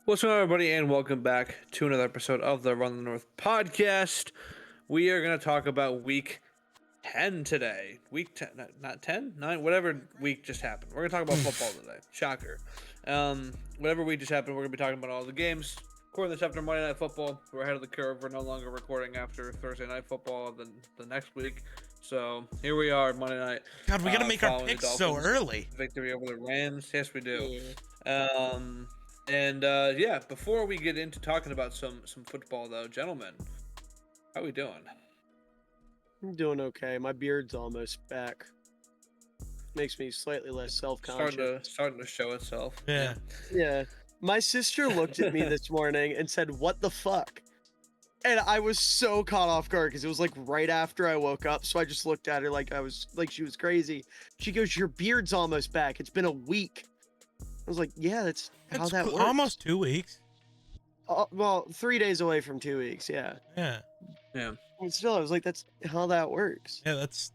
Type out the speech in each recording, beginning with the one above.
What's going on, everybody, and welcome back to another episode of the Run the North podcast. We are going to talk about week 10 today. Week 10, not 10, 9, whatever week just happened. We're going to talk about football today. Shocker. Whatever week just happened, we're going to be talking about all the games. Recording this after Monday Night Football. We're ahead of the curve. We're no longer recording after Thursday Night Football the next week. So here we are, Monday night. God, we got to make our following the picks so Dolphins' early. victory over the Rams. Yes, we do. Yeah. Yeah, before we get into talking about some football, though, gentlemen, how we doing? I'm doing okay. My beard's almost back. Makes me slightly less self-conscious. Starting to show itself. Yeah. Yeah. My sister looked at me this morning and said, "What the fuck?" And I was so caught off guard because it was like right after I woke up. So I just looked at her like she was crazy. She goes, "Your beard's almost back. It's been a week." I was like, "Yeah, that's how that works." Almost 2 weeks. Well, 3 days away from 2 weeks. Yeah. Yeah. Yeah. But still, I was like, "That's how that works." Yeah, that's...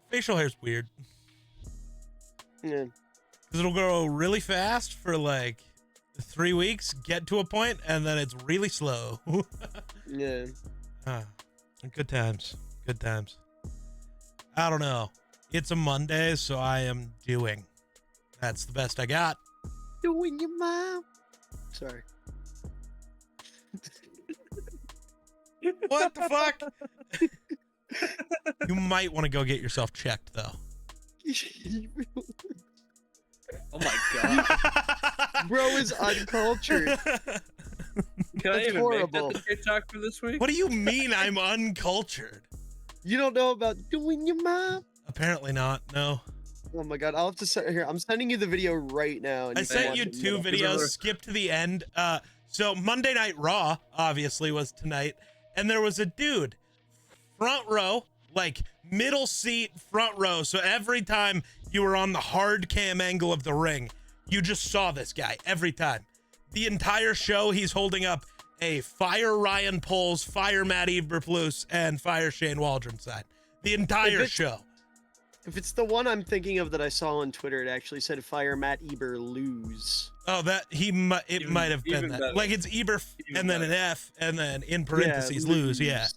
Facial hair's weird. Yeah. Because it'll grow really fast for like 3 weeks, get to a point, and then it's really slow. Yeah. Good times. Good times. I don't know. It's a Monday, so I am doing. That's the best I got. Doing your mom. Sorry. What the fuck? You might want to go get yourself checked, though. Oh my god. Bro is uncultured. Can I That's even horrible. make that the TikTok for this week? What do you mean I'm uncultured? You don't know about doing your mom? Apparently not, no. Oh my god, I'll have to send here. I'm sending you the video right now. And I you can sent watch you it. 2 videos, skip to the end. So Monday Night Raw, obviously, was tonight. And there was a dude, front row, like middle seat, front row. So every time you were on the hard cam angle of the ring, you just saw this guy every time. The entire show, he's holding up a Fire Ryan Poles, Fire Matt Eberflus, and Fire Shane Waldron sign. The entire show. If it's the one I'm thinking of that I saw on Twitter, it actually said "Fire Matt Eber lose." Oh, that it might have been that. better. Like it's Eber and then an F and then in parentheses lose. Yeah,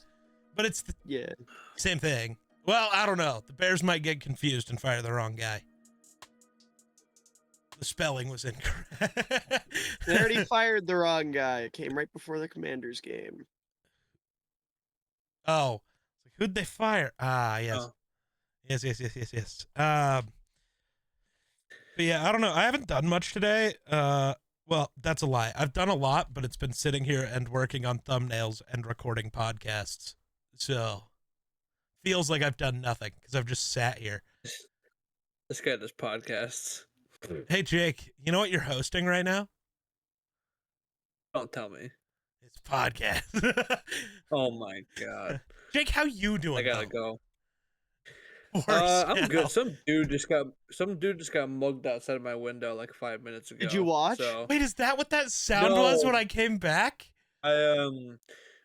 but it's the Yeah. same thing. Well, I don't know. The Bears might get confused and fire the wrong guy. The spelling was incorrect. They already fired the wrong guy. It came right before the Commanders game. Oh, who'd they fire? Ah, yes. Oh. Yes. But yeah, I don't know. I haven't done much today. Well, that's a lie. I've done a lot, but it's been sitting here and working on thumbnails and recording podcasts. So, feels like I've done nothing because I've just sat here. This guy does podcasts. Hey, Jake, you know what you're hosting right now? Don't tell me. It's a podcast. Oh my god. Jake, how you doing? I gotta though? go. Worse I'm now. good. Some dude just got mugged outside of my window like 5 minutes ago. Did you watch? So Wait, is that what that sound was when No. I came back? I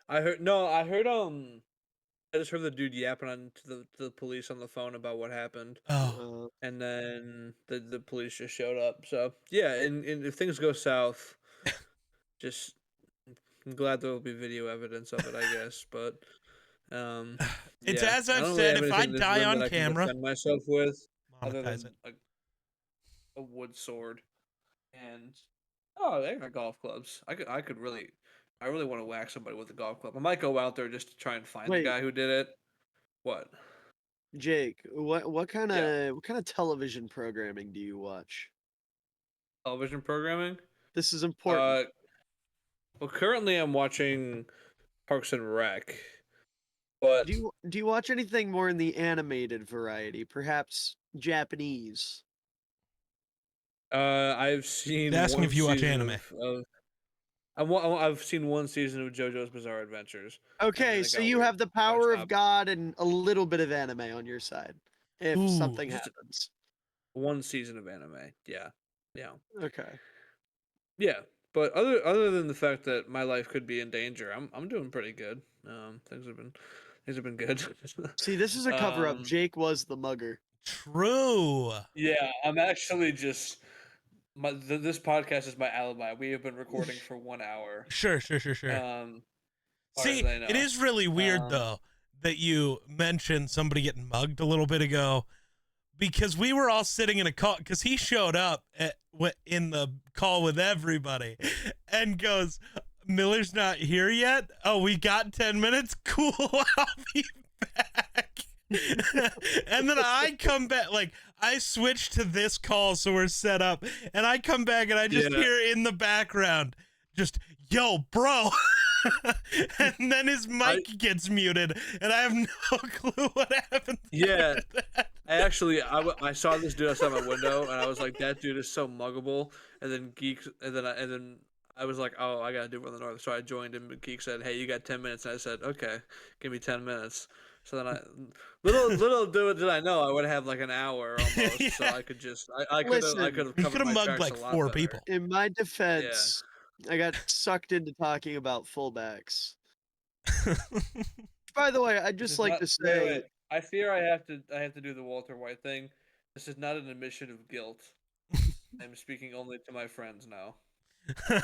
heard I just heard the dude yapping to the police on the phone about what happened, Oh, and then the police just showed up. So yeah, and if things go south, just I'm glad there will be video evidence of it, I guess. But It's yeah, as I I've don't really said, have if anything I in this die room on that I can camera, defend myself with, other monetize than it. a wood sword, and they got golf clubs. I really want to whack somebody with a golf club. I might go out there just to try and find the Wait. guy who did it. What? Jake, what kind of television programming do you watch? Television programming? This is important. Well, currently I'm watching Parks and Rec, but Do you watch anything more in the animated variety? Perhaps Japanese? I've seen. He's asking one if you watch season anime. I've seen one season of JoJo's Bizarre Adventures. Okay, it so got you weird. have the power of stopped. God and a little bit of anime on your side. If Ooh, something just- happens. One season of anime. Yeah. Okay. Yeah. But other than the fact that my life could be in danger, I'm doing pretty good. Things have been good. See, this is a cover up. Um, Jake was the mugger. True. Yeah, I'm actually just This podcast is my alibi. We have been recording for 1 hour. Sure. Far as See, I know. it is really weird though that you mentioned somebody getting mugged a little bit ago, because we were all sitting in a call because he showed up in the call with everybody and goes, "Miller's not here yet. Oh, we got 10 minutes. Cool, I'll be back." And then I come back, like I switch to this call, so we're set up, and I come back and I just hear in the background, just "Yo, bro." And then his mic gets muted, and I have no clue what happened. Yeah, I saw this dude outside my window, and I was like, "That dude is so muggable." And then I was like, "Oh, I gotta do Run the North." So I joined him, and Geek said, "Hey, you got 10 minutes." And I said, "Okay, give me 10 minutes." So then little did I know I would have like an hour almost, Yeah. so I could just I could have You covered could have my mugged tracks like a lot 4 better. people. In my defense, I got sucked into talking about fullbacks. By the way, I'd just like to say, Wait. I fear I have to do the Walter White thing. This is not an admission of guilt. I'm speaking only to my friends now.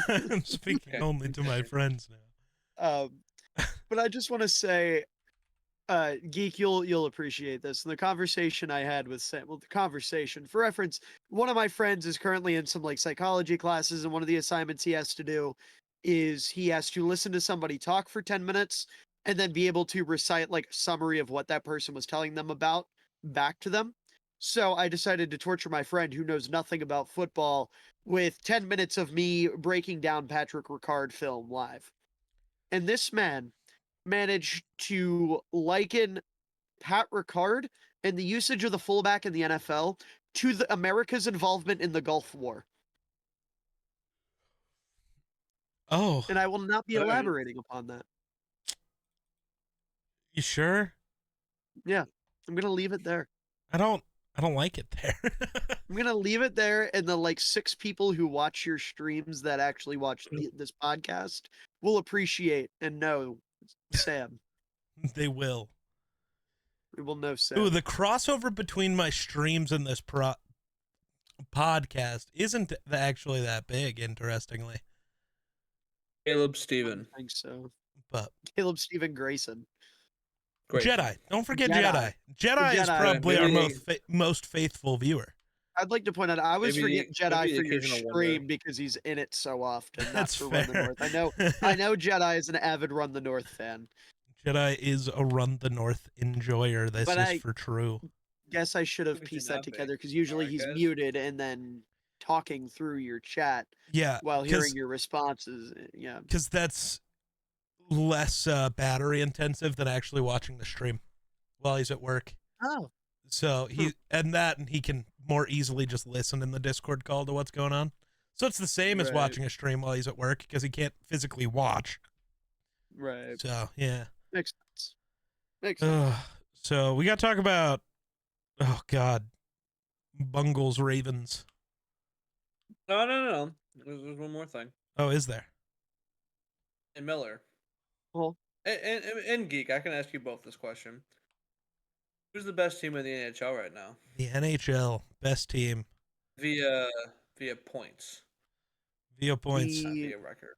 I'm speaking only to my friends now. but I just want to say, Geek, you'll appreciate this. And the conversation I had with Sam, well, the conversation for reference, one of my friends is currently in some like psychology classes, and one of the assignments he has to do is he has to listen to somebody talk for 10 minutes and then be able to recite like a summary of what that person was telling them about back to them. So I decided to torture my friend who knows nothing about football with 10 minutes of me breaking down Patrick Ricard film live. And this man managed to liken Pat Ricard and the usage of the fullback in the NFL to the America's involvement in the Gulf War. Oh, And I will not be All right. elaborating upon that. you sure? Yeah, I'm gonna leave it there. I don't like it there. I'm gonna leave it there, and the like 6 people who watch your streams that actually watch this podcast will appreciate and know Sam. They will. We will know Sam. Ooh, the crossover between my streams and this podcast isn't actually that big, interestingly. Caleb Steven. I think so. But Caleb Stephen Grayson. Great. Jedi. Don't forget Jedi. Jedi is Jedi. probably Maybe our most faithful viewer. I'd like to point out, I always Maybe forget Jedi the for your occasional stream wonder. because he's in it so often. That's not for Run the fair. North. I know Jedi is an avid Run the North fan. Jedi is a Run the North enjoyer. This But is for true. Guess I should have Look at pieced you that not being. together because usually Alright, he's guys. muted and then talking through your chat Yeah, while hearing your responses. Yeah. because that's less battery intensive than actually watching the stream while he's at work. Oh. So he can more easily just listen in the Discord call to what's going on. So it's the same as Right. watching a stream while he's at work because he can't physically watch. Right. So yeah. Makes sense. Makes sense. So we got to talk about, oh God, Bungles Ravens. No. There's one more thing. Oh, is there? And Miller. Well, And Geek, I can ask you both this question. Who's the best team in the NHL right now? The NHL best team Via points. via points. Not via record.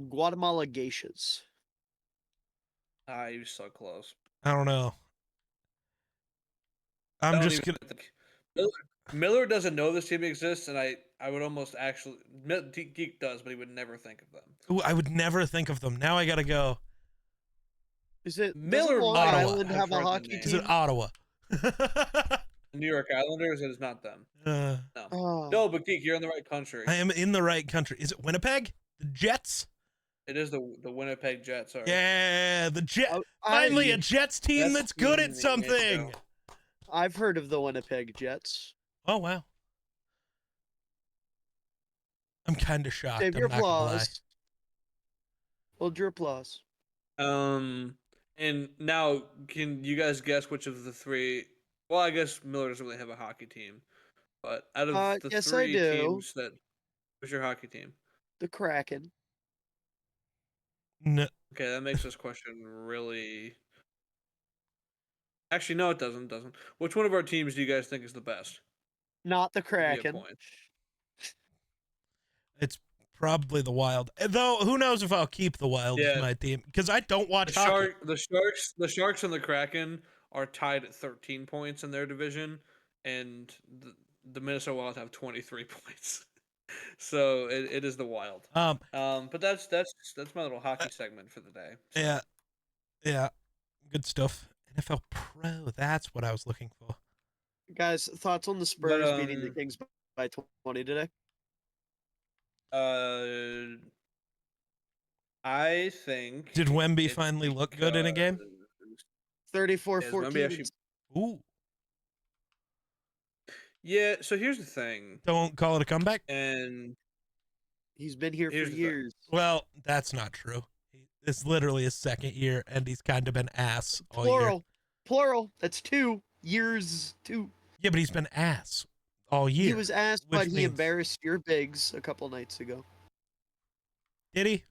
Guatemala Geishas. Ah, you're so close. I don't know. I I'm don't just even gonna. think- Miller doesn't know this team exists, and I would almost actually Geek does, but he would never think of them. Ooh, I would never think of them. Now I gotta go. Is it Miller doesn't Long Ottawa. Island I've have a heard the hockey name. Is team? it Ottawa? New York Islanders, it is not them. No. Oh. No, but Geek, you're in the right country. I am in the right country. Is it Winnipeg? The Jets? It is the Winnipeg Jets. Sorry. Yeah, the Jet. Oh, Finally, a Jets team Best that's good team at in the something. NHL. I've heard of the Winnipeg Jets. Oh wow. I'm kind of shocked. Save your I'm not gonna lie. applause. Hold your applause. And now, can you guys guess which of the three? Well, I guess Miller doesn't really have a hockey team, but out of the Yes, I three do. teams what's your hockey team? The Kraken. No, Okay, that makes this question really. Actually, no, it doesn't. Which one of our teams do you guys think is the best? Not the Via Kraken. points. Probably the Wild. Though who knows if I'll keep the Wild as Yeah. my team because I don't watch hockey. The Sharks and the Kraken are tied at 13 points in their division, and the Minnesota Wild have 23 points. So it is the Wild. But that's my little hockey segment for the day. So. Yeah, good stuff. NFL Pro, that's what I was looking for. Guys, thoughts on the Spurs beating the Kings by 20 today? I think. Did Wemby finally look good in a game? 34-14. Ooh. Yeah, so here's the thing. Don't call it a comeback? And he's been here for years. Well, that's not true. It's literally his second year, and he's kind of been ass all year. Plural. That's 2 years. 2. Yeah, but he's been ass all year. He was ass, but he embarrassed your bigs a couple nights ago. Did he? It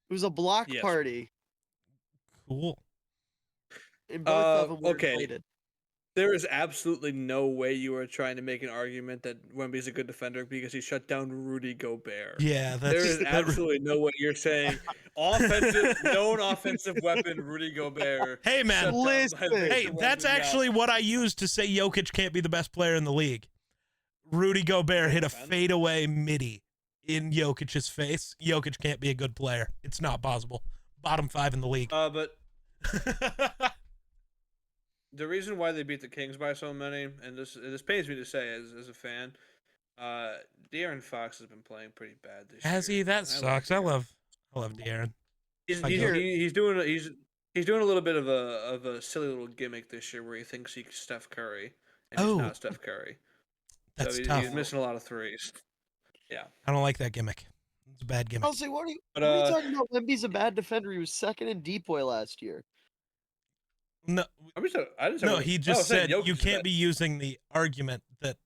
was a block party. Cool. And both of them were related. There is absolutely no way you are trying to make an argument that Wemby's a good defender because he shut down Rudy Gobert. Yeah, there is absolutely no way you're saying known offensive weapon Rudy Gobert. Hey man, listen. Hey, that's actually what I used to say Jokic can't be the best player in the league. Rudy Gobert hit a fadeaway midi in Jokic's face. Jokic can't be a good player. It's not possible. Bottom 5 in the league. But the reason why they beat the Kings by so many, and this pains me to say as a fan, De'Aaron Fox has been playing pretty bad this year. Has he? That sucks. I love De'Aaron. He's doing a little bit of a silly little gimmick this year where he thinks he's Steph Curry, and he's not Steph Curry. That's so tough. He's missing a lot of threes. Yeah, I don't like that gimmick. It's a bad gimmick. I'll say, what are you talking about? Wemby's a bad defender. He was second in DPOY last year. No, he just said you can't be using the argument that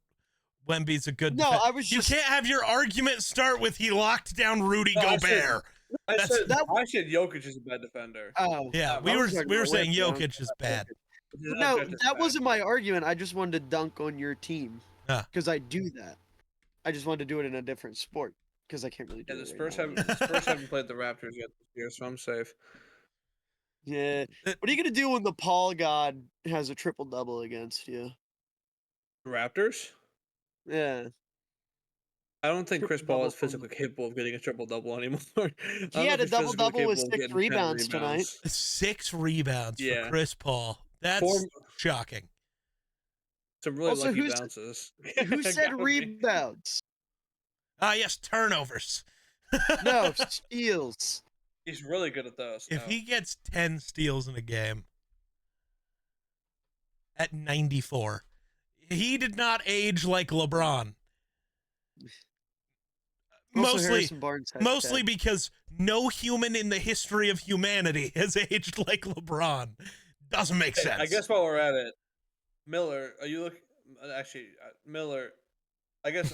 Wemby's a good defender. You can't have your argument start with he locked down Rudy Gobert. I said Jokic is a bad defender. Oh, yeah, we were saying Jokic is bad. No, that wasn't my argument. I just wanted to dunk on your team because I do that. I just wanted to do it in a different sport because I can't really do it. The Spurs haven't played the Raptors yet this year, so I'm safe. Yeah. What are you gonna do when the Paul God has a triple-double against you? Raptors? Yeah. I don't think Chris Paul is physically capable of getting a triple-double anymore. He had a double-double with 6 rebounds tonight. 6 rebounds for Chris Paul. That's shocking. Some really lucky bounces. Who said rebounds? Yes, turnovers. No, steals. He's really good at those. If he gets 10 steals in a game at 94, he did not age like LeBron. Mostly because no human in the history of humanity has aged like LeBron. Doesn't make sense. I guess while we're at it, Miller, Miller, I guess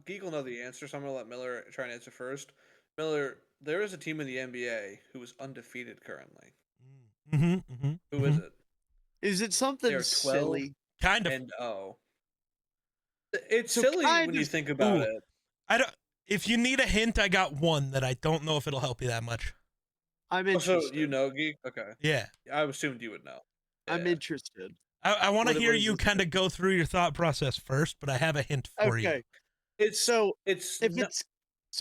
Geek will know the answer, so I'm going to let Miller try and answer first. Miller, there is a team in the NBA who is undefeated currently. Who is it? Is it something silly? Kind of. And it's silly when you think about it. I don't. If you need a hint, I got one that I don't know if it'll help you that much. I'm interested. So you know, Geek? Okay. Yeah. I assumed you would know. Yeah. I'm interested. I want to hear you kind of go through your thought process first, but I have a hint for you. Okay. So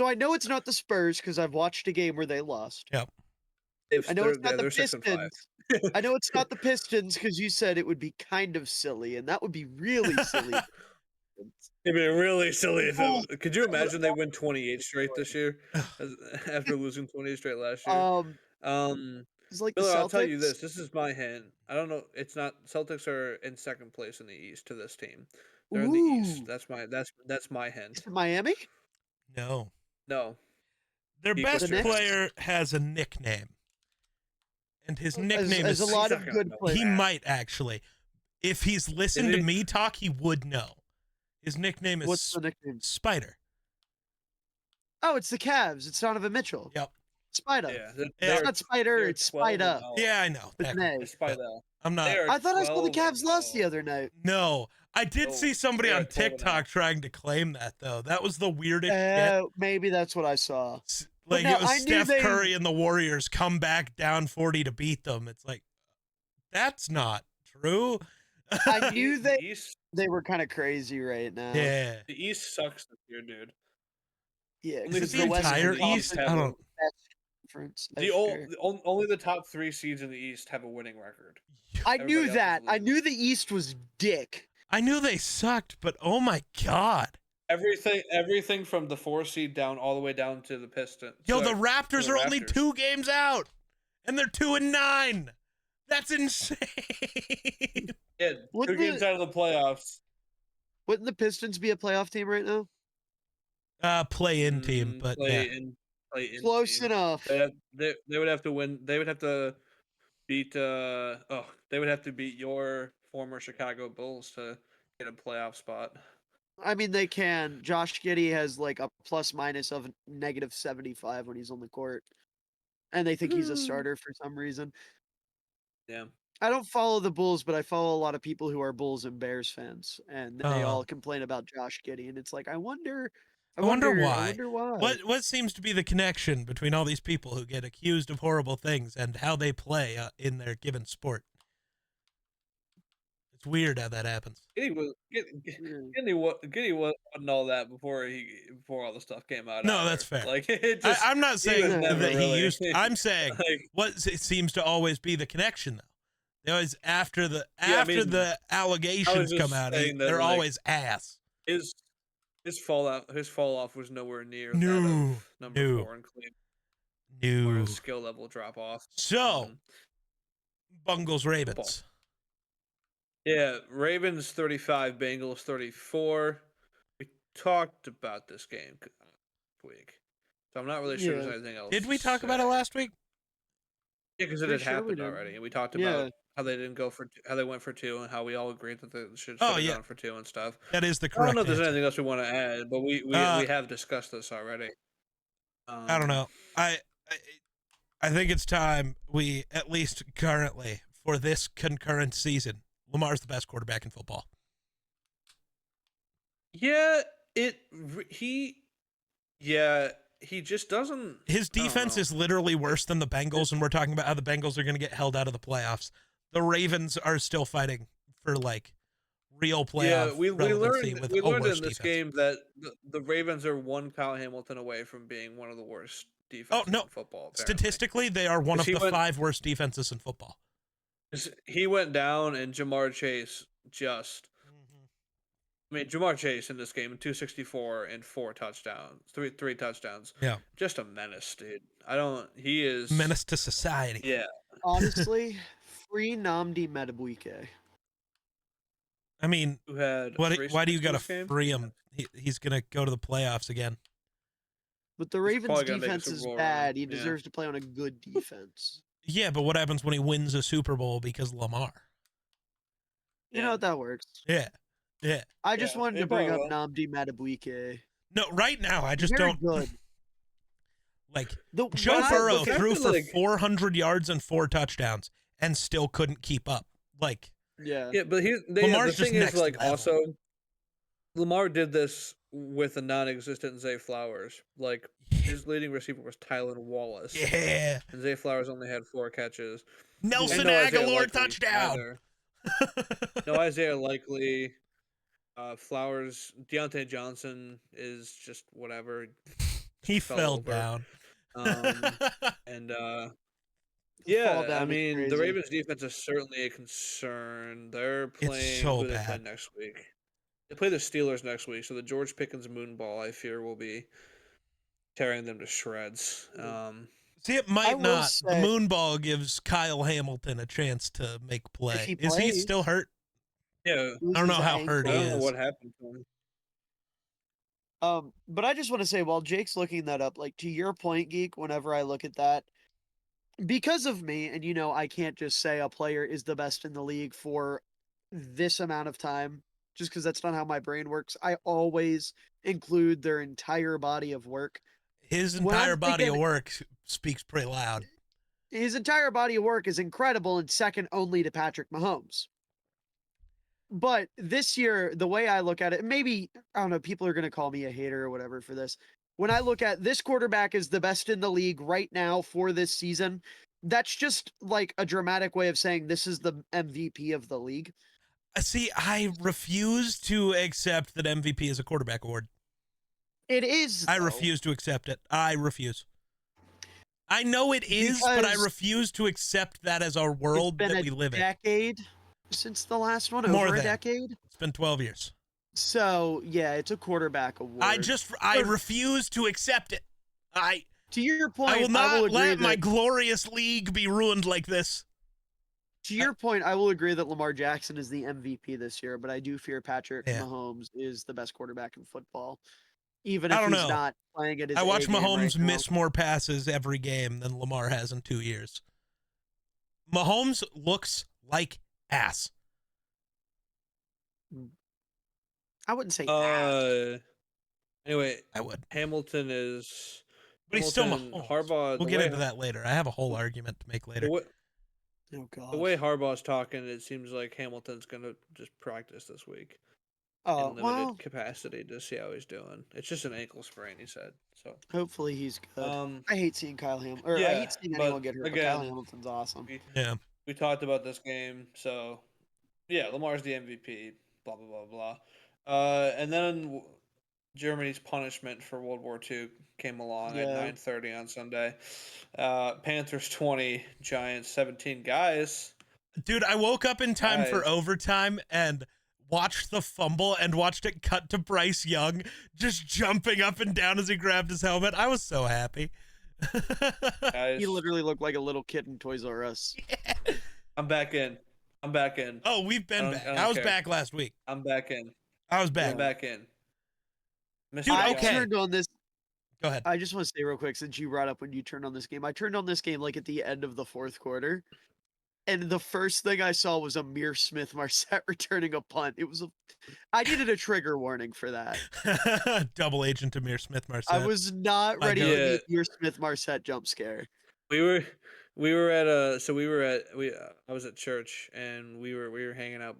I know it's not the Spurs because I've watched a game where they lost. Yep. I know it's not the Pistons. I know it's not the Pistons because you said it would be kind of silly, and that would be really silly. It'd be really silly if could you imagine they win 28 straight this year after losing 28 straight last year? It's like Miller, the Celtics. I'll tell you this. This is my hint. I don't know. It's not. Celtics are in second place in the East to this team. They're in the East. That's my hint. Is it Miami? No. Their Their best player has a nickname. And his nickname is a lot of good players. He might actually. If he's listened to me talk, he would know. His nickname is What's the nickname? Spider. Oh, it's the Cavs. It's Donovan Mitchell. Yep. Spider. Yeah, it's not Spider, it's Spider. Yeah, I know. Spider. I'm not. I thought I saw the Cavs lost the other night. No, I did see somebody they're on at 12 and a half. TikTok trying to claim that though. That was the weirdest shit. Maybe that's what I saw. Like no, it was I knew Steph they- Curry and the Warriors come back down 40 to beat them. It's like that's not true. I knew The East, they were kind of crazy right now. Yeah. the East sucks this year, dude. Yeah, Only Is because it the the West entire Conference East? have I a- don't. conference. Only the top 3 seeds in the East have a winning record. I Everybody knew else is that. I losing. knew the East was dick. I knew they sucked, but oh my god. Everything from the 4 seed down all the way down to the Pistons. Yo, to the Raptors the are only Raptors. 2 games out, and they're 2-9. That's insane. Yeah, Wouldn't 2 games the- out of the playoffs. Wouldn't the Pistons be a playoff team right now? Play-in team, but yeah. Play in Close team. enough. They would have to win. They would have to beat. They would have to beat your former Chicago Bulls to get a playoff spot. I mean, they can. Josh Giddey has like a plus minus of -75 when he's on the court, and they think he's a starter for some reason. Yeah. I don't follow the Bulls, but I follow a lot of people who are Bulls and Bears fans, and they all complain about Josh Giddey, and it's like, I wonder why. why. What seems to be the connection between all these people who get accused of horrible things and how they play in their given sport? It's weird how that happens. Giddy wasn't all that before all the stuff came out. No, either. that's fair. Like it just, I'm not saying was never that he really- used. I'm saying like, what it seems to always be the connection, though. They always after the I mean, the allegations just come out, saying that, they're like, always ass. his fall off was nowhere near that No, of number no. 4 in Cleveland, where No. his skill level drop off. So, Bungles football. Ravens. Yeah, Ravens 35, Bengals 34. We talked about this game last week, so I'm not really sure there's Yeah. anything else. Did we to talk about it say. last week? Yeah, because it Pretty had sure we happened did. already, and we talked Yeah. about how they didn't go for how they went for 2, and how we all agreed that they should Oh, have yeah. gone for 2 and stuff. That is the I don't correct know if there's answer. anything else we want to add, but we have discussed this already. I don't know. I think it's time we, at least currently, for this concurrent season, Lamar's the best quarterback in football. Yeah, he just doesn't. His I don't defense know. is literally worse than the Bengals, and we're talking about how the Bengals are going to get held out of the playoffs. The Ravens are still fighting for like real playoff Yeah, we relevancy learned with we a learned worse in this defense. game that the Ravens are one Kyle Hamilton away from being one of the worst defenses no. in football. Apparently. Statistically, they are one of He the went- 5 worst defenses in football. 'Cause he went down, and Jamar Chase just. I mean, Jamar Chase in this game, 264 and 4 touchdowns, three touchdowns. Yeah. Just a menace, dude. He is Menace to society. Yeah, Honestly, free Nnamdi Madubuike. I mean, who had why 3 do you sacks got to this game? free him? He's going to go to the playoffs again. But the He's Ravens' probably gonna make a defense Super is Bowl run, bad. He yeah. deserves to play on a good defense. Yeah, but what happens when he wins a Super Bowl because Lamar? You know Yeah. how that works. Yeah. Yeah. I just Yeah, wanted he to bring up probably Nnamdi Madubuike. No, right now, I just Very don't. good. Like, The, Joe when I Burrow look at- threw for like- 400 yards and 4 touchdowns and still couldn't keep up. Like, Yeah. Yeah, but the Lamar's thing just is, next like, level. also, Lamar did this with a non-existent Zay Flowers. Like, his leading receiver was Tylan Wallace, yeah. and Zay Flowers only had 4 catches. Nelson And no Isaiah Aguilar Likely touchdown. either. No Isaiah Likely. Flowers. Deontay Johnson is just whatever. He fell fell over. down. And The fall I down is mean, the crazy. Ravens defense is certainly a concern. They're playing so who they play bad. next week. They play the Steelers next week, so the George Pickens moonball, I fear, will be tearing them to shreds. See, it I might will not. The say- moonball gives Kyle Hamilton a chance to make play. he Is he plays. still hurt? Yeah, Loses I don't know how ankle. hurt I he don't know is. what happened to him. But I just want to say, while Jake's looking that up, like to your point, Geek, whenever I look at that, because of me, and I can't just say a player is the best in the league for this amount of time, just because that's not how my brain works. I always include their entire body of work. His When I'm entire body of thinking- work speaks pretty loud. His entire body of work is incredible and second only to Patrick Mahomes. But this year, the way I look at it, maybe, I don't know, people are going to call me a hater or whatever for this. When I look at this quarterback is the best in the league right now for this season, that's just like a dramatic way of saying this is the MVP of the league. See, I refuse to accept that MVP is a quarterback award. It is. I though. refuse to accept it. I refuse. I know it is, but I Because refuse to accept that as our It's world been that a we live in. decade since the last one, More over a than. decade. It's been 12 years. So yeah, it's a quarterback award. I refuse to accept it. To your point, I will not agree let my that- glorious league be ruined like this. To your point, I will agree that Lamar Jackson is the MVP this year, but I do fear Patrick Yeah. Mahomes is the best quarterback in football, even I if don't he's know. not playing at his I watch A game Mahomes right now. miss more passes every game than Lamar has in 2 years. Mahomes looks like ass. I wouldn't say that. Anyway, I would. Hamilton is. But he's still Hamilton, Mahomes. Harbaugh. We'll get into that later. I have a whole argument to make later. Oh god. The way Harbaugh's talking, it seems like Hamilton's gonna just practice this week Oh in limited well, capacity to see how he's doing. It's just an ankle sprain, he said. So hopefully he's good. um, I hate seeing Kyle Hamilton, or I yeah, hate seeing but anyone get hurt. But Kyle again, Hamilton's awesome. Yeah. we talked about this game, so yeah, Lamar's the MVP. Blah blah blah blah. And then Germany's punishment for World War II came along at Yeah. 9:30 on Sunday. Panthers 20, Giants 17. Guys, Dude, I woke up in time for Guys. overtime and watched the fumble and watched it cut to Bryce Young just jumping up and down as he grabbed his helmet. I was so happy. guys, He literally looked like a little kid in Toys R Us. I'm back in. I'm back in. Oh, we've been I don't- back. I don't I was care. back last week. I'm back in. I was I'm back. back in. Mr. Dude, I okay. turned on this. Go ahead. I just want to say real quick, since you brought up when you turned on this game, I turned on this game like at the end of the fourth quarter, and the first thing I saw was Amir Smith Marset returning a punt. I needed a trigger warning for that. Double agent Amir Smith Marset. I was not My ready God. for Yeah. the Amir Smith Marset jump scare. We were at I was at church and we were hanging out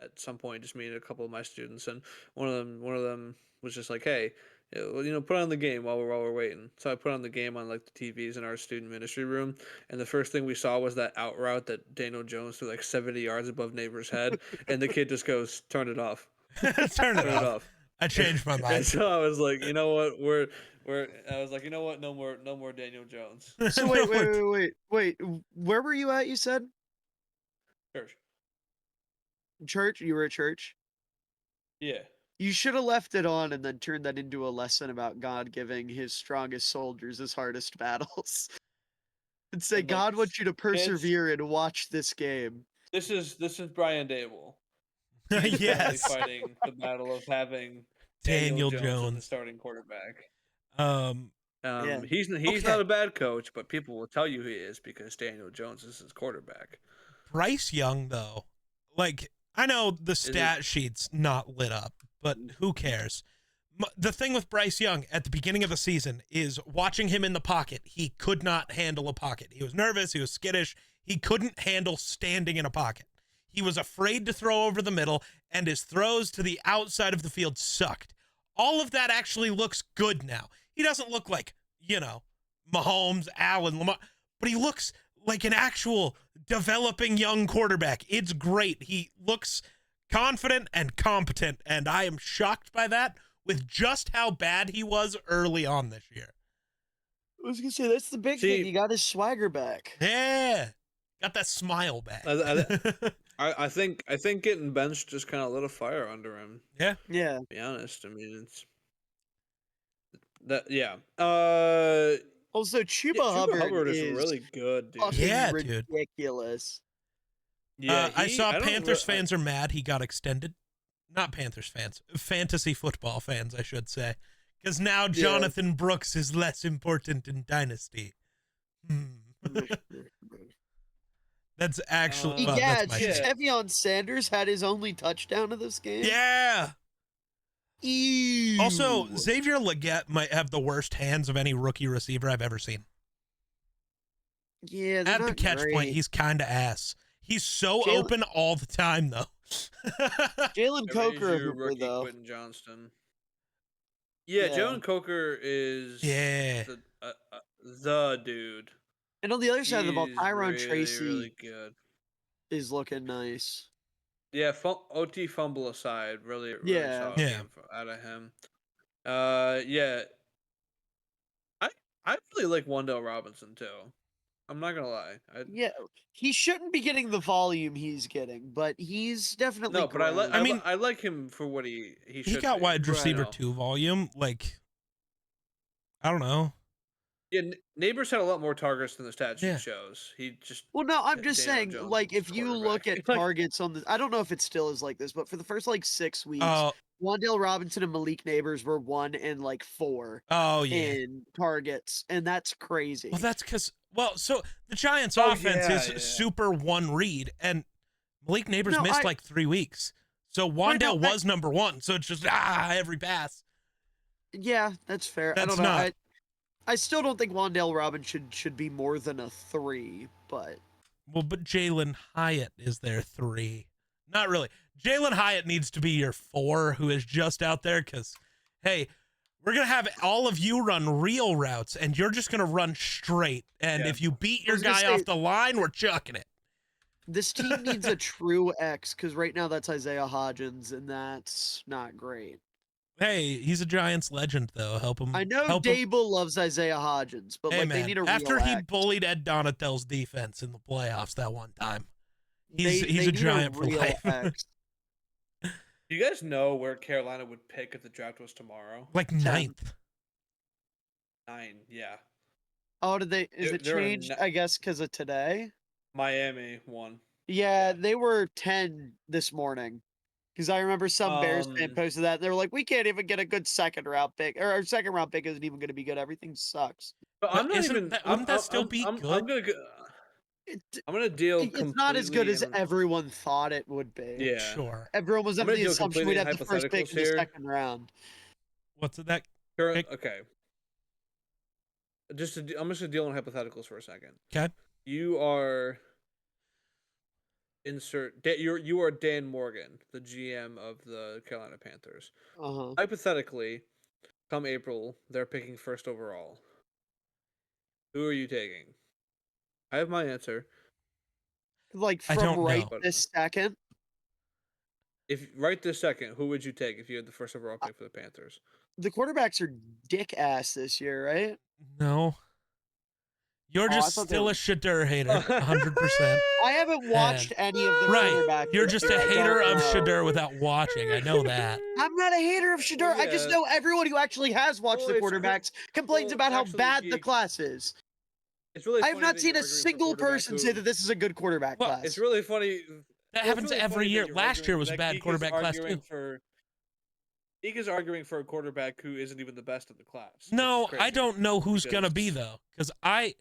at some point, just meeting a couple of my students, and one of them was just like, hey, put on the game while we're waiting. So I put on the game on like the TVs in our student ministry room, and the first thing we saw was that out route that Daniel Jones threw like 70 yards above neighbor's head, and the kid just goes, turn it off. Turn it off. I changed my And mind. so I was like, you know what, I was like, you know what, no more Daniel Jones. So wait. Where were you at? You said Church. church. You were at church. Yeah. You should have left it on and then turned that into a lesson about God giving his strongest soldiers his hardest battles. And say, Like, God wants you to persevere and watch this game. This is Brian Dable. He's Yes. fighting the battle of having Daniel Jones as the Jones. starting quarterback. Yeah. He's Okay. not a bad coach, but people will tell you he is because Daniel Jones is his quarterback. Bryce Young, though, like, I know the stat sheet's not lit up, but who cares? The thing with Bryce Young at the beginning of the season is watching him in the pocket. He could not handle a pocket. He was nervous. He was skittish. He couldn't handle standing in a pocket. He was afraid to throw over the middle, and his throws to the outside of the field sucked. All of that actually looks good now. He doesn't look like, Mahomes, Allen, Lamar, but he looks like an actual developing young quarterback. It's great. He looks confident and competent, and I am shocked by that with just how bad he was early on this year. I was gonna say that's the big thing. He got his swagger back. Yeah. Got that smile back. I think getting benched just kind of lit a fire under him. Yeah. Yeah. To be honest, I mean it's that Also, Chuba Hubbard is really good, dude. fucking Yeah, dude. ridiculous. Yeah, I saw don't Panthers re- fans are mad he got extended. Not Panthers fans, fantasy football fans, I should say. Because now Jonathan Brooks is less important in Dynasty. That's actually well, yeah, that's my shit. Tevion Sanders had his only touchdown of this game. Yeah. Ew. Also, Xavier Legette might have the worst hands of any rookie receiver I've ever seen. yeah, they're At the not catch great. point, he's kind of ass. He's so Jalen- open all the time, though. Jalen Raise Coker, your Hooper, rookie though. Quentin Johnston. Yeah, Yeah. Jalen Coker is Yeah. the dude. And on the other side of the ball, He's Tyrone really, Tracy really good. is looking nice. Yeah, OT fumble aside, really Yeah. solid game out of him. Yeah, I really like Wandale Robinson too. I'm not gonna lie. Yeah, he shouldn't be getting the volume he's getting, but he's definitely No, but I like. grown. I mean, I like him for what he should. he got be, wide Right. receiver you know? 2 volume. Like, I don't know. Yeah, Neighbors had a lot more targets than the stat sheet Yeah. shows. He just Well, no, I'm just Daniel saying, Jones like, was if you look quarterback. at Like, targets on the, I don't know if it still is like this, but for the first like 6 weeks, Oh, Wandale Robinson and Malik Neighbors were 1 and like 4 oh yeah. in targets, and that's crazy. Well, that's because so the Giants' Oh, offense yeah, is yeah. super one read, and Malik Neighbors No, missed I- like 3 weeks, so Right, no, Wandale was number 1. So it's just every pass. Yeah, that's fair. I That's don't know. not. I still don't think Wandale Robinson should be more than a 3, but Well, but Jalen Hyatt is their 3. Not really. Jalen Hyatt needs to be your 4, who is just out there because, hey, we're going to have all of you run real routes, and you're just going to run straight. And Yeah. if you beat I your was gonna guy say- off the line, we're chucking it. this team needs a true X because right now that's Isaiah Hodgins, and that's not great. Hey, he's a Giants legend, though. Help him. I know help him. Dable loves Isaiah Hodgins, but Hey, like man, they need a after real he X. bullied Ed Donatel's defense in the playoffs that one time, he's They a need Giant for real life. X. do you guys know where Carolina would pick if the draft was tomorrow? Like 9th. 9. Yeah, Oh, did they? Is They're- it they're changed? I guess because of today. Miami won. Yeah, they were 10 this morning. Because I remember some Bears fan posted that, and they were like, "We can't even get a good second round pick, or our second round pick isn't even going to be good. Everything sucks." But I'm not Isn't even. that- I'm, wouldn't that I'm, still I'm, be I'm, good? I'm gonna. It, I'm gonna deal. it's not as good as completely in- everyone thought it would be. Yeah. Sure. Everyone was I'm under gonna the deal assumption we'd completely have the first pick in the hypotheticals here. second round. What's it that? Current, Pick. okay. I'm just gonna deal in hypotheticals for a second. Okay. You are you are Dan Morgan, the GM of the Carolina Panthers. Uh-huh. Hypothetically, come April, they're picking first overall. Who are you taking? I have my answer. Like I from don't right know. this second, If right this second, who would you take if you had the first overall pick for the Panthers? the quarterbacks are dick ass this year, right? No. You're Oh, I just thought they still were- a Shador hater, 100%. I haven't watched any of the Right. quarterbacks. You're this just year. a I don't hater of know. Shador without watching. I know that. I'm not a hater of Shador. I just Yeah. know everyone who actually has watched Well, the it's quarterbacks complains well, about how actually, bad the Geek, class is. It's really. I have funny not that seen you're a arguing for single quarterback person who- say that this is a good quarterback Well, class. It's really funny. That It's happens really every funny that year. you're Last year arguing was that bad Geek is quarterback class arguing too. Geek is arguing for a quarterback who isn't even the best in the class. which No, is I crazy, don't know who's going to be, because- though. Because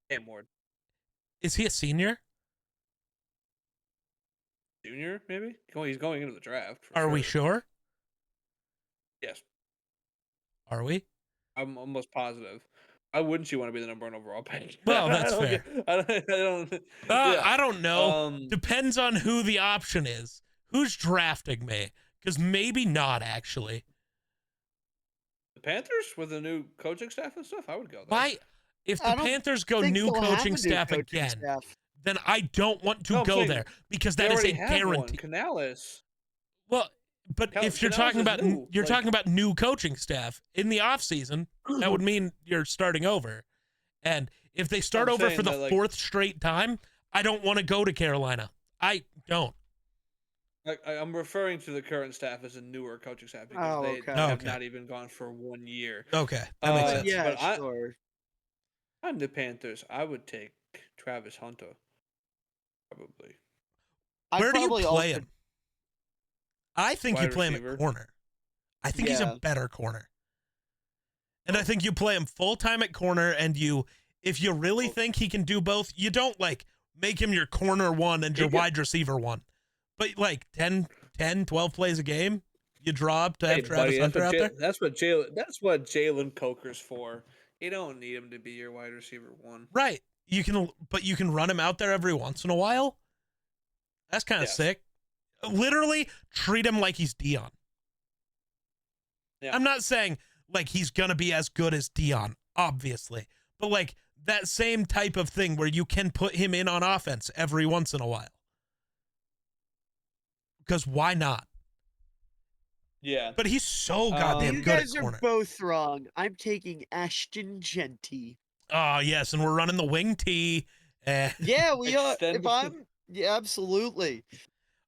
Cam Ward. is he a senior? Junior, maybe? He's going into the draft. for Are we sure? Yes. Are we? I'm almost positive. Why wouldn't you want to be the number 1 overall pick? Well, that's I don't fair. get- I don't. I don't know. Um, Depends on who the option is. Who's drafting me? Because maybe not, actually. the Panthers with a new coaching staff and stuff. I would go there. Why? If I the don't Panthers go think new they'll have a coaching new staff coaching again, staff. then I don't want to No, I'm go saying there because They that is a already have one, guarantee. Canales. Well, but if you're Canales talking is about new, you're like- talking about new coaching staff in the offseason, that would mean you're starting over. And if they start I'm over for saying the that, like- 4th straight time, I don't want to go to Carolina. I don't. I'm referring to the current staff as a newer coaching staff because Oh, they okay. Oh, have okay. not even gone for 1 year. Okay, that makes sense. Yeah, But I- sure. I'm the Panthers. I would take Travis Hunter. Probably. I'd Where do you probably play also- him? I think you Wide play him receiver. at corner. I think he's Yeah. a better corner. And I think you play him full time at corner, and if you really think he can do both, you don't like make him your corner 1 and your He could- wide receiver 1. But like 10, 12 plays a game, you drop to have Hey, Travis buddy, Hunter out there. That's what Jalen Coker's for. You don't need him to be your wide receiver 1. Right. But you can run him out there every once in a while. That's kind of Yes. sick. Literally treat him like he's Dion. Yeah. I'm not saying like he's gonna be as good as Dion, obviously, but like that same type of thing where you can put him in on offense every once in a while. Because why not? Yeah. But he's so goddamn You good guys at are corner. both wrong. I'm taking Ashton Genty. Oh yes, and we're running the wing tee. Yeah, we are. Extend If the- I'm, yeah, absolutely.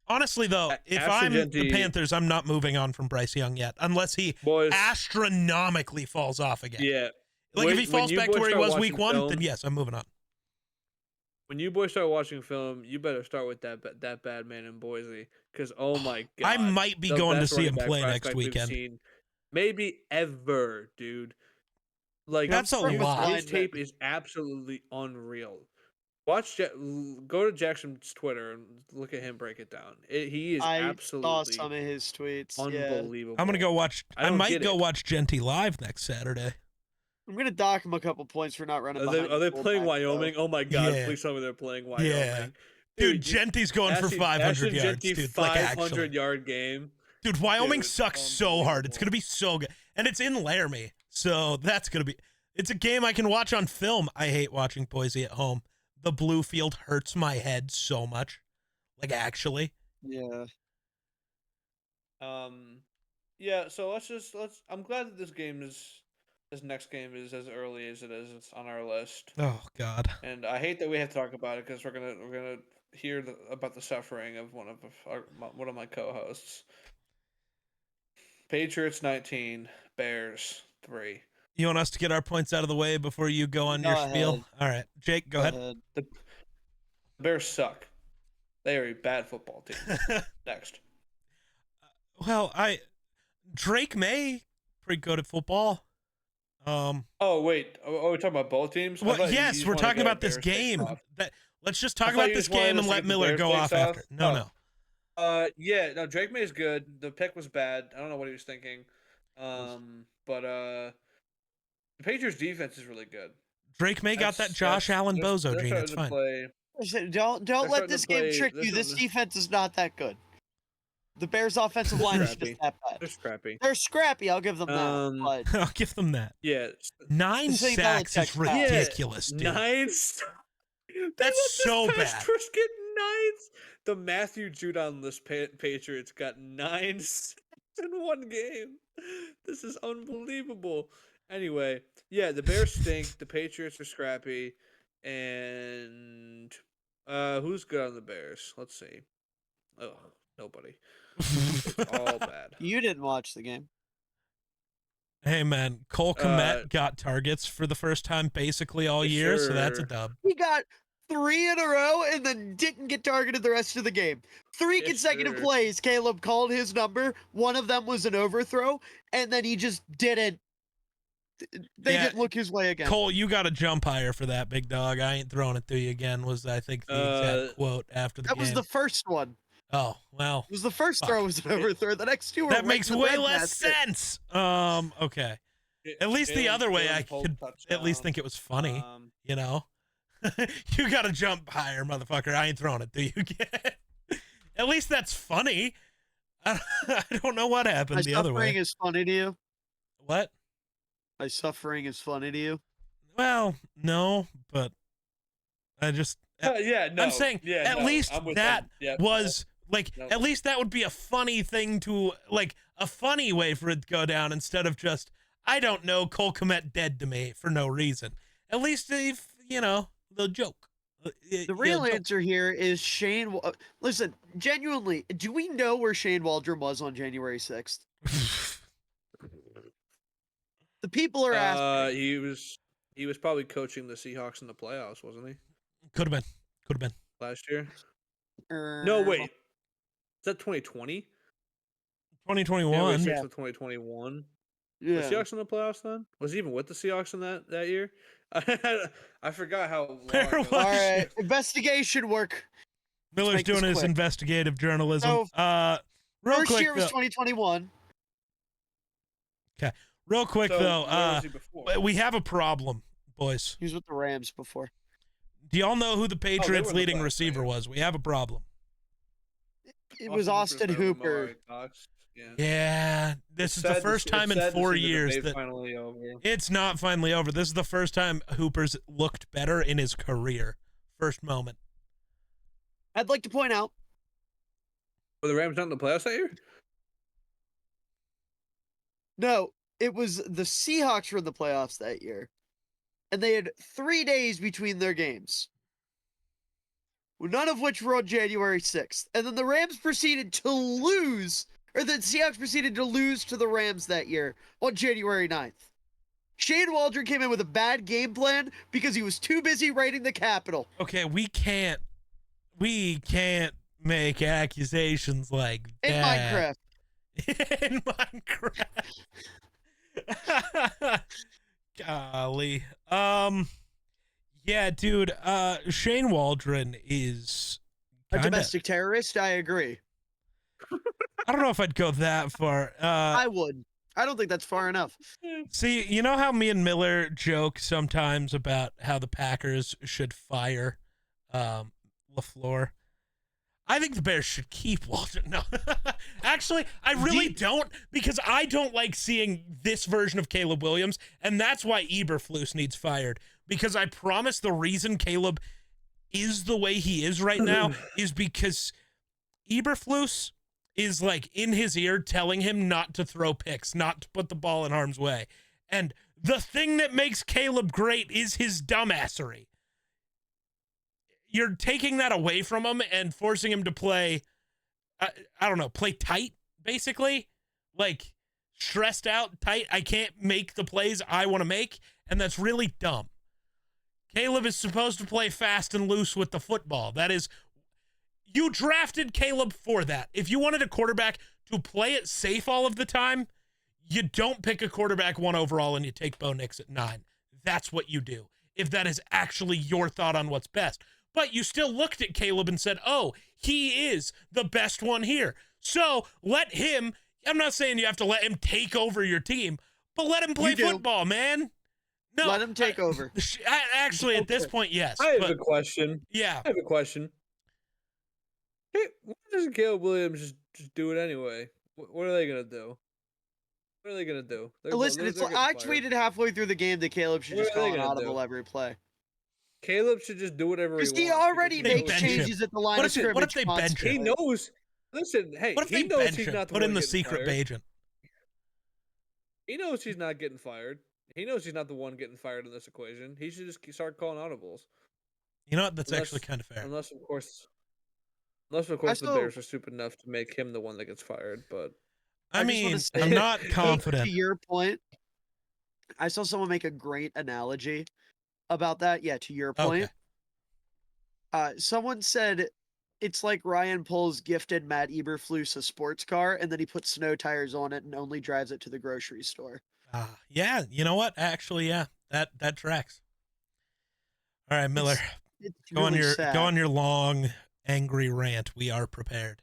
Honestly, though, if Ashton I'm the Genty- Panthers, I'm not moving on from Bryce Young yet, unless he Boys, astronomically falls off again. yeah. Like if he When falls you back to boys where he start was week watching 1, film- then yes, I'm moving on. When you boys start watching film, you better start with that bad man in Boise, because oh my god, I might be the going to best see him running back play next prospect we've weekend. seen maybe ever, dude. Like That's a from lot. His behind tape it. is absolutely unreal. Go to Jackson's Twitter and look at him break it down. He is I saw absolutely some of his tweets. Yeah. unbelievable. I'm gonna go watch. I don't might get go it. watch Genty live next Saturday. I'm gonna dock him a couple points for not running Are behind. they the playing fullback, though. Wyoming? Oh my god! Yeah. Please tell me they're playing Wyoming. Yeah. Dude, Genty's going for 500 yards, dude. Like 500 actually, yard game. dude, Wyoming Dude, sucks so hard. It's gonna be so good, and it's in Laramie, so that's gonna be. It's a game I can watch on film. I hate watching Boise at home. The blue field hurts my head so much. Like actually. Yeah. Yeah. So let's. I'm glad that this next game is as early as it is. It's on our list, Oh God. and I hate that we have to talk about it because we're gonna hear about the suffering of one of my co-hosts. Patriots 19, Bears 3. You want us to get our points out of the way before you go on your Go spiel? ahead. All right, Jake, go ahead. The Bears suck. They are a bad football team. Next. Well, Drake May pretty good at football. Oh wait, are we talking about both teams? I Well, thought you yes, just we're wanted to talking get our about this Bears takes game. off. Let's just I talk thought about you this just wanted game us and to let get the Miller Bears go takes off off? after. No, Oh. no. Yeah, no, Drake May's good. The pick was bad. I don't know what he was thinking. But the Patriots defense is really good. Drake May got that Josh Allen bozo they're gene. It's starting to fine. play- Listen, They're don't let starting this to game play- trick they're you. This starting to- defense is not that good. The Bears' offensive line is Scrappy. just that bad. They're scrappy. They're scrappy. I'll give them that. Um, But I'll give them that. Yeah, 9 Say sacks is Belichick's bad. ridiculous, dude. 9. That's so bad. Pass get 9s. The Matthew Judon-less Patriots got 9 sacks in one game. This is unbelievable. Anyway, yeah, the Bears stink. The Patriots are scrappy, and who's good on the Bears? Let's see. Oh, nobody. It's all bad. you didn't watch the game. Hey man, Cole Kmet got targets for the first time basically all Yes, year, so that's a sir. dub. He got 3 in a row and then didn't get targeted the rest of the game. 3 Yes, consecutive sir. plays. Caleb called his number. One of them was an overthrow, and then he just didn't. They Yeah, didn't look his way again. Cole, you got to jump higher for that, big dog. I ain't throwing it to you again. Was I think the exact quote after the that game? was the first one. Oh well, It was the first Fuck. throw was an overthrow. The next 2 were that right makes in the way bread less basket. sense. Okay, at least the other way I could at least think it was funny. You know, you got to jump higher, motherfucker. I ain't throwing it to you again. At least that's funny. I don't know what happened My the other suffering way. is funny to you. What? My suffering is funny to you. Well, no, but I just Yeah, no. I'm saying yeah, at no, least I'm with that them. Yeah, was like No. at least that would be a funny thing to like a funny way for it to go down instead of just I don't know Cole Kmet dead to me for no reason. At least if you know the joke. The real answer here is Shane. Listen, genuinely, do we know where Shane Waldron was on January 6th? The people are asking. he was probably coaching the Seahawks in the playoffs, wasn't he? Could have been. Last year? No, wait. Is that 2020? Yeah, 2021. 6th of 2021. The Yeah. Seahawks in the playoffs then? Was he even with the Seahawks in that year? I forgot how long Where ago was All that right, investigation work. Miller's make this doing his quick. investigative journalism. So, Real First quick year was though, 2021. real quick So, though, where was he before? we have a problem, boys. He was with the Rams before. Do y'all know who the Patriots' were in the leading playoffs, receiver yeah. was? We have a problem. It was Austin Hooper. Yeah, this is the first time in 4 years that finally over. It's not finally over. This is the first time Hooper's looked better in his career. First moment. I'd like to point out. Were the Rams not in the playoffs that year? No, it was the Seahawks were in the playoffs that year. And they had 3 days between their games. None of which were on January 6th. And then the Rams proceeded to lose, or the Seahawks proceeded to lose to the Rams that year on January 9th. Shane Waldron came in with a bad game plan because he was too busy raiding the Capitol. Okay, we can't make accusations like in that. Minecraft. In Minecraft. Golly. Yeah, dude, Shane Waldron is a domestic terrorist, I agree. I don't know if I'd go that far. I would. I don't think that's far enough. See, you know how me and Miller joke sometimes about how the Packers should fire LaFleur? I think the Bears should keep Waldron. No, actually, I really don't, because I don't like seeing this version of Caleb Williams, and that's why Eberflus needs fired. Because I promise the reason Caleb is the way he is right now is because Eberflus is like in his ear telling him not to throw picks, not to put the ball in harm's way. And the thing that makes Caleb great is his dumbassery. You're taking that away from him and forcing him to play, I don't know, play tight, basically. Like, stressed out, tight. I can't make the plays I want to make, and that's really dumb. Caleb is supposed to play fast and loose with the football. That is, you drafted Caleb for that. If you wanted a quarterback to play it safe all of the time, you don't pick a quarterback 1 overall and you take Bo Nix at 9. That's what you do, if that is actually your thought on what's best. But you still looked at Caleb and said, oh, he is the best one here. So let him, I'm not saying you have to let him take over your team, but let him play football, man. No, let him take over. Actually, at this point, yes. I have a question. Yeah. I have a question. Hey, why doesn't Caleb Williams just do it anyway? What are they going to do? What are they going to do? Listen, I tweeted halfway through the game that Caleb should just call an audible every play. Caleb should just do whatever he wants. Because he already makes changes at the line of scrimmage. What if they bench him? He knows. Listen, hey, what if he they knows bench he's him? not the Put one in the getting secret fired. agent. He knows he's not getting fired. He knows he's not the one getting fired in this equation. He should just start calling audibles. You know what? That's actually kind of fair. Unless of course the Bears are stupid enough to make him the one that gets fired. But I mean, I'm not confident. To your point, I saw someone make a great analogy about that. Yeah, to your point. Okay. Someone said it's like Ryan Poles gifted Matt Eberflus a sports car, and then he puts snow tires on it and only drives it to the grocery store. Yeah, you know what? Actually, yeah, that tracks. All right, Miller, it's go really on your long, angry rant. We are prepared.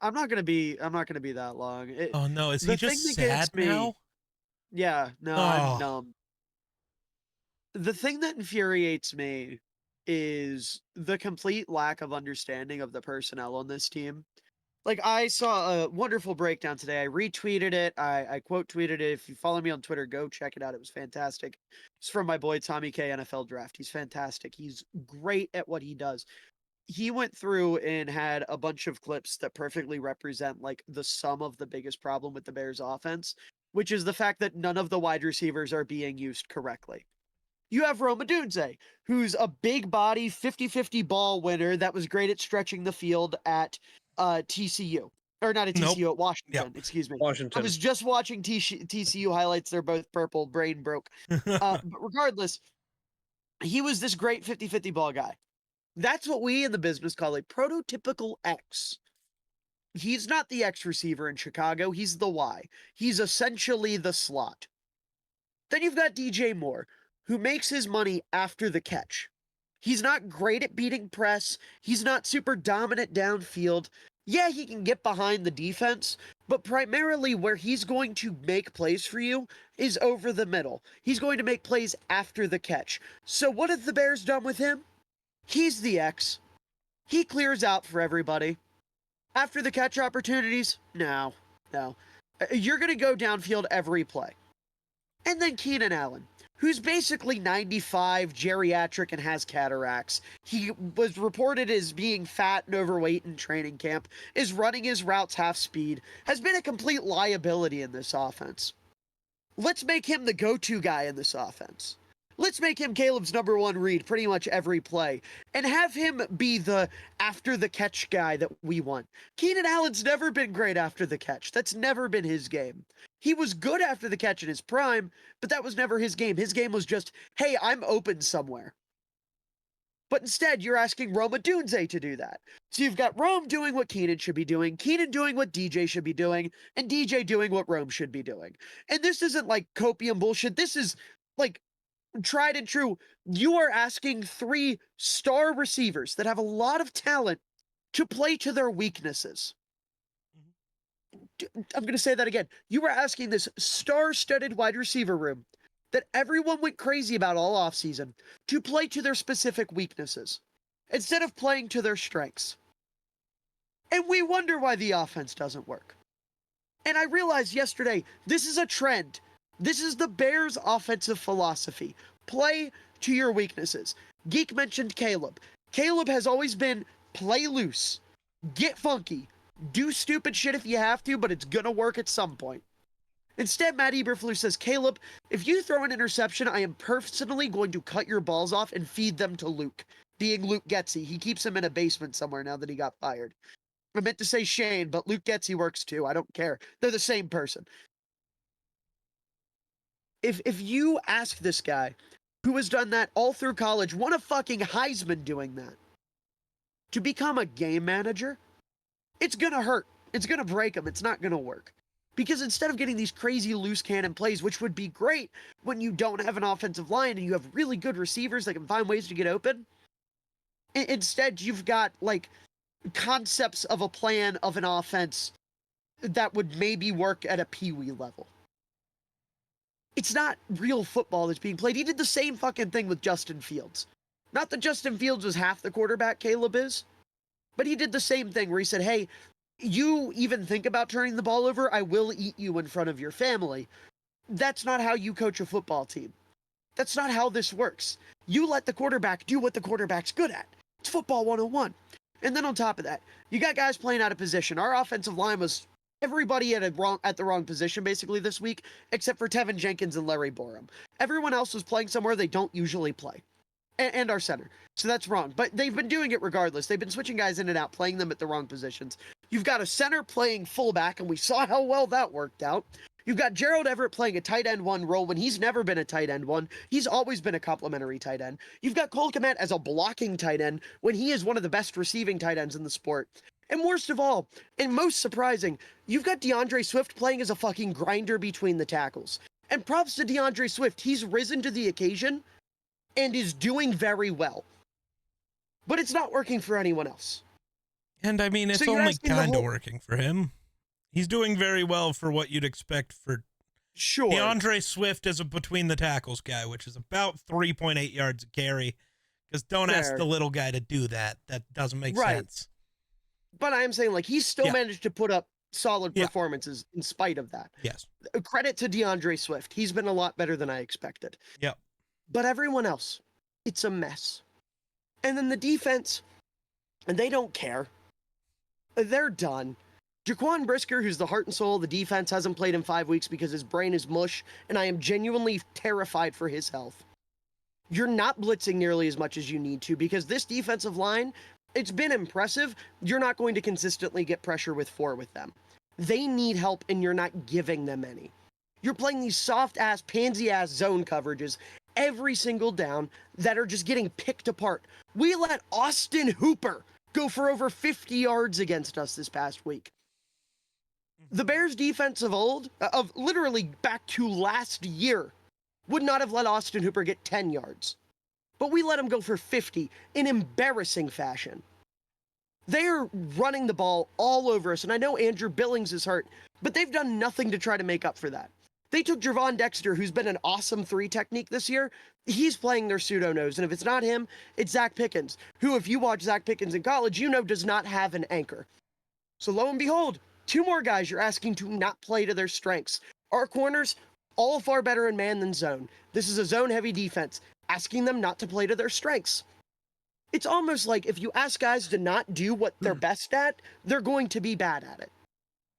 I'm not gonna be that long. Oh no, is he just sad now? Yeah, no, I'm numb. The thing that infuriates me is the complete lack of understanding of the personnel on this team. Like, I saw a wonderful breakdown today. I retweeted it. I quote tweeted it. If you follow me on Twitter, go check it out. It was fantastic. It's from my boy Tommy K NFL Draft. He's fantastic. He's great at what he does. He went through and had a bunch of clips that perfectly represent like the sum of the biggest problem with the Bears offense, which is the fact that none of the wide receivers are being used correctly. You have Rome Odunze, who's a big body 50-50 ball winner that was great at stretching the field at TCU. Or not at TCU, at Washington. Yep. Excuse me. Washington. I was just watching TCU highlights. They're both purple. Brain broke. But regardless, he was this great 50-50 ball guy. That's what we in the business call a prototypical X. He's not the X receiver in Chicago. He's the Y. He's essentially the slot. Then you've got DJ Moore, who makes his money after the catch. He's not great at beating press. He's not super dominant downfield. Yeah, he can get behind the defense, but primarily where he's going to make plays for you is over the middle. He's going to make plays after the catch. So what have the Bears done with him? He's the X. He clears out for everybody. After the catch opportunities, no. You're going to go downfield every play. And then Keenan Allen, who's basically 95, geriatric, and has cataracts. He was reported as being fat and overweight in training camp, is running his routes half speed, has been a complete liability in this offense. Let's make him the go-to guy in this offense. Let's make him Caleb's number one read pretty much every play, and have him be the after-the-catch guy that we want. Keenan Allen's never been great after the catch. That's never been his game. He was good after the catch in his prime, but that was never his game. His game was just, hey, I'm open somewhere. But instead, you're asking Rome Odunze to do that. So you've got Rome doing what Keenan should be doing, Keenan doing what DJ should be doing, and DJ doing what Rome should be doing. And this isn't like copium bullshit. This is like tried and true. You are asking 3 star receivers that have a lot of talent to play to their weaknesses. I'm going to say that again. You were asking this star-studded wide receiver room that everyone went crazy about all offseason to play to their specific weaknesses instead of playing to their strengths. And we wonder why the offense doesn't work. And I realized yesterday, this is a trend. This is the Bears' offensive philosophy. Play to your weaknesses. Geek mentioned Caleb. Caleb has always been play loose, get funky, do stupid shit if you have to, but it's gonna work at some point. Instead, Matt Eberflus says, Caleb, if you throw an interception, I am personally going to cut your balls off and feed them to Luke, being Luke Getsy. He keeps him in a basement somewhere now that he got fired. I meant to say Shane, but Luke Getsy works too. I don't care. They're the same person. If you ask this guy, who has done that all through college, won a fucking Heisman doing that, to become a game manager, it's gonna hurt. It's gonna break him. It's not gonna work. Because instead of getting these crazy loose cannon plays, which would be great when you don't have an offensive line and you have really good receivers that can find ways to get open, instead you've got like concepts of a plan of an offense that would maybe work at a peewee level. It's not real football that's being played. He did the same fucking thing with Justin Fields. Not that Justin Fields was half the quarterback Caleb is, but he did the same thing where he said, hey, you even think about turning the ball over, I will eat you in front of your family. That's not how you coach a football team. That's not how this works. You let the quarterback do what the quarterback's good at. It's football 101. And then on top of that, you got guys playing out of position. Our offensive line was everybody at the wrong position basically this week, except for Tevin Jenkins and Larry Borum. Everyone else was playing somewhere they don't usually play. And our center. So that's wrong. But they've been doing it regardless. They've been switching guys in and out, playing them at the wrong positions. You've got a center playing fullback, and we saw how well that worked out. You've got Gerald Everett playing a tight end 1 role when he's never been a tight end 1. He's always been a complimentary tight end. You've got Cole Kmet as a blocking tight end when he is one of the best receiving tight ends in the sport. And worst of all, and most surprising, you've got DeAndre Swift playing as a fucking grinder between the tackles. And props to DeAndre Swift. He's risen to the occasion and is doing very well. But it's not working for anyone else. And I mean, it's only kind of working for him. He's doing very well for what you'd expect for DeAndre Swift as a between the tackles guy, which is about 3.8 yards a carry. Because don't ask the little guy to do that. That doesn't make sense. But I'm saying, like, he's still managed to put up solid performances in spite of that. Yes. Credit to DeAndre Swift. He's been a lot better than I expected. Yep. But everyone else, it's a mess. And then the defense, and they don't care. They're done. Jaquan Brisker, who's the heart and soul of the defense, hasn't played in 5 weeks because his brain is mush, and I am genuinely terrified for his health. You're not blitzing nearly as much as you need to because this defensive line, it's been impressive. You're not going to consistently get pressure with 4 with them. They need help, and you're not giving them any. You're playing these soft-ass, pansy-ass zone coverages every single down that are just getting picked apart. We let Austin Hooper go for over 50 yards against us this past week. The Bears defense of literally back to last year, would not have let Austin Hooper get 10 yards. But we let him go for 50 in embarrassing fashion. They're running the ball all over us, and I know Andrew Billings is hurt, but they've done nothing to try to make up for that. They took Javon Dexter, who's been an awesome 3 technique this year. He's playing their pseudo-nose, and if it's not him, it's Zach Pickens, who, if you watch Zach Pickens in college, you know does not have an anchor. So lo and behold, 2 more guys you're asking to not play to their strengths. Our corners, all far better in man than zone. This is a zone-heavy defense, asking them not to play to their strengths. It's almost like if you ask guys to not do what they're best at, they're going to be bad at it.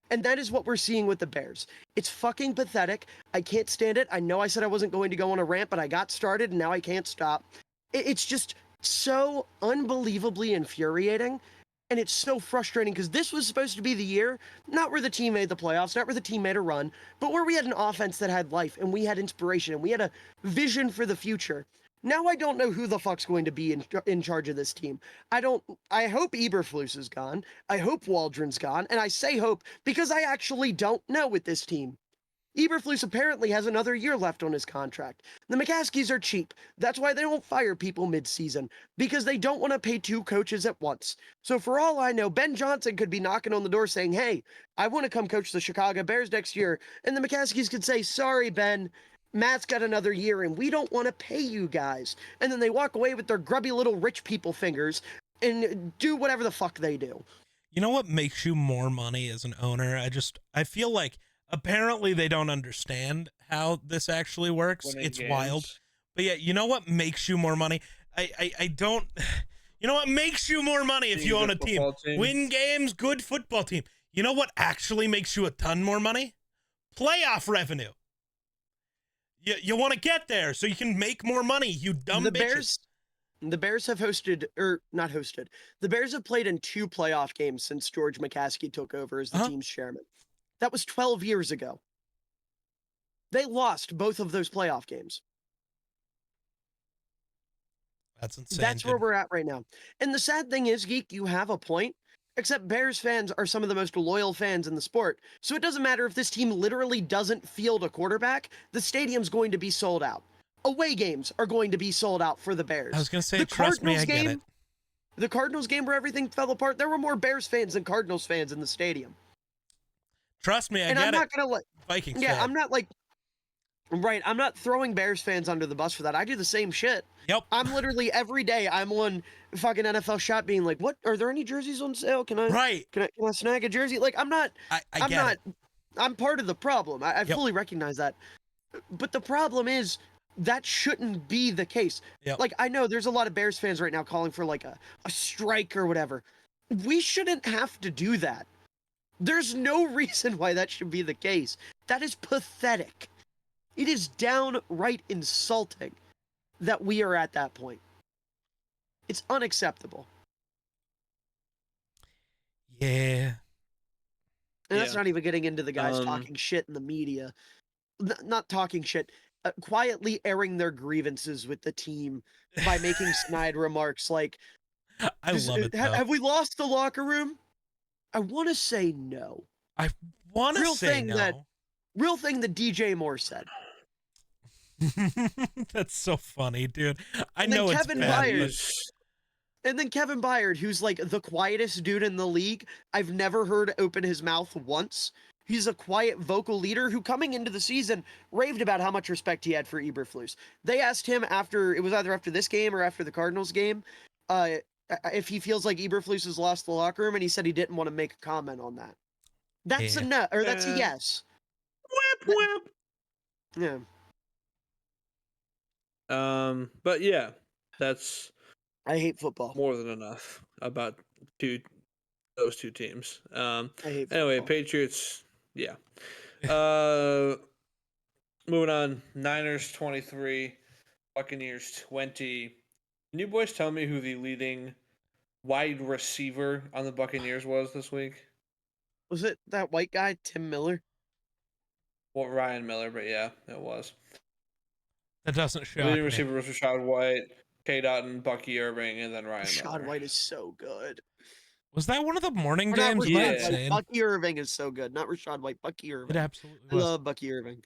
And that is what we're seeing with the Bears. It's fucking pathetic. I can't stand it. I know I said I wasn't going to go on a rant, but I got started and now I can't stop. It's just so unbelievably infuriating. And it's so frustrating because this was supposed to be the year, not where the team made the playoffs, not where the team made a run, but where we had an offense that had life and we had inspiration and we had a vision for the future. Now I don't know who the fuck's going to be in charge of this team. I hope Eberflus is gone. I hope Waldron's gone. And I say hope because I actually don't know with this team. Eberflus apparently has another year left on his contract. The McCaskies are cheap. That's why they don't fire people mid-season, because they don't want to pay 2 coaches at once. So for all I know, Ben Johnson could be knocking on the door saying, hey, I want to come coach the Chicago Bears next year. And the McCaskies could say, sorry, Ben, Matt's got another year and we don't want to pay you guys. And then they walk away with their grubby little rich people fingers and do whatever the fuck they do. You know what makes you more money as an owner? I feel like apparently they don't understand how this actually works. Winning It's games. wild. But yeah, you know what makes you more money? I don't, you know what makes you more money if you own a team? Win games, good football team. You know what actually makes you a ton more money? Playoff revenue. You want to get there so you can make more money, you dumb bitches. The Bears have hosted, or not hosted, the Bears have played in 2 playoff games since George McCaskey took over as the team's chairman. That was 12 years ago. They lost both of those playoff games. That's insane. That's where we're at right now. And the sad thing is, Geek, you have a point, except Bears fans are some of the most loyal fans in the sport. So it doesn't matter if this team literally doesn't field a quarterback, the stadium's going to be sold out. Away games are going to be sold out for the Bears. I was going to say, trust me, I get it. The Cardinals game where everything fell apart, there were more Bears fans than Cardinals fans in the stadium. Trust me, I and get I'm it. not gonna let Vikings Yeah, fan. I'm not like right. I'm not throwing Bears fans under the bus for that. I do the same shit. Yep. I'm literally every day I'm on fucking NFL Shop being like, what? Are there any jerseys on sale? Can I snag a jersey? Like I'm not. I'm not. I'm part of the problem. I fully recognize that. But the problem is that shouldn't be the case. Yep. Like I know there's a lot of Bears fans right now calling for like a strike or whatever. We shouldn't have to do that. There's no reason why that should be the case. That is pathetic. It is downright insulting that we are at that point. It's unacceptable. Yeah. And that's not even getting into the guys talking shit in the media. Not talking shit. Quietly airing their grievances with the team by making snide remarks like, I love it, though. Have we lost the locker room? I want to say no. I want to say no. Real thing that DJ Moore said. That's so funny, dude. I And know then it's Kevin bad. Byard. And then Kevin Byard, who's like the quietest dude in the league. I've never heard open his mouth once. He's a quiet vocal leader who coming into the season raved about how much respect he had for Eberflus. They asked him after, it was either after this game or after the Cardinals game, if he feels like Eberflus has lost the locker room, and he said he didn't want to make a comment on that. That's a no, or that's a yes. Whip, whip. Yeah. But yeah, that's I hate football. more than enough about those 2 teams. I hate Anyway, football. Patriots, yeah. Moving on, Niners 23, Buccaneers 20. Can you boys tell me who the leading wide receiver on the Buccaneers was this week? Was it that white guy, Tim Miller? Well, Ryan Miller, but yeah, it was. That doesn't shock Leading me. receiver was Rashad White, K. Dotton, Bucky Irving, and then Ryan Rashad Miller. White is so good. Was that one of the morning Or not games? Rashad Am I Yeah. White, insane? Bucky Irving is so good. Not Rashad White, Bucky Irving. It absolutely I was. love Bucky Irving.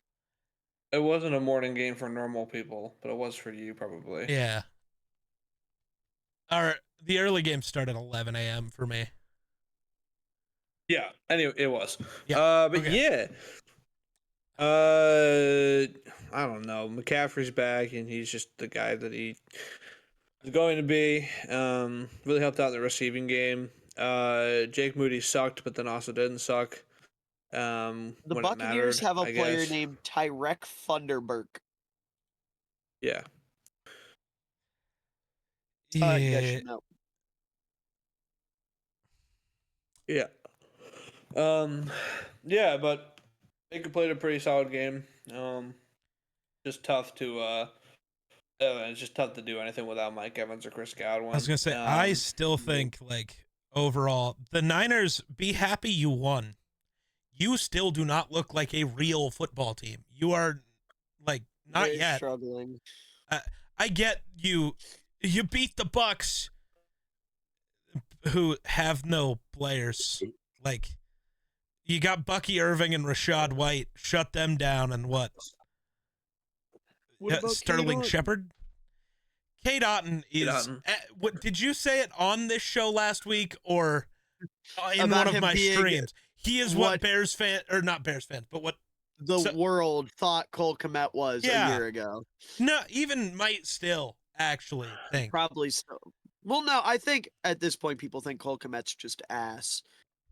It wasn't a morning game for normal people, but it was for you probably. Yeah. The early game started at 11 a.m. for me. Yeah. Anyway, it was. Yeah. But Okay. yeah. I don't know. McCaffrey's back, and he's just the guy that he is going to be. Really helped out in the receiving game. Jake Moody sucked, but then also didn't suck. The When Buccaneers it mattered, have a I player guess. named Tyrek Thunderberg. Yeah. Yes, Yeah. you know. Yeah. Um, yeah, but Baker played a pretty solid game. Just tough to it's just tough to do anything without Mike Evans or Chris Godwin. I was gonna say, I still think like overall, the Niners, be happy you won. You still do not look like a real football team. You are like not They're yet. struggling. I get you. You beat the Bucks, who have no players. Like you got Bucky Irving and Rashad White. Shut them down, and what? What about Sterling Cade Shepard? Cade Otton is. Otton. What did you say it on this show last week or in About one of him my being streams? He is what what- Bears fan or not Bears fans, but what The world thought Cole Kmet was Yeah. a year ago. no even might still actually think. Probably so. Well, no, I think at this point people think Cole Kmet's just ass.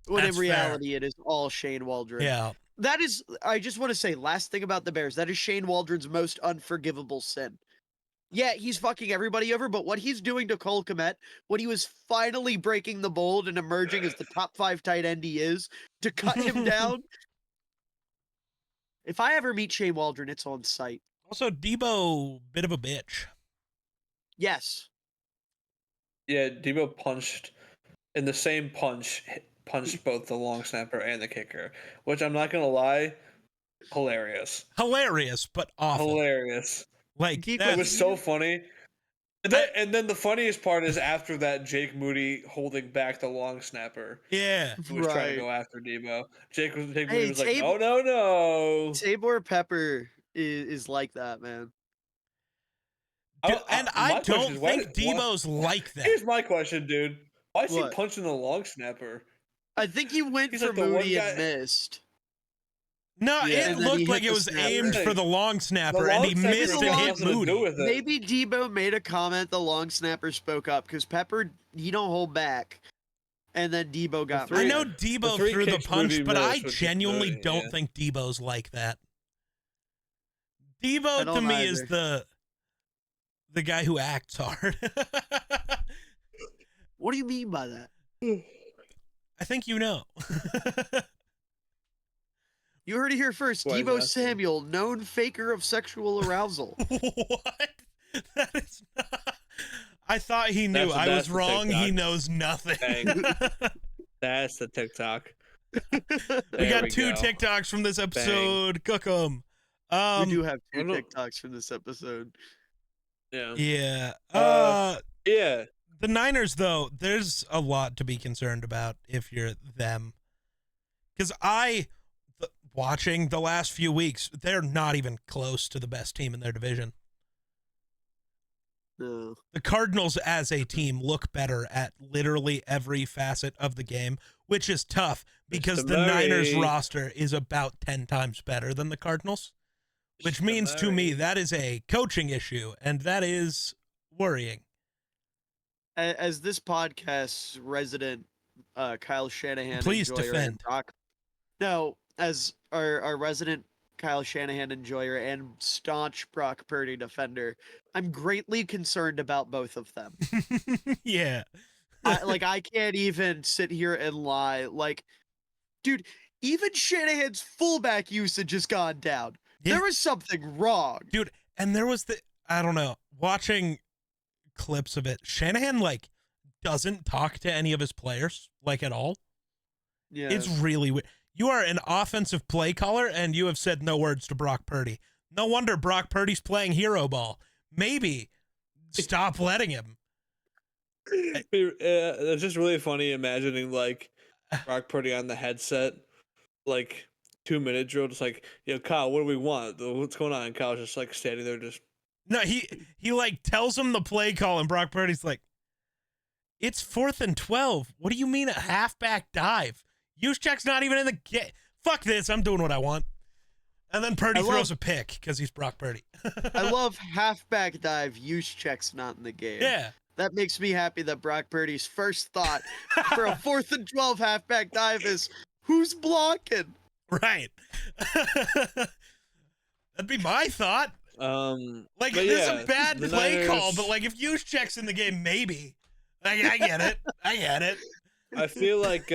When That's in reality it is all Shane Waldron. Yeah. That is, I just want to say, last thing about the Bears, that is Shane Waldron's most unforgivable sin. Yeah, he's fucking everybody over, but what he's doing to Cole Kmet, when he was finally breaking the mold and emerging as the top 5 tight end he is, to cut him down. If I ever meet Shane Waldron, it's on site. Also, Debo, bit of a bitch. Yes. Yeah, Debo punched in the same punched both the long snapper and the kicker, which I'm not gonna lie, hilarious. Hilarious, but awful. Hilarious. Like It It was that's, so funny. And then the funniest part is after that, Jake Moody holding back the long snapper yeah. who was trying to Right. go after Debo. Jake Moody Hey, was like, Tab- "No, no, no." Tabor Pepper is like that, man. Dude, and I my question don't is, why think did- why- Debo's like that. Here's my question, dude. Why is he What? punching the long snapper? I think he went He's for like the one Moody guy- and missed. No, Yeah. it And then he looked hit like it the was snapper. aimed for the long snapper, The and long he snapper missed has and hit nothing to do Moody. with it. Maybe Debo made a comment, the long snapper spoke up, because Pepper, he don't hold back. And then Debo got three- I mad. know the Debo three threw the kicks punch, Moody but I missed, which is genuinely good, don't yeah. think Debo's like that. I Debo to don't me is either. the guy who acts hard. What do you mean by that? I think you know. You heard it here first. Why is Debo that? Samuel, known faker of sexual arousal. What? That is not. I thought he knew. I was That's the wrong. He TikTok. knows nothing. Bang. That's the TikTok. We There got we two go. TikToks from this episode. Cook 'em. We do have two I don't- TikToks from this episode. Yeah. Yeah. Yeah. The Niners, though, there's a lot to be concerned about if you're them. Because watching the last few weeks, they're not even close to the best team in their division. No. The Cardinals as a team look better at literally every facet of the game, which is tough because Mr. the Niners Murray. roster is about 10 times better than the Cardinals, which Mr. means to me Murray. that is a coaching issue, and that is worrying. As this podcast's resident Kyle Shanahan Please enjoyer and defend. No, as our resident Kyle Shanahan enjoyer and staunch Brock Purdy defender, I'm greatly concerned about both of them. Yeah. I can't even sit here and lie. Like, dude, even Shanahan's fullback usage has gone down. Yeah. There is something wrong. Dude, and there was I don't know, watching clips of it, Shanahan, like, doesn't talk to any of his players, like, at all. Yeah. It's really weird. You are an offensive play caller, and you have said no words to Brock Purdy. No wonder Brock Purdy's playing hero ball. Maybe stop letting him. It's just really funny imagining like Brock Purdy on the headset, like 2-minute drill, just like, yo, Kyle, what do we want? What's going on? And Kyle's just like standing there, just No, he like tells him the play call, and Brock Purdy's like, it's 4th and 12. What do you mean a halfback dive? Juszczyk's not even in the game. Fuck this. I'm doing what I want. And then Purdy throws a pick because he's Brock Purdy. I love halfback dive. Juszczyk's not in the game. Yeah. That makes me happy that Brock Purdy's first thought for a 4th and 12 halfback dive is, who's blocking? Right. That'd be my thought. But This is yeah, a bad the play call, Niners- but like if Juszczyk's in the game, maybe. I get it. I get it. I feel like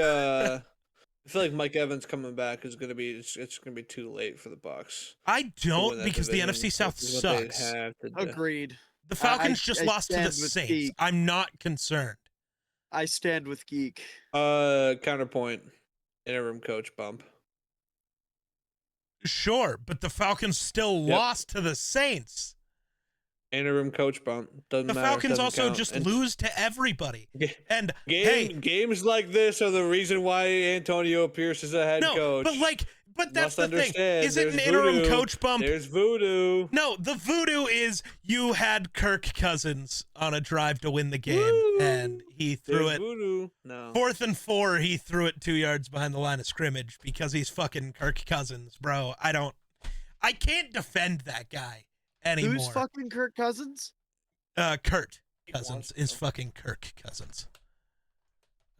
Mike Evans coming back is gonna be it's gonna be too late for the Bucks. I to win don't that because the division, NFC South which is what they sucks. have to do. Agreed. The Falcons I- just I lost to the stand with Saints. Geek. I'm not concerned. I stand with Geek. Counterpoint, interim coach bump. Sure, but the Falcons still Yep. lost to the Saints. Interim coach bump doesn't The matter. Falcons doesn't also count. just And lose to everybody. Ga- And hey, games like this are the reason why Antonio Pierce is a head no, coach. but that's Must the thing. understand, Is it an there's interim voodoo. coach bump? There's voodoo. No, the voodoo is you had Kirk Cousins on a drive to win the game, Woo! and he threw There's it voodoo. No. 4th and 4. He threw it 2 yards behind the line of scrimmage because he's fucking Kirk Cousins, bro. I can't defend that guy anymore. Who's fucking Kirk Cousins? Kurt He Cousins wants is to. fucking Kirk Cousins.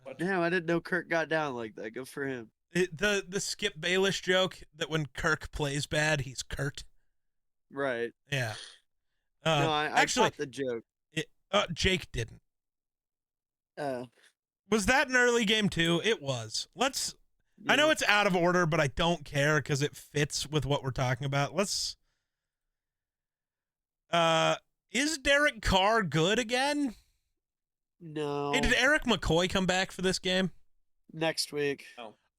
What? Damn, I didn't know Kirk got down like that. Good for him. The Skip Bayless joke that when Kirk plays bad, he's Kurt. Right. Yeah. No, I actually, caught the joke. Jake didn't. Oh. Was that an early game too? It was. I know it's out of order, but I don't care because it fits with what we're talking about. Is Derek Carr good again? No. Hey, did Eric McCoy come back for this game? Next week.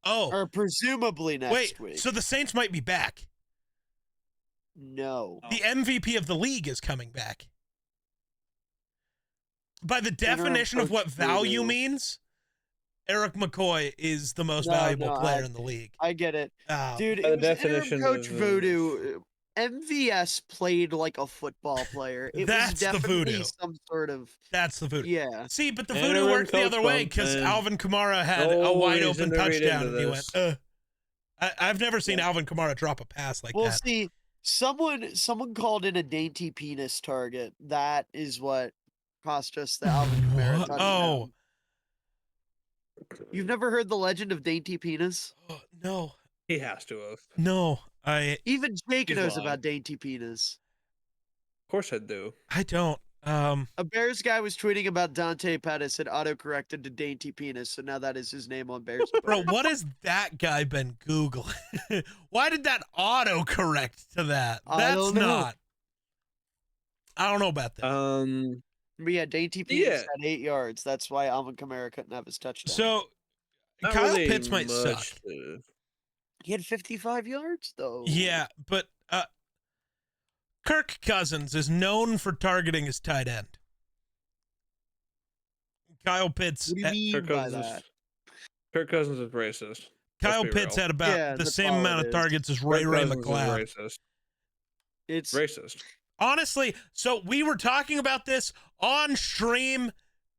Oh, Or presumably next wait. week. So the Saints might be back. No. The MVP of the league is coming back. By the definition of what coach value voodoo. means, Eric McCoy is the most No, valuable no, player in the league. I get it. Oh, Dude, By the it was interim definition coach of voodoo. MVS played like a football player. It That's was the definitely voodoo. some sort of that's the voodoo. yeah. See, but the Interim voodoo worked the coach other way bump, because man. Alvin Kamara had No a wide reason open to read touchdown, into and he went, this. I've never seen Alvin Kamara drop a pass like Well, that. see, someone called in a dainty penis target. That is what cost us the Alvin Kamara What? touchdown. Oh. You've never heard the legend of dainty penis? Oh, no, He has to have. no, Even Jake He's knows lying. about dainty penis. Of course I do. I don't. A Bears guy was tweeting about Dante Pettis and autocorrected to dainty penis, so now that is his name on Bears. Bro, what has that guy been Googling? Why did that auto correct to that? I That's don't know. not. I don't know about that. But yeah, dainty penis Yeah. had 8 yards. That's why Alvin Kamara couldn't have his touchdown. So Not Kyle really Pitts might suck. much to- he had 55 yards though. Yeah, but Kirk Cousins is known for targeting his tight end. Kyle Pitts. What do you mean Kirk by Cousins that? is, Kirk Cousins is racist. Kyle be Pitts real. had about Yeah, the that's same all amount it of is. targets as Ray Kirk Ray Cousins is McLeod. racist. It's Racist. Honestly, so we were talking about this on stream,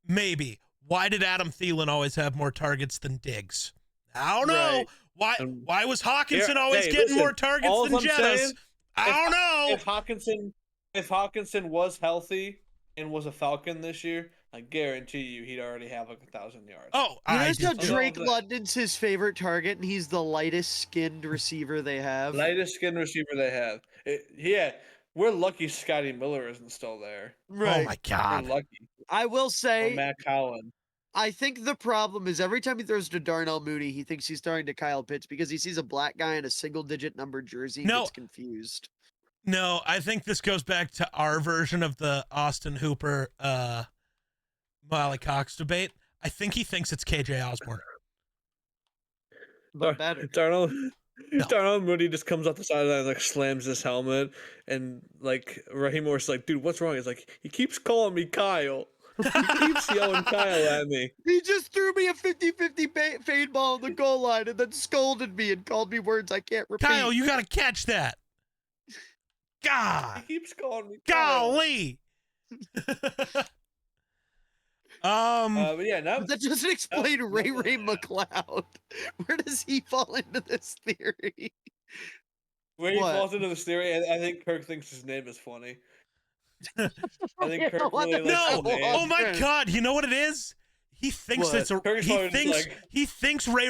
maybe. Why did Adam Thielen always have more targets than Diggs? I don't know. Right. Why was Hawkinson Here- always hey, getting listen, more targets all than I'm Jettas? saying, I don't know. if Hawkinson was healthy and was a Falcon this year, I guarantee you he'd already have like 1,000 yards. Oh, You I know how did too. Drake that. London's his favorite target, and he's the lightest skinned receiver they have. Lightest skin receiver they have. Yeah, we're lucky Scotty Miller isn't still there. Oh my We're God. lucky. I will Or say, Matt Collin. I think the problem is every time he throws to Darnell Mooney, he thinks he's throwing to Kyle Pitts because he sees a black guy in a single-digit number jersey and No. gets confused. No, I think this goes back to our version of the Austin Hooper Molly Cox debate. I think he thinks it's KJ Osborne. But better. Darnell Mooney just comes off the sideline and like slams his helmet, and like Raheem Morris is like, dude, what's wrong? He's like, he keeps calling me Kyle. He keeps yelling Kyle at me. He just threw me a 50-50 fade ball on the goal line and then scolded me and called me words I can't repeat. Kyle, you got to catch that. God. He keeps calling me Kyle. Golly. But yeah, now But that doesn't explain no, Ray no, Ray no. McLeod. Where does he fall into this theory? where he what? falls into this theory, I think Kirk thinks his name is funny. I think Yeah, Kirk what really the likes No! the name. Oh my Offense. God! You know what it is? He thinks What? that's a. Kirk's probably just like- He thinks Ray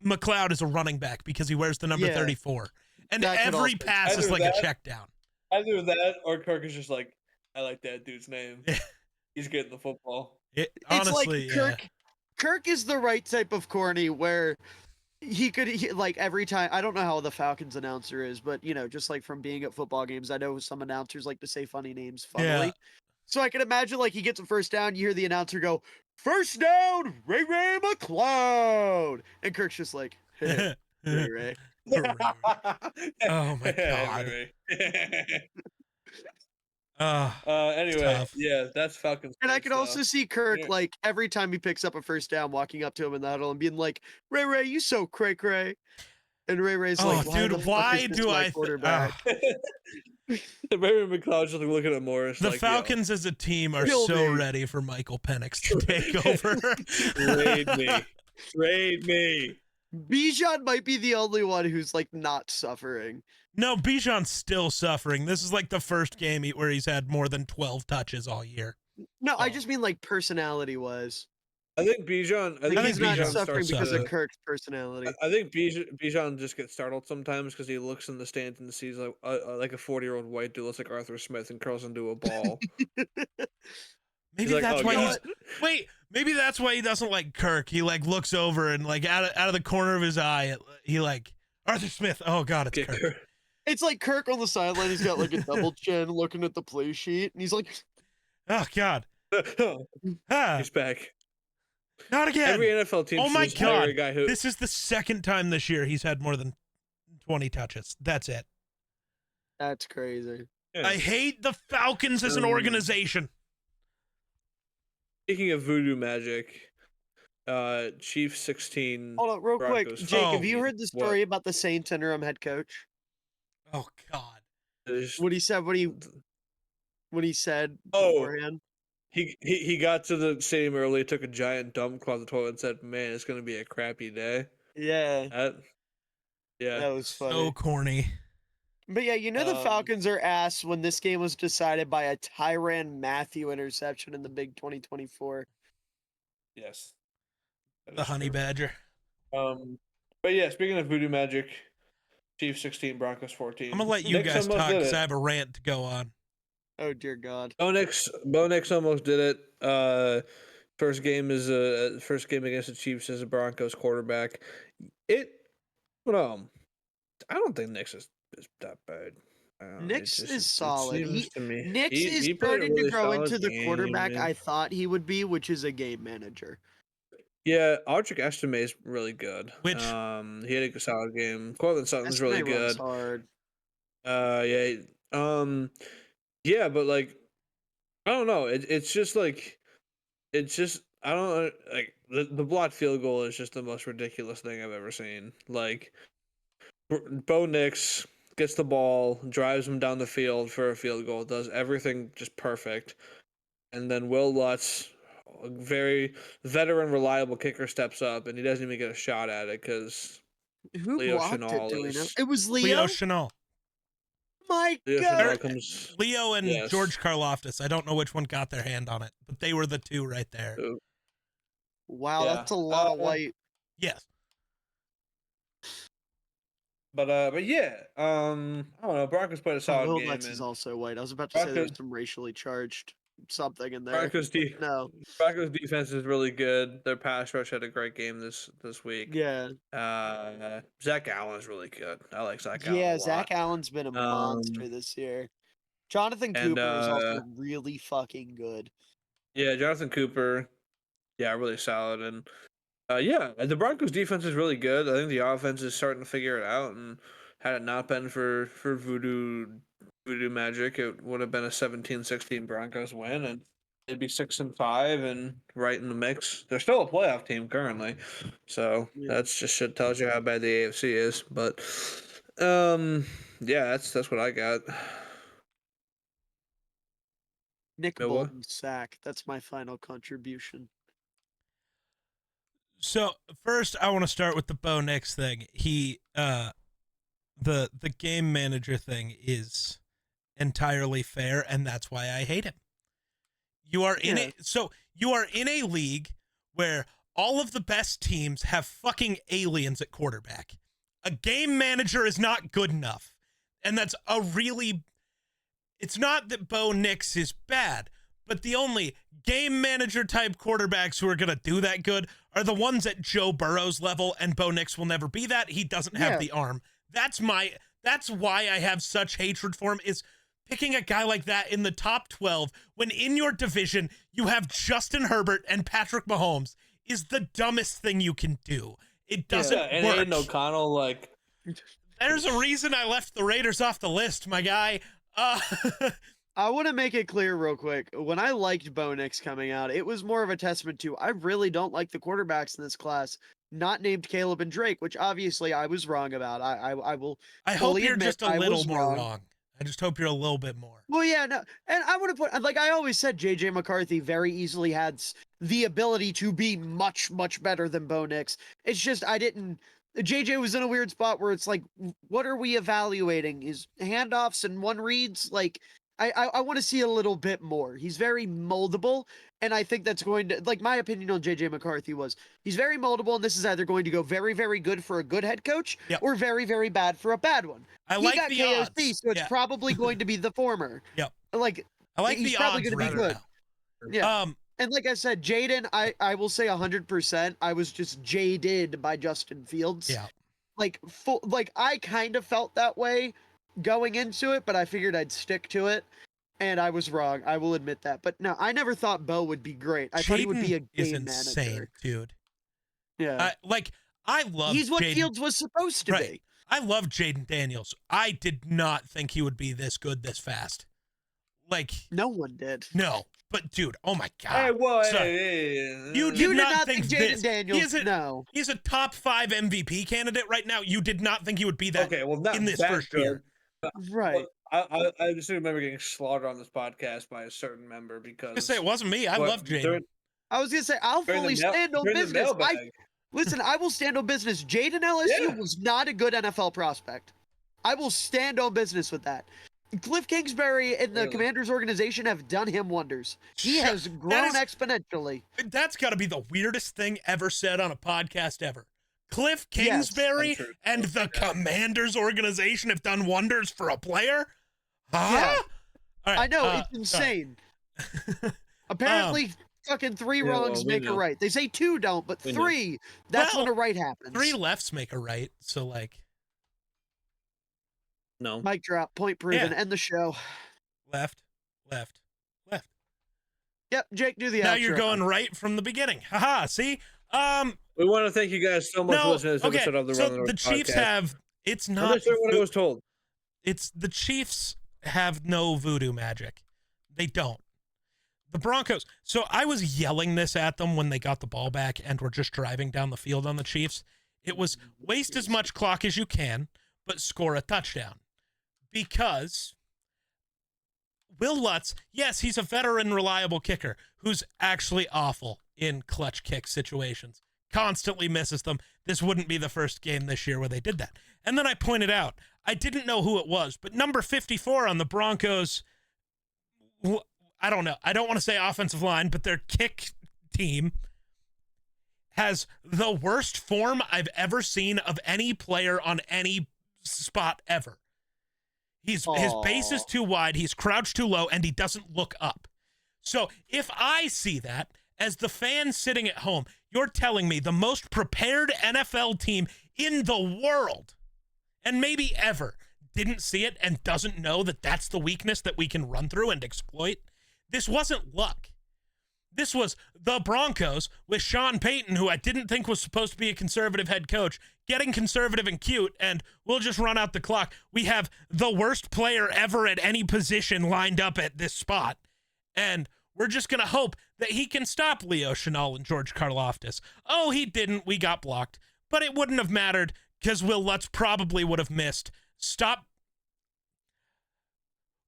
McLeod is a running back because he wears the number Yeah. 34, and That could every also- pass is Either like that- a check down. Either that or Kirk is just like, I like that dude's name. Yeah. He's getting the football. It's Honestly, like Kirk is the right type of corny where like every time. I don't know how the Falcons announcer is, but just like from being at football games, I know some announcers like to say funny names funnily. Yeah. So I can imagine like he gets a first down, you hear the announcer go, "First down, Ray McLeod," and Kirk's just like, "Hey, yeah. Ray." Oh my God. Anyway. Anyway, tough. yeah, that's Falcons. And I fans, could though. also see Kirk Yeah. like every time he picks up a first down, walking up to him in the huddle and being like, "Ray, you so cray." And Ray's Oh, like, dude, the fuck why is this do my I? quarterback?" Ray McLeod's just looking at Morris. The like, Falcons as a team are Kill so me. ready for Michael Penix to take over. Trade me. Bijan might be the only one who's like not suffering. No, Bijan's still suffering. This is like the first game where he's had more than 12 touches all year. No, I Oh. just mean like personality wise. I think Bijan. I Like, think he's not Bijan suffering starts because to, of Kirk's personality. I think Bijan just gets startled sometimes because he looks in the stands and sees like a 40-year-old white dude looks like Arthur Smith and curls into a ball. Maybe like, that's "Oh, why God." maybe that's why he doesn't like Kirk. He like looks over and like out of the corner of his eye, he like Arthur Smith. Oh God, it's Get Kirk. Kirk. It's like Kirk on the sideline. He's got like a double chin looking at the play sheet, and he's like, Oh God. Ah, He's back. not again. Every NFL team. Oh my should hire a God. guy who. This is the second time this year he's had more than 20 touches. That's it. "That's crazy." Yeah. I hate the Falcons as an organization. Speaking of voodoo magic, Chiefs 16. Hold on, real quick, Broncos Jake. Have 14. you heard the What? story about the Saints interim head coach? Oh God. There's- What he said? What he said Oh. beforehand? He got to the stadium early, took a giant dump, clogged the toilet, and said, "Man, it's gonna be a crappy day." Yeah, Yeah. that was funny. So corny. But yeah, the Um, Falcons are ass when this game was decided by a Tyrann Matthew interception in the Big 2024. Yes. That The is honey true. badger. But yeah, speaking of voodoo magic, Chiefs 16, Broncos 14. I'm gonna let you Knicks guys almost talk did because it. I have a rant to go on. Oh dear God. Bo Nix almost did it. First game against the Chiefs as a Broncos quarterback. I don't think Nix is that bad. Nix It is solid. seems to me- Nix he- is he played a starting really to grow solid into the game, quarterback man. I thought he would be, which is a game manager. Yeah, Audric Estime is really good. Which- he had a solid game. Cortland Sutton's really Estimate runs good. hard. Yeah, but like, I don't know. It's just like, I don't like the blocked field goal is just the most ridiculous thing I've ever seen. Like, Bo Nix gets the ball, drives him down the field for a field goal, does everything just perfect, and then Will Lutz, a very veteran, reliable kicker, steps up, and he doesn't even get a shot at it because Who Leo blocked Chenal it? Do we know? is- It was Leo Leo. Chenal. My Leo God. Chenal comes. Leo and Yes. George Karloftis. I don't know which one got their hand on it, but they were the two right there. Wow, Yeah. that's a lot of white. Yes. But yeah, I don't know. Broncos played a solid Will game. Lutz is and also white. I was about to say there was Broncos- some racially charged something in there. Broncos, No. Broncos defense is really good. Their pass rush had a great game this week. Yeah. Zach Allen is really good. I like Zach Allen. Yeah, a Zach lot. Allen's been a monster this year. Jonathan and, Cooper is also really fucking good. Yeah, Jonathan Cooper. Yeah, really solid. And yeah, the Broncos defense is really good. I think the offense is starting to figure it out. And had it not been for voodoo magic, it would have been a 17-16 Broncos win, and they'd be 6-5 and right in the mix. They're still a playoff team currently, so Yeah. that's just shit tells you how bad the AFC is. But yeah, that's what I got. Nick Yeah, what? Bolton sack. That's my final contribution. So first, I want to start with the Bo Nix thing. He, the game manager thing is entirely fair, and that's why I hate him. You are in you are in a league where all of the best teams have fucking aliens at quarterback. A game manager is not good enough. And that's it's not that Bo Nix is bad, but the only game manager type quarterbacks who are going to do that good are the ones at Joe Burrow's level, and Bo Nix will never be that. He doesn't have the arm. That's why I have such hatred for him, is picking a guy like that in the top 12 when in your division you have Justin Herbert and Patrick Mahomes is the dumbest thing you can do. It doesn't work. And Aiden O'Connell, like... There's a reason I left the Raiders off the list, my guy. I want to make it clear real quick. When I liked Bo Nix coming out, it was more of a testament to I really don't like the quarterbacks in this class, not named Caleb and Drake, which obviously I was wrong about. I will. I hope you're just a little more wrong. I just hope you're a little bit more. Well, yeah, no, and I would have put, like I always said, JJ McCarthy very easily had the ability to be much, much better than Bo Nix. It's just JJ was in a weird spot where it's like, what are we evaluating? Is handoffs and one reads? Like, I want to see a little bit more. He's very moldable, and I think that's going to, like, my opinion on JJ McCarthy was he's very moldable, and this is either going to go very, very good for a good head coach or very, very bad for a bad one. He got KOC, odds. so it's probably going to be the former. Yep. Like, I like he's the probably odds going to be good. now. Yeah. And like I said, Jaden, I will say 100%. I was just jaded by Justin Fields. Yeah. Like I kind of felt that way going into it, but I figured I'd stick to it, and I was wrong. I will admit that. But no, I never thought Bo would be great. I thought he would be a game insane, manager. Dude. Yeah. I love. He's what Fields was supposed to be. I love Jaden Daniels. I did not think he would be this good this fast. Like, no one did. No. But dude, oh my god! Hey, well, you did not think Jaden Daniels? He's a top 5 MVP candidate right now. You did not think he would be that. Okay, well, not in this that first good. year, right? Well, I just remember getting slaughtered on this podcast by a certain member because. I say it wasn't me. I love Jaden. I was gonna say I'll fully stand on business. Listen, I will stand on business. Jaden LSU was not a good NFL prospect. I will stand on business with that. Cliff Kingsbury and the Commanders organization have done him wonders. He has grown exponentially. That's got to be the weirdest thing ever said on a podcast ever. Cliff Kingsbury and the Commanders organization have done wonders for a player? Huh? Yeah. All right, I know, it's insane. Apparently, fucking 3 wrongs make a right. They say 2 don't, but 3, that's when a right happens. 3 lefts make a right, so like... No. Mic drop, point proven, end the show. Left. Yep, Jake, do the outro. Now you're going right from the beginning. Haha, see? We want to thank you guys so much for listening to this episode of the Run the North the Chiefs podcast. have, it's not... I'm what I was told. It's, the Chiefs have no voodoo magic. They don't. The Broncos, so I was yelling this at them when they got the ball back and were just driving down the field on the Chiefs. It was waste as much clock as you can, but score a touchdown. Because Will Lutz, yes, he's a veteran, reliable kicker who's actually awful in clutch kick situations. Constantly misses them. This wouldn't be the first game this year where they did that. And then I pointed out, I didn't know who it was, but number 54 on the Broncos, I don't know. I don't want to say offensive line, but their kick team has the worst form I've ever seen of any player on any spot ever. His base is too wide, he's crouched too low, and he doesn't look up. So if I see that, as the fan sitting at home, you're telling me the most prepared NFL team in the world, and maybe ever, didn't see it and doesn't know that that's the weakness that we can run through and exploit? This wasn't luck. This was the Broncos with Sean Payton, who I didn't think was supposed to be a conservative head coach, getting conservative and cute, and we'll just run out the clock. We have the worst player ever at any position lined up at this spot, and we're just going to hope that he can stop Leo Chenal and George Karlaftis. Oh, he didn't. We got blocked. But it wouldn't have mattered because Will Lutz probably would have missed. Stop.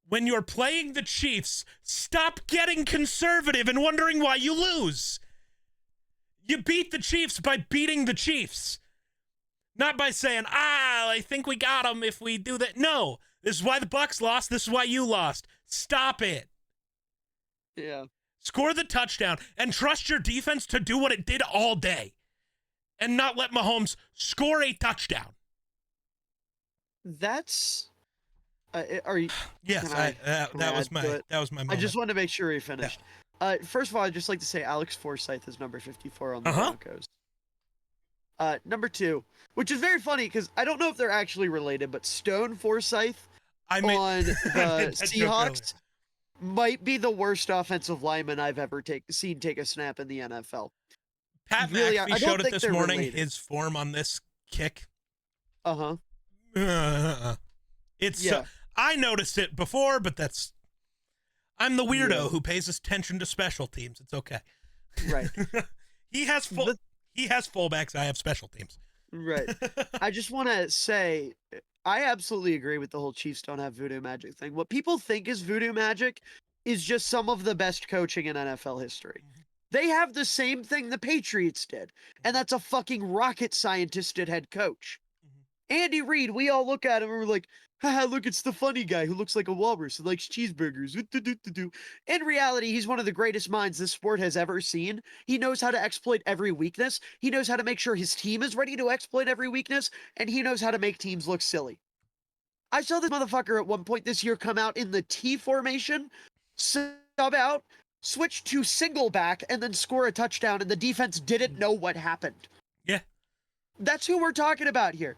When you're playing the Chiefs, stop getting conservative and wondering why you lose. You beat the Chiefs by beating the Chiefs. Not by saying, I think we got them if we do that. No, This is why the Bucks lost. This is why you lost. Stop it. Yeah. Score the touchdown and trust your defense to do what it did all day and not let Mahomes score a touchdown. That's are you Yes, that was my moment. I just wanted to make sure we finished. First of all, I'd just like to say Alex Forsythe is number 54 on the Broncos. Number 2, which is very funny because I don't know if they're actually related, but Stone Forsythe on the Seahawks might be the worst offensive lineman I've ever seen take a snap in the NFL. Pat really, McAfee showed it this morning. Related. His form on this kick. It's I noticed it before, but I'm the weirdo who pays attention to special teams. It's okay. Right. He has fullbacks. I have special teams. Right. I just want to say, I absolutely agree with the whole Chiefs don't have voodoo magic thing. What people think is voodoo magic is just some of the best coaching in NFL history. They have the same thing the Patriots did, and that's a fucking rocket scientist at head coach. Andy Reid, we all look at him and we're like, haha, look, it's the funny guy who looks like a walrus and likes cheeseburgers. In reality, he's one of the greatest minds this sport has ever seen. He knows how to exploit every weakness. He knows how to make sure his team is ready to exploit every weakness, and he knows how to make teams look silly. I saw this motherfucker at one point this year come out in the T formation, sub out, switch to single back, and then score a touchdown, and the defense didn't know what happened. Yeah. That's who we're talking about here.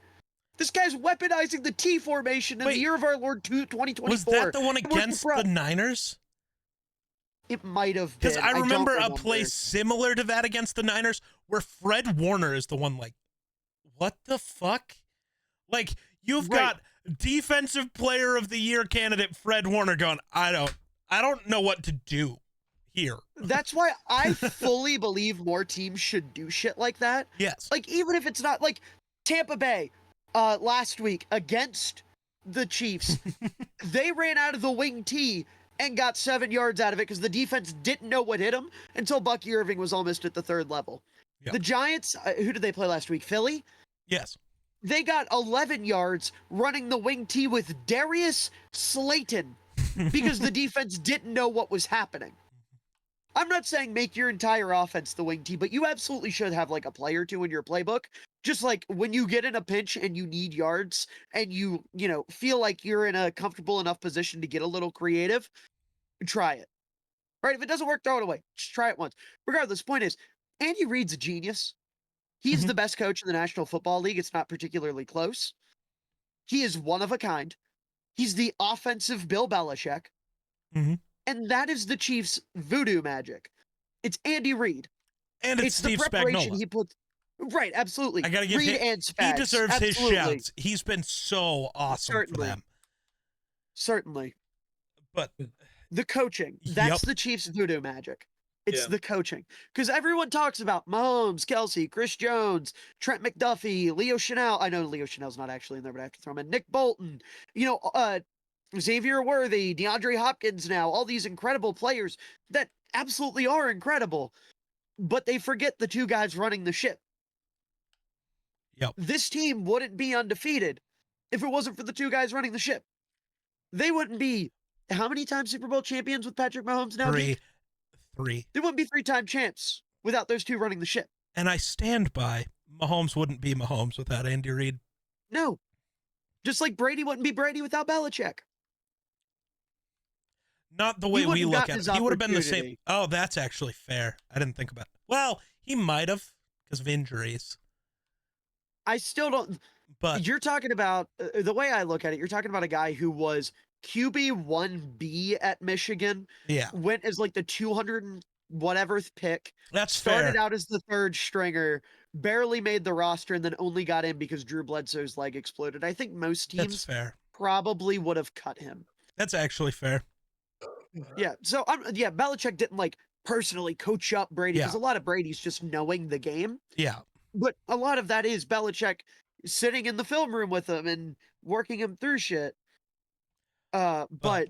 This guy's weaponizing the T formation in the year of our Lord 2024. Was that the one against the Niners? It might have been. Because I remember a play similar to that against the Niners where Fred Warner is the one like, what the fuck? Like, you've got defensive player of the year candidate Fred Warner going, I don't know what to do here. That's why I fully believe more teams should do shit like that. Yes. Like, even if it's not like Tampa Bay last week against the Chiefs, they ran out of the wing T and got 7 yards out of it because the defense didn't know what hit them until Bucky Irving was almost at the third level. Yep. The Giants, who did they play last week? Philly? Yes. They got 11 yards running the wing T with Darius Slayton because the defense didn't know what was happening. I'm not saying make your entire offense the wing T, but you absolutely should have like a play or two in your playbook. Just like when you get in a pinch and you need yards and you feel like you're in a comfortable enough position to get a little creative, try it. Right? If it doesn't work, throw it away. Just try it once. Regardless, point is, Andy Reid's a genius. He's the best coach in the National Football League. It's not particularly close. He is one of a kind. He's the offensive Bill Belichick. And that is the Chiefs' voodoo magic. It's Andy Reid. And it's Steve the preparation Spagnuolo. He puts. Right, absolutely. I gotta give Reid him. And Spags, he deserves absolutely. his shouts. He's been so awesome for them. Certainly. But the coaching, that's the Chiefs' voodoo magic. It's the coaching. Because everyone talks about Mahomes, Kelsey, Chris Jones, Trent McDuffie, Leo Chenal. I know Leo Chenal's not actually in there, but I have to throw him in. Nick Bolton, Xavier Worthy, DeAndre Hopkins now, all these incredible players that absolutely are incredible. But they forget the two guys running the ship. Yep. This team wouldn't be undefeated if it wasn't for the two guys running the ship. They wouldn't be how many times Super Bowl champions with Patrick Mahomes now? Three. They wouldn't be 3-time champs without those two running the ship. And I stand by Mahomes wouldn't be Mahomes without Andy Reid. No. Just like Brady wouldn't be Brady without Belichick. Not the way we look at it. He would have been the same. Oh, that's actually fair. I didn't think about it. Well, he might have because of injuries. I still don't. But you're talking about the way I look at it. You're talking about a guy who was QB1B at Michigan. Yeah. Went as like the 200 and whateverth pick. That's started fair. Out as the third stringer, barely made the roster, and then only got in because Drew Bledsoe's leg exploded. I think most teams probably would have cut him. That's actually fair. Yeah. So Belichick didn't like personally coach up Brady because a lot of Brady's just knowing the game. Yeah. But a lot of that is Belichick sitting in the film room with him and working him through shit. But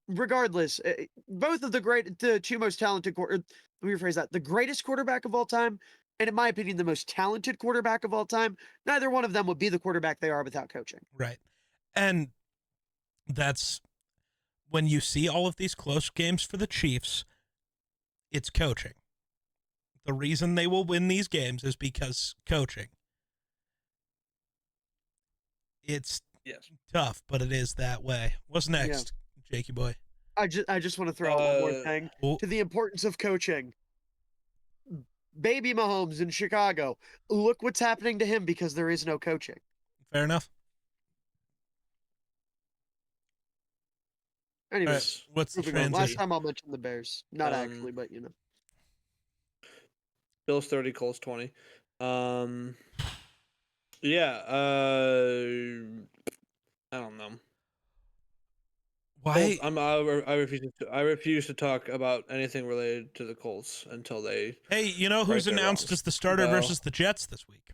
regardless, both of the two most talented let me rephrase that. The greatest quarterback of all time, and in my opinion, the most talented quarterback of all time, neither one of them would be the quarterback they are without coaching. Right. And That's when you see all of these close games for the Chiefs, it's coaching. The reason they will win these games is because coaching. It's Yes. tough, but it is that way. What's next, Jakey boy? I just want to throw out one more thing Oh, to the importance of coaching. Baby Mahomes in Chicago. Look what's happening to him because there is no coaching. fair enough. Anyways, All right, what's the moving on. Last transition? time I'll mention the Bears. Not actually, but you know. Bills 30, Colts 20. Yeah. I don't know. Why? Colts, I refuse to talk about anything related to the Colts until they. Hey, you know who's Right, they're announced wrong. as the starter No. versus the Jets this week?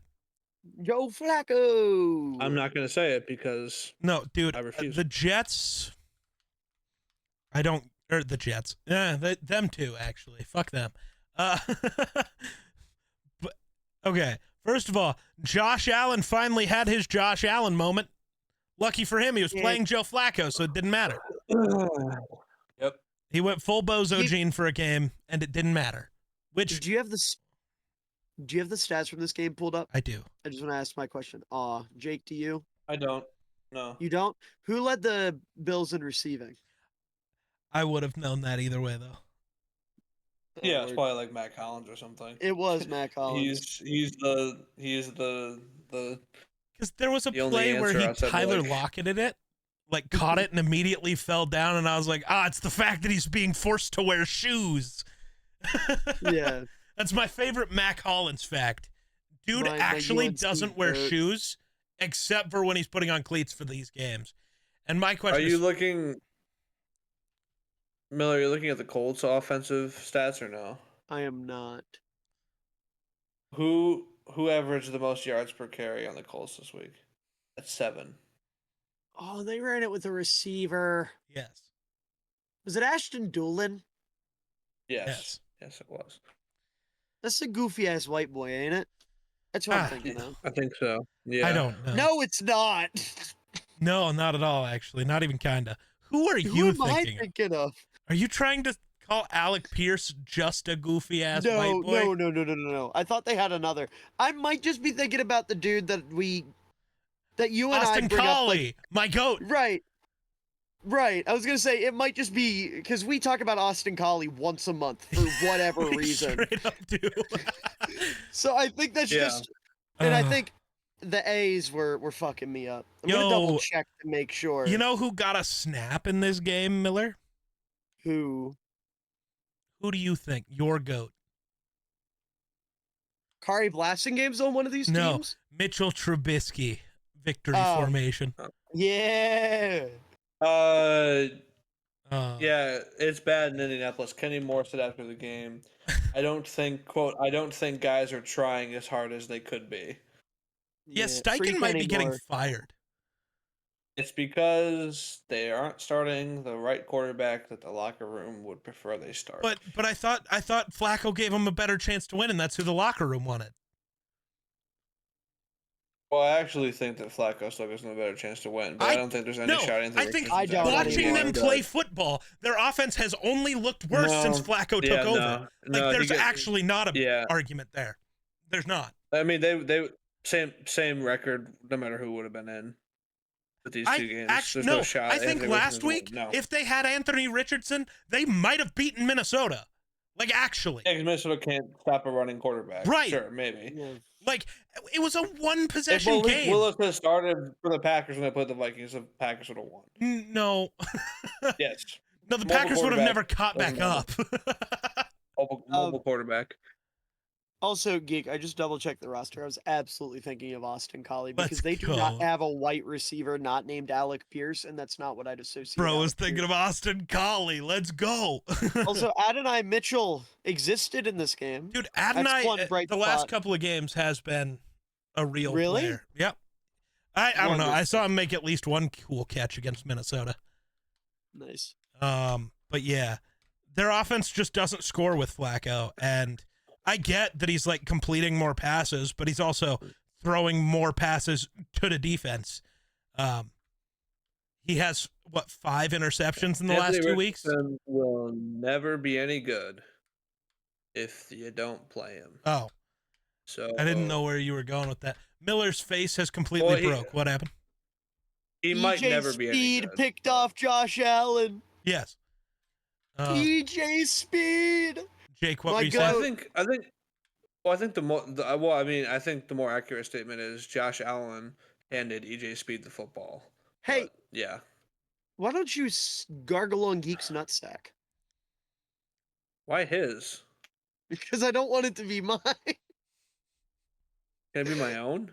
Joe Flacco. I'm not going to say it because No, dude, I refuse. the Jets. The Jets. Yeah, them too, actually. Fuck them. But okay, first of all, Josh Allen finally had his Josh Allen moment. Lucky for him, he was playing Joe Flacco, so it didn't matter. Yep. He went full Bozo Gene for a game, and it didn't matter. Which Do you have the stats from this game pulled up? I do. I just want to ask my question. Jake, do you? I don't. No. You don't? Who led the Bills in receiving? I would have known that either way, though. Yeah, it's probably like Matt Collins or something. It was Matt Collins. He's the Because there was a The only play where answer he outside, Tyler like- Locketed it, like caught it and immediately fell down, and I was like, it's the fact that he's being forced to wear shoes. Yeah. That's my favorite Mac Hollins fact. Dude Mine by actually UNC doesn't wear Dirt. shoes except for when he's putting on cleats for these games. And my Are question you is, looking, Miller? Are you looking at the Colts' offensive stats or no? I am not. Who averaged the most yards per carry on the Colts this week? At 7. Oh, they ran it with a receiver. yes. Was it Ashton Doolin? Yes. Yes, it was. That's a goofy ass white boy, ain't it? That's what I'm thinking of. I think so. Yeah. I don't know. No, it's not. No, not at all, actually. Not even kinda. Who are Who you am I thinking of? thinking of? Are you trying to call Alec Pierce just a goofy ass white No, boy? no. I thought they had another. I might just be thinking about the dude that you and Austin I bring Collie, up. my goat. Right. I was gonna say it might just be because we talk about Austin Collie once a month for whatever We reason. Straight up do. So I think that's Yeah. just, and I Uh, think the A's were fucking me up. I'm Yo, gonna double check to make sure. You know who got a snap in this game, Miller? who? Who do you think? Your goat. Kari blasting games on one of these No. teams? Mitchell Trubisky. Victory Oh. formation. Yeah. Yeah, it's bad in Indianapolis. Kenny Moore said after the game, I don't think guys are trying as hard as they could be. Yeah, free Steichen might be Kenny getting Moore. fired. It's because they aren't starting the right quarterback that the locker room would prefer they start. But I thought Flacco gave him a better chance to win, and that's who the locker room wanted. Well, I actually think that Flacco still gives them a better chance to win, but I don't think there's any shot into I think I don't watching anymore. them play football, their offense has only looked worse since Flacco took over. There's actually not a argument there. There's not. I mean, they same record no matter who would have been in with these two games. Actually, There's no. no shot. I think Anthony last Richardson week, no. if they had Anthony Richardson, they might have beaten Minnesota. Like, actually. Yeah, 'cause Minnesota can't stop a running quarterback. Right. Sure, maybe. Yeah. Like, it was a one If possession game. Willis had started for the Packers when they played the Vikings, the Packers would have won. No. Yes. No, the Mobile Packers would have quarterback never caught back doesn't up. Mobile quarterback. Also, Geek, I just double checked the roster. I was absolutely thinking of Austin Collie because Let's they do go. not have a white receiver not named Alec Pierce, and that's not what I'd associate. Bro Alec was thinking of Austin Collie. Let's go. Also, Adonai Mitchell existed in this game. Dude, That's Adonai, one bright the last spot. couple of games has been a real Really? player. Yep. I don't know. I Wonderful. saw him make at least one cool catch against Minnesota. Nice. But yeah, their offense just doesn't score with Flacco, and I get that he's like completing more passes, but he's also throwing more passes to the defense. He has, what, 5 interceptions in the last Anthony 2 weeks? Richardson will never be any good if you don't play him. Oh, So I didn't know where you were going with that. Miller's face has completely broke. What happened? he might EJ never be any Speed good. picked off Josh Allen. Yes. EJ Speed. Jake, what My were you God. saying? I think I think the more accurate statement is Josh Allen handed EJ Speed the football. Hey, But, yeah. why don't you gargle on Geek's nutsack? Why his? Because I don't want it to be mine. Can it be my own?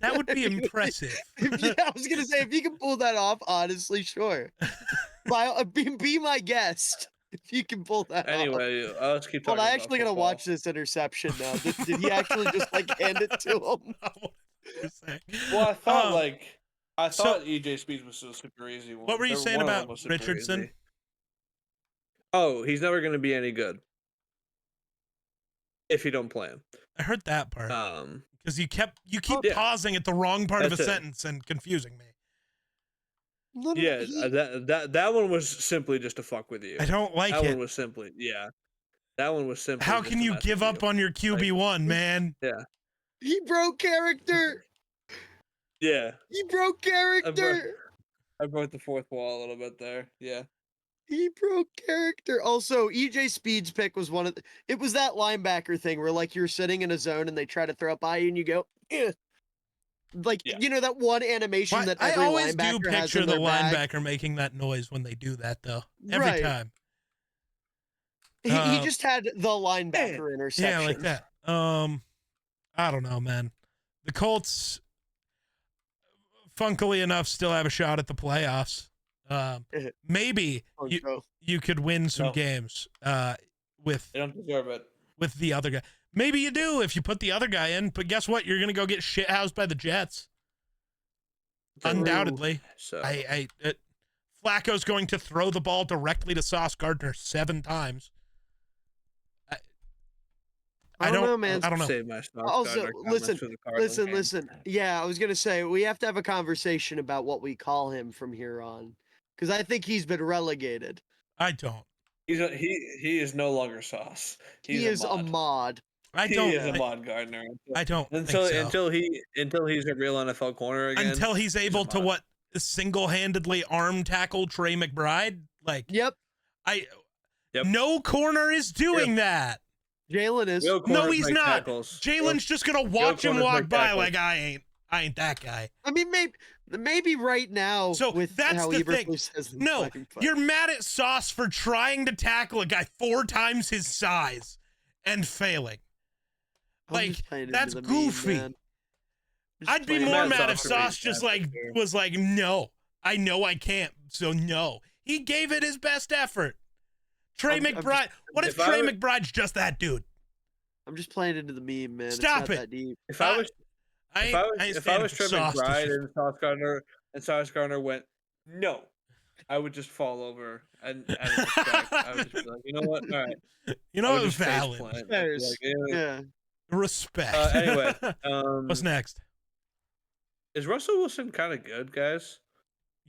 That would be impressive. Yeah, I was gonna say if you can pull that off, honestly, sure. Be my guest if you can pull that off. Anyway, let's keep Well, talking I about actually gotta football. watch this interception now. Did he actually just like hand it to him? Well, I So- thought EJ Speed was a super easy one. What were you saying One of them about was super Richardson? easy. Oh, he's never going to be any good if you don't play him. I heard that part because you keep Yeah. pausing at the wrong part of a That's it. sentence and confusing me. No, no, Yeah, he- that one was simply just to fuck with you. I don't like that it. one was simply That one was simply. How just can to you mess give with up on your QB1, man? he broke character. Yeah, He broke character. I broke the fourth wall a little bit there. Yeah. He broke character. Also, EJ Speed's pick was one of it was that linebacker thing where like you're sitting in a zone and they try to throw up by you and you go, eh. Like Yeah. you know that one animation Why- that I every always do linebacker has picture in the their bag. linebacker making that noise when they do that, though. Every Right. time. He just had the linebacker Yeah, interception. Yeah, like that. I don't know, man. The Colts, funkily enough, still have a shot at the playoffs. Maybe you could win some No. games with They don't deserve it. the other guy. Maybe you do if you put the other guy in, but guess what? You're gonna go get shithoused by the Jets. Undoubtedly. So Flacco's going to throw the ball directly to Sauce Gardner 7 times. I don't know, man. I don't know. save my stock. Also, listen. Yeah, I was gonna say we have to have a conversation about what we call him from here on, because I think he's been relegated. I don't. He is no longer Sauce. He is a mod. I don't. He is a mod Gardner. I don't Until think so. until he's a real NFL corner again. Until he's able to mod. single-handedly arm tackle Trey McBride. Like Yep, Yep. no corner is doing that. Jalen is. Real No, corners he's make not. tackles. Jalen's just gonna watch him corners walk make by tackles. like I ain't that guy. I mean, maybe right now. So with that's how the Eberflus thing. says in No, fucking fight. you're mad at Sauce for trying to tackle a guy 4 times his size and failing. I'm like, just playing into that's the goofy. Meme, man. Just I'd be playing more into mad mad the if Sauce meme. for Sauce just being bad, was like, no, I know I can't, so no. He gave it his best effort. Trey I'm McBride. What if if I Trey were- McBride's just that dude? I'm just playing into the meme, man. Stop it's it. not That deep. If I was I if I was ain't if I standing was for Trey Sauce this McBride year. and Sauce Gardner went no, I would just fall over and out of respect, I would just be like, you know what? All right. You I know, would just face valid. plant. I'd be There's- like, yeah. Yeah. Respect. Anyway, What's next? is Russell Wilson kind of good, guys?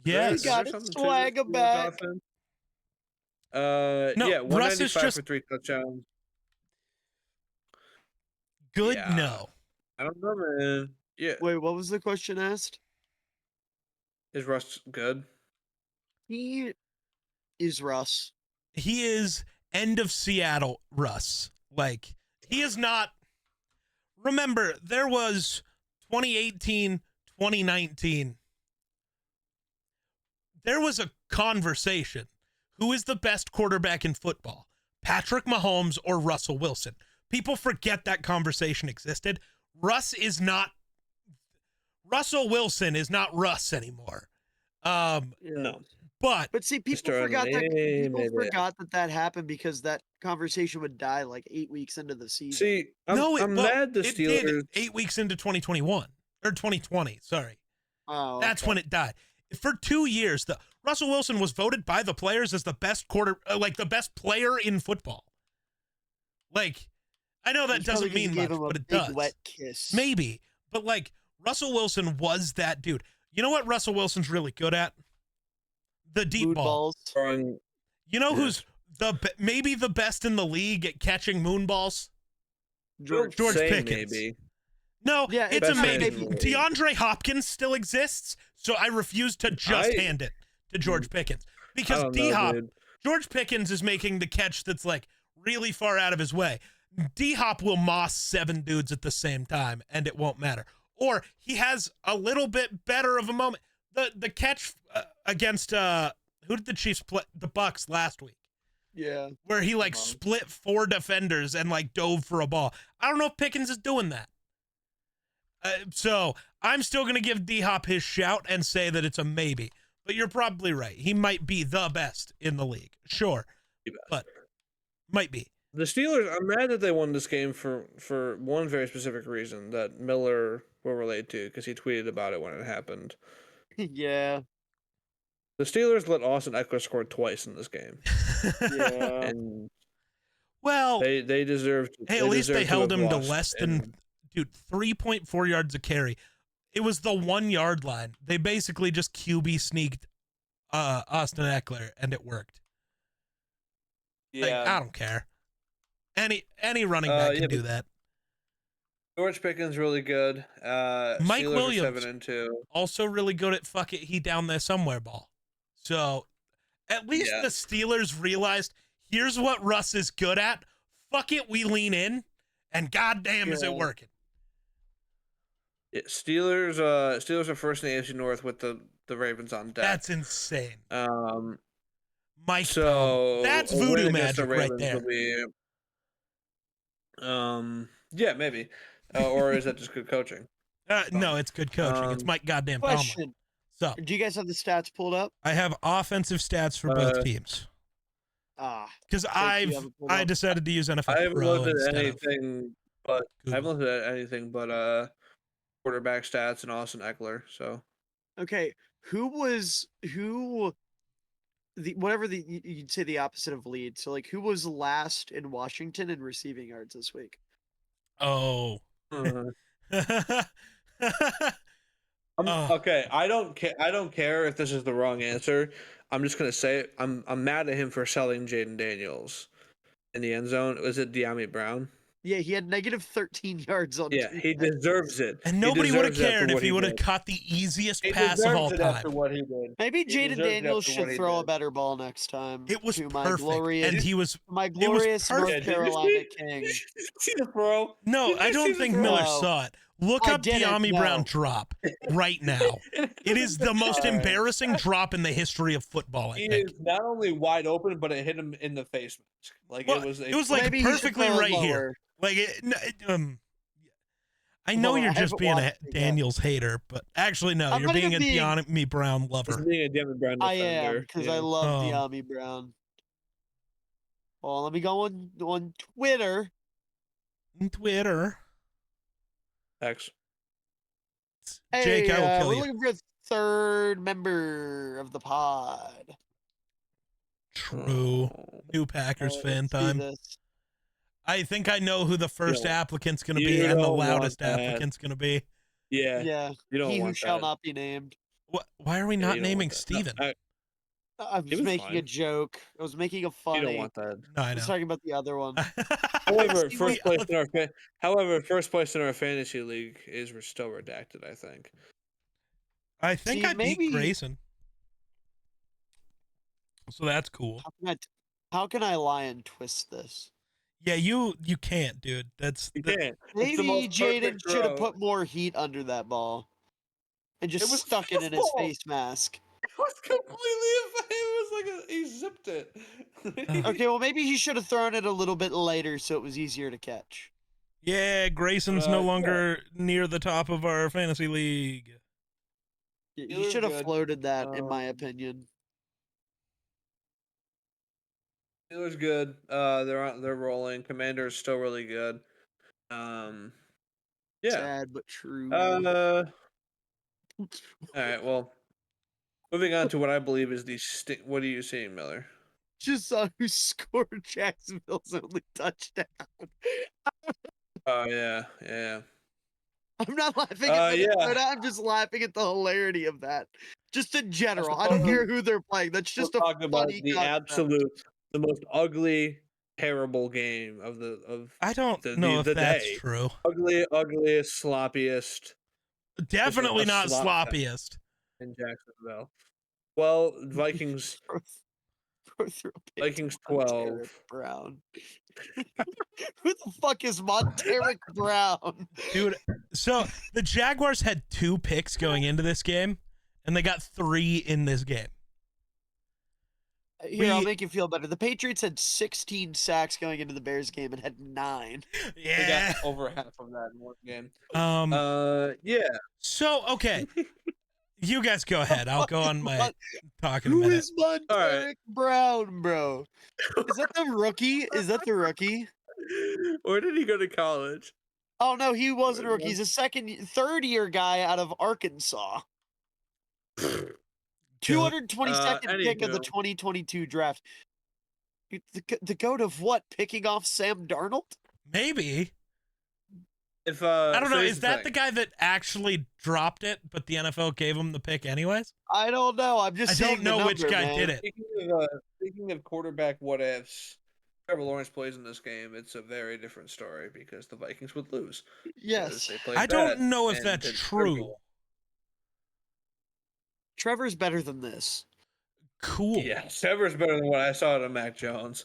Yes. Is got there his something to swagger his back. offense? No, Yeah, Russ is 195 just- for 3 touchdowns. Good? Yeah. No. I don't know, man. Yeah, Wait, what was the question asked? is Russ good? He is Russ. He is end of Seattle Russ. Like, he is not. Remember, there was 2018, 2019. There was a conversation. Who is the best quarterback in football? Patrick Mahomes or Russell Wilson? People forget that conversation existed. Russell Wilson is not Russ anymore. Yeah. No. But But see, people Mr. forgot that Unlimited. that happened because that conversation would die like 8 weeks into the season. See, I'm mad the it Steelers. did 8 weeks into 2021 or 2020. Sorry. Oh, That's okay. when it died. For 2 years, Russell Wilson was voted by the players as the best the best player in football. Like, I know that It's probably doesn't 'cause you mean gave much, him a but it big does. Wet kiss. Maybe, but like Russell Wilson was that dude. You know what Russell Wilson's really good at? The deep Food ball. balls. Throwing, You know Yes. who's maybe the best in the league at catching moon balls? George. George say Pickens. maybe. No, Yeah, it's a it's maybe. not maybe. DeAndre Hopkins still exists, so I refuse to just I- hand it to George Pickens I because don't know, D-Hop, dude. George Pickens is making the catch that's like really far out of his way. D-Hop will moss 7 dudes at the same time, and it won't matter. Or he has a little bit better of a moment. The catch against who did the Chiefs play? The Bucks last week, Yeah. where he like Wow. split 4 defenders and like dove for a ball. I don't know if Pickens is doing that. So I'm still going to give D-Hop his shout and say that it's a maybe. But you're probably right. He might be the best in the league. Sure. But might be. The Steelers, I'm mad that they won this game for one very specific reason that Miller will relate to because he tweeted about it when it happened. Yeah. The Steelers let Austin Eckler score twice in this game, Yeah. and Well, they deserved. hey, at least they deserved held have him to lost, less than, and dude, 3.4 yards a carry. It was the 1 yard line. They basically just QB sneaked Austin Eckler, and it worked. Like, I don't care. Any running back yeah, can do but- that. George Pickens really good. Mike Steelers are Williams. 7-2. Also really good at fuck it, he down there somewhere ball. So at least Yeah. the Steelers realized here's what Russ is good at. Fuck it, we lean in, and goddamn is it Yeah. working. Yeah, Steelers. Steelers are first in the AFC North with the Ravens on deck. That's insane. Mike Brown. So That's a win voodoo against the magic right Ravens there. will be, yeah, maybe. Or is that just good coaching? No, it's good coaching. It's Mike goddamn Tomlin. Question. So Do you guys have the stats pulled up? I have offensive stats for both teams Ah. because you I haven't pulled I up. decided to use NFL I haven't Pro looked at instead of anything, but I haven't Google. looked at anything but quarterback stats and Austin Eckler. So Okay. You'd say the opposite of lead. So like who was last in Washington in receiving yards this week? Oh. Oh. okay. I don't care. I don't care if this is the wrong answer. I'm just gonna say it. I'm mad at him for selling Jaden Daniels in the end zone. Was it De'Ami Brown? Yeah, he had negative 13 yards on. Yeah, 2 he catches. deserves it. And He nobody would have deserves it after cared if what he would have did. caught the easiest He pass of deserves all it after time. what he did. Maybe He Jaden deserves it Daniels after what should he throw a did. better ball next time. It was to my perfect, glorious, and he was. my was glorious perfect. North Yeah, did you Carolina see- King. Did you see the throw? No, Did I you don't see the think throw? Miller No. saw it. Look I up didn't, De'Ami no. Brown drop right now. It is the most Alright. embarrassing drop in the history of football, I He think. is not only wide open, but it hit him in the face mask. Like Well, it was. it was like Maybe he should perfectly throw it right here. lower. Like I know Well, you're I just haven't being a watched it yet. Daniels hater, but actually no, I'm you're not being a even De'Ami Brown He's lover. being a Devin Brown I defender. am because I yeah. love Oh. De'Ami Brown. Well, let me go on Twitter. Twitter. X. Jake, I will Hey, kill we're you. looking for a third member of the pod. True. Oh. New Packers fan Let's see time. this. I think I know who the first don't- applicant's going to you be and the don't want loudest that. applicant's going to be. Yeah. Yeah, You don't he who want shall that. not be named. Why are we Yeah, not you don't want naming that. No, Steven? I He was was making a fine. joke. I was making a you funny. don't want that. No, I I was know. talking about the other one. However, See, first place in our first place in our fantasy league is still redacted. I think. I think See, I beat maybe- Grayson. So that's cool. How can I lie and twist this? Yeah, you can't, dude. That's You the- can't. It's the Maybe most Jaden perfect should have throw. put more heat under that ball and just It was stuck it in his fastball. face mask. It was completely. It was like he zipped it. Okay, well maybe he should have thrown it a little bit later so it was easier to catch. yeah, Grayson's no yeah. longer near the top of our fantasy league. He Steelers should have good. floated that, in my Um, opinion. Steelers good. They're rolling. Commander's still really good. Yeah. Sad but true. All right. Well, moving on to what I believe is the what are you seeing, Miller? Just saw who scored Jacksonville's only touchdown. Oh yeah, yeah. I'm not laughing at Yeah. Minnesota. I'm just laughing at the hilarity of that. Just in general. I don't suppose care who they're playing. That's We'll just a talk about funny the concept. most ugly, terrible game of I don't know if the that's day. true. Ugliest, sloppiest. Definitely a not slop fest sloppiest. in Jacksonville. Well, Vikings Throw a pick to Vikings Montaric 12. Brown. Who the fuck is Montaric Brown? Dude, so the Jaguars had 2 picks going into this game, and they got 3 in this game. Here, I'll make you feel better. The Patriots had 16 sacks going into the Bears game and had 9. They Yeah. got over half of that in one game. Yeah. So, okay. You guys go ahead. I'll go on my talk in a Who minute. is Montaric Brown, bro? Is that the rookie? Is that the rookie? Where did he go to college? Oh no, he wasn't a rookie. He's a third-year guy out of Arkansas. 222nd pick of the anywho. 2022 draft. The goat of what? Picking off Sam Darnold? Maybe. If I don't know. here's Is that the guy that actually dropped it, but the NFL gave him the pick anyways? I don't know. I'm just I saying don't know which number, guy man. did it. Speaking of quarterback what ifs, Trevor Lawrence plays in this game, it's a very different story because the Vikings would lose. Yes. They played I bad don't know if and that's did true. terrible. Trevor's better than this. Cool. Yeah, Trevor's better than what I saw to Mac Jones.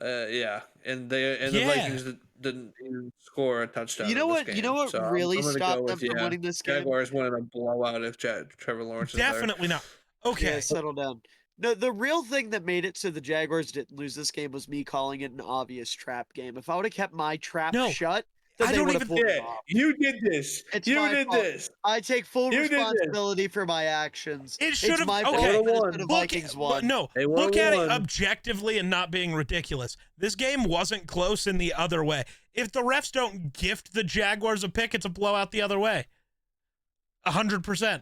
Yeah, and the Vikings didn't even score a touchdown. You know in this what? Game. You know what So really I'm gonna stopped go them with, from winning this game? Jaguars winning a blowout if Trevor Lawrence is there. Definitely not. Okay. Yeah, settle down. The real thing that made it so the Jaguars didn't lose this game was me calling it an obvious trap game. If I would have kept my trap shut, then I they don't would have even- pulled it Yeah, off. you did this. It's You my did fault. this. I take full You did this. responsibility for my actions. It should It's have. my fault Okay. that Would've Minnesota won. Vikings won. No, They look at it won. objectively and not being ridiculous. This game wasn't close in the other way. If the refs don't gift the Jaguars a pick, it's a blowout the other way. 100%.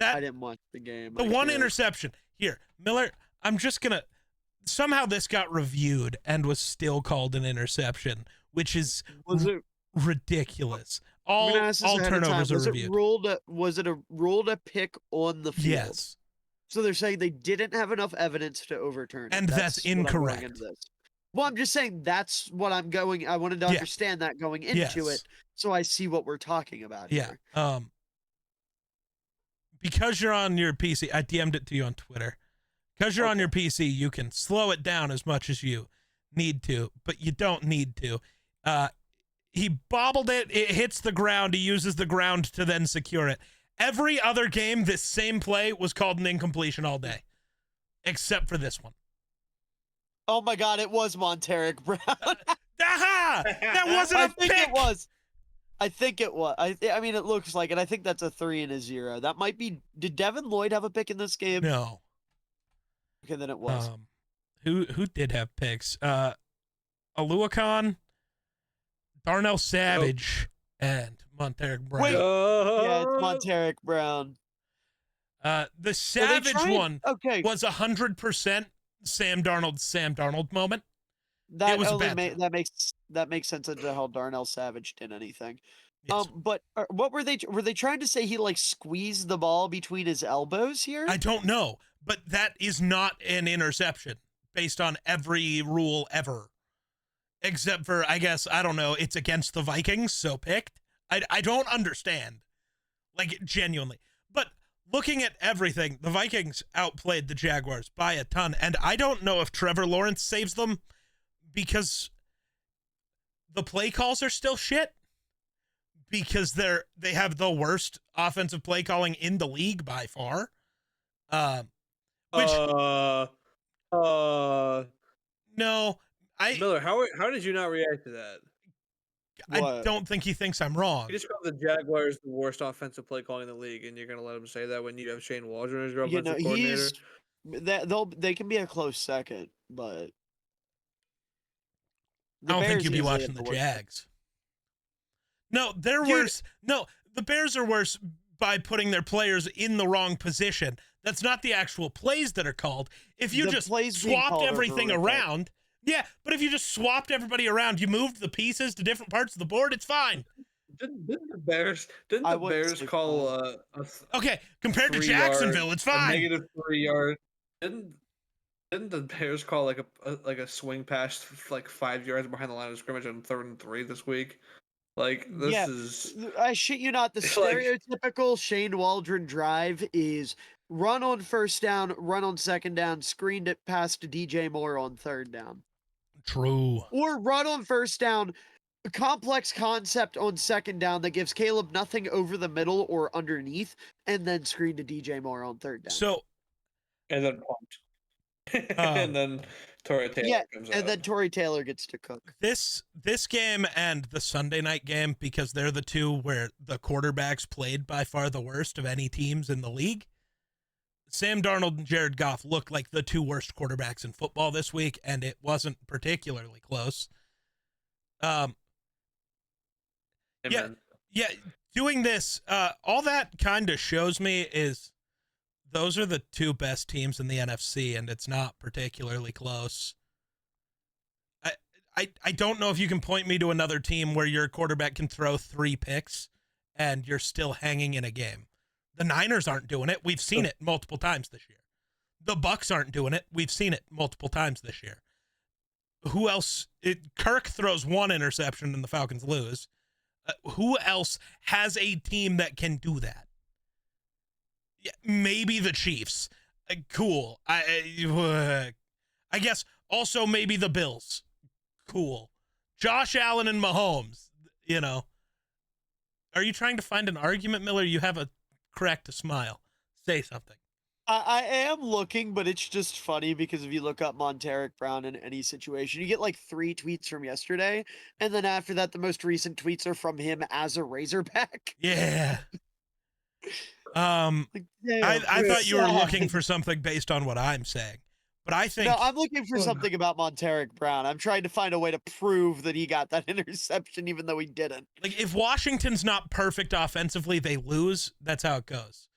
I didn't watch the game. The one interception. Here, Miller, I'm just going to... Somehow this got reviewed and was still called an interception, which is ridiculous. All turnovers are reviewed. Was it ruled a pick on the field? Yes. So they're saying they didn't have enough evidence to overturn it. And that's what I'm going incorrect. into this. Well, I'm just saying that's what I'm going. I wanted to understand that going into it, so I see what we're talking about here. Because you're on your PC, I DM'd it to you on Twitter. Because you're on your PC, you can slow it down as much as you need to, but you don't need to. He bobbled it. It hits the ground. He uses the ground to then secure it. Every other game, this same play was called an incompletion all day, except for this one. Oh my God! It was Montaric Brown. Aha! That wasn't a pick. It was. I think it was. I mean, it looks like it. I think that's a 3 and a 0. That might be. Did Devin Lloyd have a pick in this game? No. Okay, then it was. Who did have picks? Aluakon, Darnell Savage, and Montaric Brown. Wait. Yeah, it's Montaric Brown. The Savage one was 100% Sam Darnold moment. That it was that makes sense into how Darnell Savage did anything. Yes. But what were they trying to say? He like squeezed the ball between his elbows here. I don't know, but that is not an interception based on every rule ever, except for I guess I don't know. It's against the Vikings, so picked. I don't understand, like genuinely. But looking at everything, the Vikings outplayed the Jaguars by a ton, and I don't know if Trevor Lawrence saves them because the play calls are still shit. Because they have the worst offensive play calling in the league by far. No, Miller, how did you not react to that? I don't think he thinks I'm wrong. You just called the Jaguars the worst offensive play calling in the league, and you're gonna let him say that when you have Shane Waldron as your offensive coordinator? They can be a close second, but I don't think you'd be watching the Jags. No, they're worse. No, the Bears are worse by putting their players in the wrong position. That's not the actual plays that are called. If you just swapped everything around, but if you just swapped everybody around, you moved the pieces to different parts of the board, it's fine. Didn't the Bears? Didn't I the wouldn't Bears say call fine. Okay, compared to 3 yard, Jacksonville, it's a fine. negative 3 yard? Didn't the Bears call like a swing pass like 5 yards behind the line of scrimmage on 3rd and 3 this week? Like this Yeah, is I shit you not. The like stereotypical Shane Waldron drive is run on first down, run on second down, screened it past to DJ Moore on third down, True. or run on first down. A complex concept on second down that gives Caleb nothing over the middle or underneath, and then screen to DJ Moore on third down. So, and then pumped. Um, And then Torrey Taylor Yeah, comes and out. then Torrey Taylor gets to cook. this game and the Sunday night game, because they're the two where the quarterbacks played by far the worst of any teams in the league. Sam Darnold and Jared Goff look like the two worst quarterbacks in football this week, and it wasn't particularly close. Amen. Yeah, doing this, all that kind of shows me is those are the two best teams in the NFC, and it's not particularly close. I don't know if you can point me to another team where your quarterback can throw 3 picks and you're still hanging in a game. The Niners aren't doing it. We've seen it multiple times this year. The Bucks aren't doing it. We've seen it multiple times this year. Who else? Kirk throws 1 interception and the Falcons lose. Who else has a team that can do that? Yeah, maybe the Chiefs. Cool. I guess also maybe the Bills. Cool. Josh Allen and Mahomes, you know. Are you trying to find an argument, Miller? You have a crack to smile. Say something. I am looking, but it's just funny because if you look up Monteric Brown in any situation, you get like 3 tweets from yesterday, and then after that, the most recent tweets are from him as a Razorback. Yeah. Like, damn, I thought you were sad. looking for something based on what I'm saying, but I think No, I'm looking for something about Monteric Brown. I'm trying to find a way to prove that he got that interception, even though he didn't. like if Washington's not perfect offensively, they lose. That's how it goes.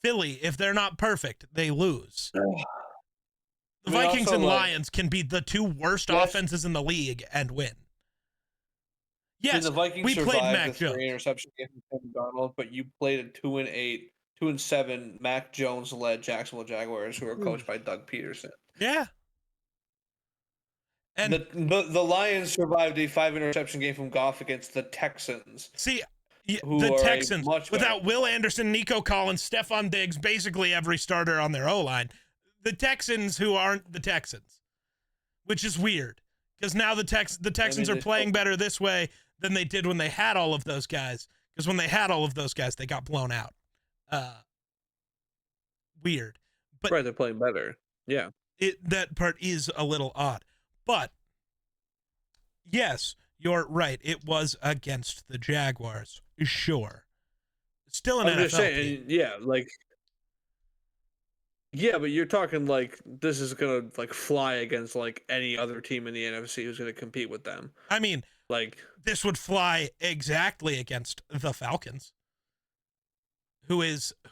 Philly, if they're not perfect, they lose. The I mean, Vikings also, and like- Lions can be the 2 worst Yes. offenses in the league and win. Yes, the Vikings we played survived Mac the Jones. 3 interception game from Sam Darnold, but you played a 2-8, 2-7 Mac Jones led Jacksonville Jaguars, who are coached by Doug Peterson. Yeah. And The Lions survived a 5 interception game from Goff against the Texans. see, Who the are a Texans, much without better Will Anderson, Nico Collins, Stephon Diggs, basically every starter on their O-line, the Texans who aren't the Texans, which is weird because now the Texans are playing better this way than they did when they had all of those guys, because when they had all of those guys, they got blown out. Weird. But Right, they're playing better. Yeah. that part is a little odd. But yes, you're right. It was against the Jaguars. Sure. Still an I'm NFL just saying, team. yeah, like, yeah, but you're talking like this is gonna like fly against like any other team in the NFC who's gonna compete with them. I mean, Like, this would fly exactly against the Falcons, who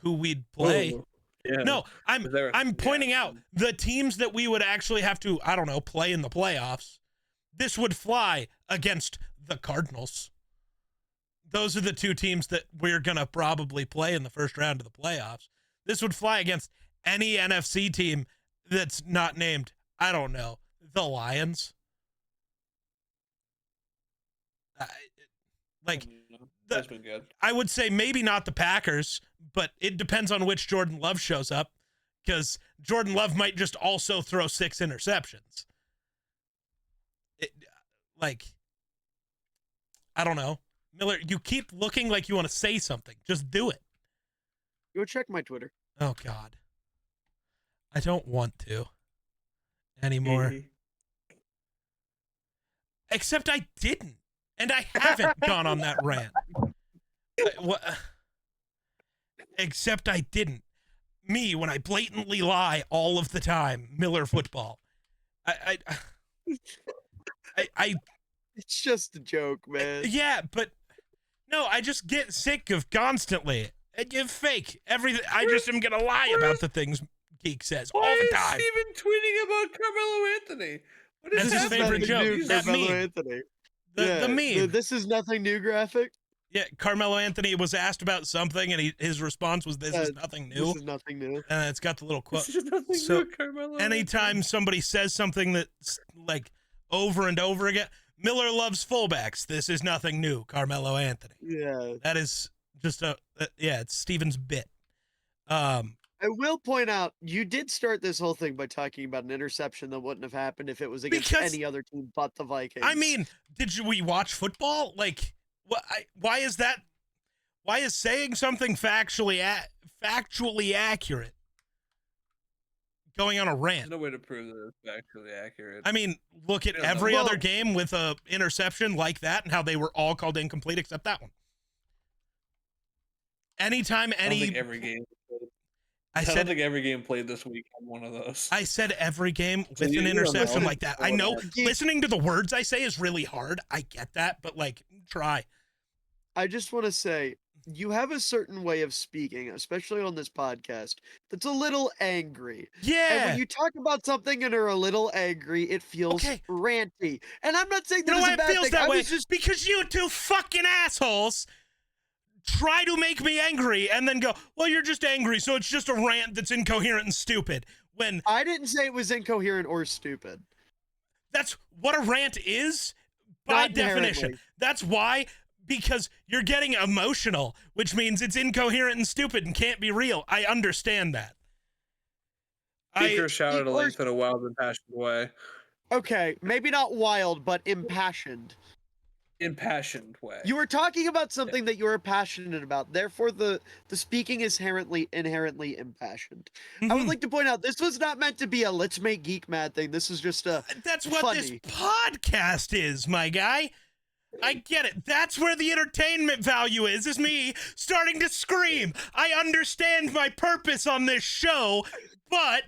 we'd play. oh, yeah. No, They're- I'm yeah. pointing out the teams that we would actually have to, I don't know, play in the playoffs. This would fly against the Cardinals. Those are the 2 teams that we're going to probably play in the first round of the playoffs. This would fly against any NFC team that's not named, I don't know, the Lions. That's been good. I would say maybe not the Packers, but it depends on which Jordan Love shows up, because Jordan Love might just also throw 6 interceptions. I don't know. Miller, you keep looking like you want to say something. Just do it. Go check my Twitter. Oh, God. I don't want to anymore. Except I didn't. And I haven't gone on that rant. Except I didn't. Me, when I blatantly lie all of the time, Miller football. It's just a joke, man. Yeah, but no, I just get sick of constantly. You fake everything. I just am gonna lie about the things Geek says all the time. Why is Steven tweeting about Carmelo Anthony? What is That's his happening? favorite joke. News That from Carmelo meme. Anthony. The meme. This is nothing new graphic. Yeah, Carmelo Anthony was asked about something, and his response was, "This is nothing new." This is nothing new. And it's got the little quote. This is nothing So, new, Carmelo. anytime somebody says something that's like over and over again, Miller loves fullbacks. This is nothing new, Carmelo Anthony. Yeah. That is just it's Steven's bit. I will point out, you did start this whole thing by talking about an interception that wouldn't have happened if it was against any other team but the Vikings. I mean, we watch football? Like, why is that? Why is saying something factually accurate going on a rant? There's no way to prove that it's actually accurate. I mean, look at every other game with a interception like that and how they were all called incomplete except that one. Anytime I don't think every game. I don't think every game played this week had one of those. I said every game with an interception like that. I know listening to the words I say is really hard. I get that, but like, try. I just want to say, you have a certain way of speaking, especially on this podcast, that's a little angry. Yeah. And when you talk about something and are a little angry, it feels ranty. And I'm not saying that you know it's why a bad it feels thing. that way? Just because you two fucking assholes try to make me angry and then go, well, you're just angry, so it's just a rant that's incoherent and stupid. When I didn't say it was incoherent or stupid. That's what a rant is by definition. That's why, because you're getting emotional, which means it's incoherent and stupid and can't be real. I understand that. Speaker shouted a length in a wild and passionate way. Okay, maybe not wild, but impassioned. Impassioned way. You were talking about something that you were passionate about. Therefore, the speaking is inherently impassioned. I would like to point out, this was not meant to be a let's make geek mad thing. This is just a That's what this podcast is, my guy. I get it. That's where the entertainment value is me starting to scream. I understand my purpose on this show, but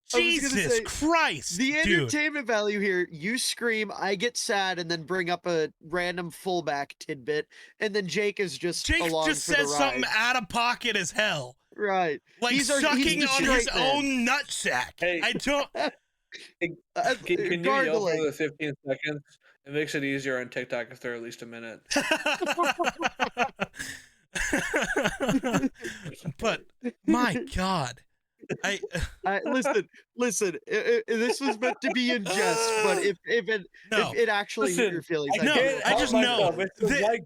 Jesus Christ, the entertainment value here, you scream, I get sad, and then bring up a random fullback tidbit, and then Jake is just along just for the says ride. something out of pocket as hell. Right. Like sucking on his own nutsack. Hey, I don't... Can you yell for the 15 seconds? It makes it easier on TikTok if they're at least a minute. But, my God. Listen. This was meant to be in jest, but if it actually hit your feelings, I just know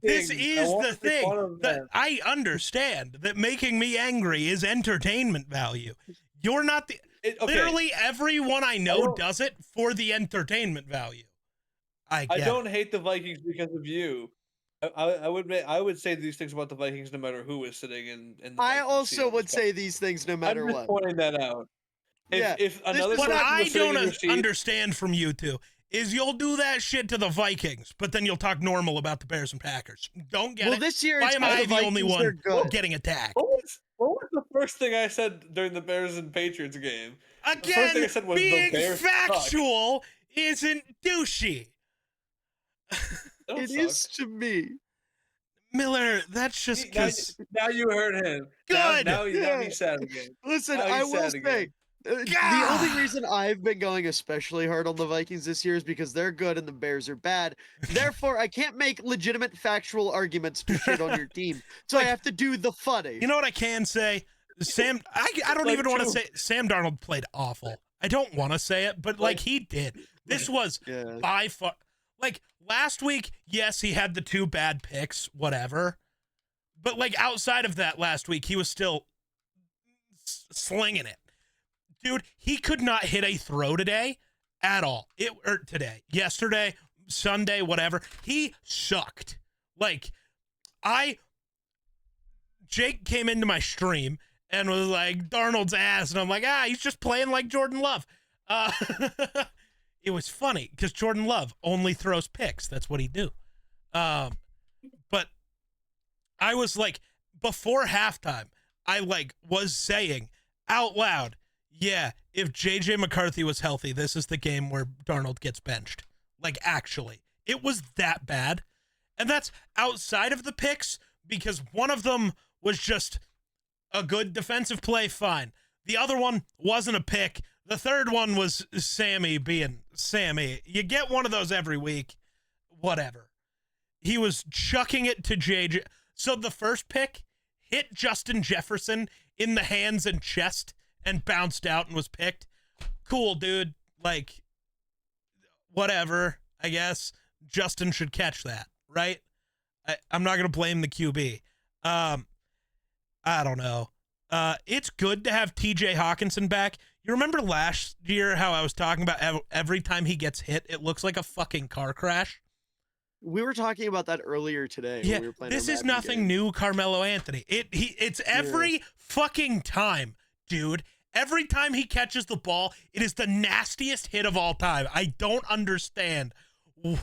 this is the thing that I understand that making me angry is entertainment value. You're not the literally everyone I know does it for the entertainment value. I don't hate the Vikings because of you. I would say these things about the Vikings no matter who is sitting in the I also would say these things no matter what. I'm just pointing that out. If another what I don't understand from you two is you'll do that shit to the Vikings, but then you'll talk normal about the Bears and Packers. Don't get it. This year, why am I the only one getting attacked? What was the first thing I said during the Bears and Patriots game? Again, the first thing I said was being the Bears factual isn't douchey. It is to me. Miller, that's just because... Now you heard him. Good! Now he's sad again. Listen, I will say, the only reason I've been going especially hard on the Vikings this year is because they're good and the Bears are bad. Therefore, I can't make legitimate factual arguments to shit on your team. So I have to do the funny. You know what I can say? I don't even want to say... Sam Darnold played awful. I don't want to say it, but like he did. This was by far... Like, last week, yes, he had the 2 bad picks, whatever. But, like, outside of that last week, he was still slinging it. Dude, he could not hit a throw today at all. Yesterday, Sunday, whatever. He sucked. Like, Jake came into my stream and was like, Darnold's ass. And I'm like, he's just playing like Jordan Love. It was funny because Jordan Love only throws picks. That's what he do. But I was like, before halftime, I was saying out loud, yeah, if JJ McCarthy was healthy, this is the game where Darnold gets benched. Like, actually, it was that bad. And that's outside of the picks because one of them was just a good defensive play. Fine. The other one wasn't a pick. The third one was Sammy being Sammy. You get one of those every week. Whatever. he was chucking it to JJ. So the first pick hit Justin Jefferson in the hands and chest and bounced out and was picked. Cool, dude. Like, whatever, I guess. Justin should catch that, right? I'm not going to blame the QB. I don't know. It's good to have TJ Hawkinson back. You remember last year how I was talking about every time he gets hit, it looks like a fucking car crash? We were talking about that earlier today. Yeah, when we were playing this our is Madden nothing game. new, Carmelo Anthony. It's every fucking time, dude. Every time he catches the ball, it is the nastiest hit of all time. I don't understand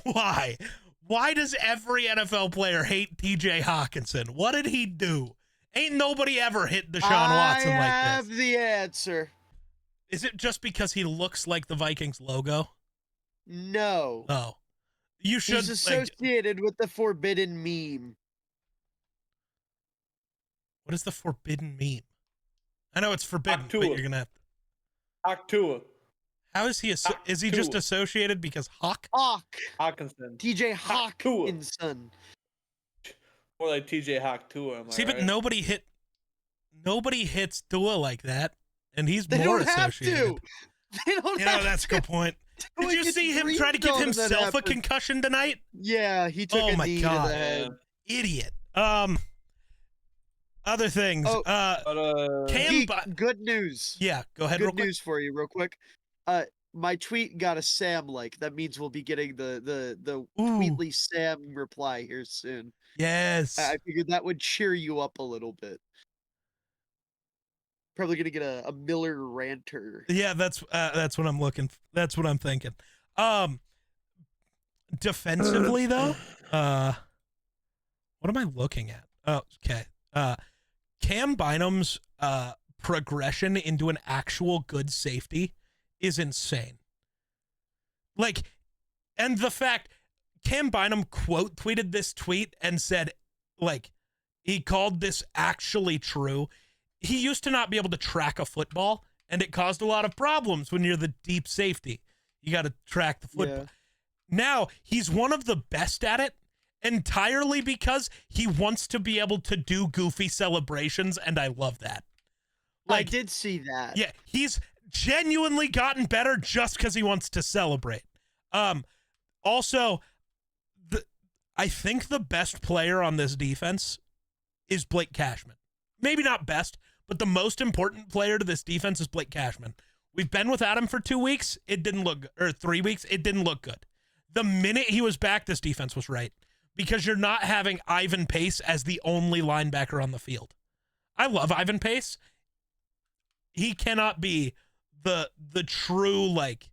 why. Why does every NFL player hate TJ Hawkinson? What did he do? Ain't nobody ever hit Deshaun Watson I like have this. the answer. Is it just because he looks like the Vikings logo? No. Oh. You should He's associated with the forbidden meme. what is the forbidden meme? I know it's forbidden, but Octua. you're gonna have Octua. How is he is he just associated because Hawk? Hawkinson. TJ Hawktua. Hawkinson. More like TJ Hawktua. Am I See, but right? nobody hits Tua like that, and he's They more don't have associated. to. They don't You know, have that's a good point. Did you It's see him try to give Greenstone that himself a happened. concussion tonight? Yeah, he took Oh a my knee God. to the head. Idiot. Other things. Oh. But, Cam Geek, Bi- good news. yeah, go ahead real Good quick. news for you, real quick. My tweet got a Sam like. That means we'll be getting the Ooh. Tweetly Sam reply here soon. Yes. I figured that would cheer you up a little bit. Probably gonna get a Miller ranter. Yeah, that's what I'm looking. That's what I'm thinking. Defensively though, what am I looking at? Oh, okay. Cam Bynum's progression into an actual good safety is insane. Like, and the fact Cam Bynum quote tweeted this tweet and said, like, he called this actually true. He used to not be able to track a football, and it caused a lot of problems when you're the deep safety. You got to track the football. Yeah. Now he's one of the best at it entirely because he wants to be able to do goofy celebrations, and I love that. I did see that. Yeah, he's genuinely gotten better just because he wants to celebrate. Also, I think the best player on this defense is Blake Cashman. Maybe not best, but the most important player to this defense is Blake Cashman. We've been without him for 2 weeks. It didn't look, or 3 weeks. It didn't look good. The minute he was back, this defense was right because you're not having Ivan Pace as the only linebacker on the field. I love Ivan Pace. He cannot be the true, like,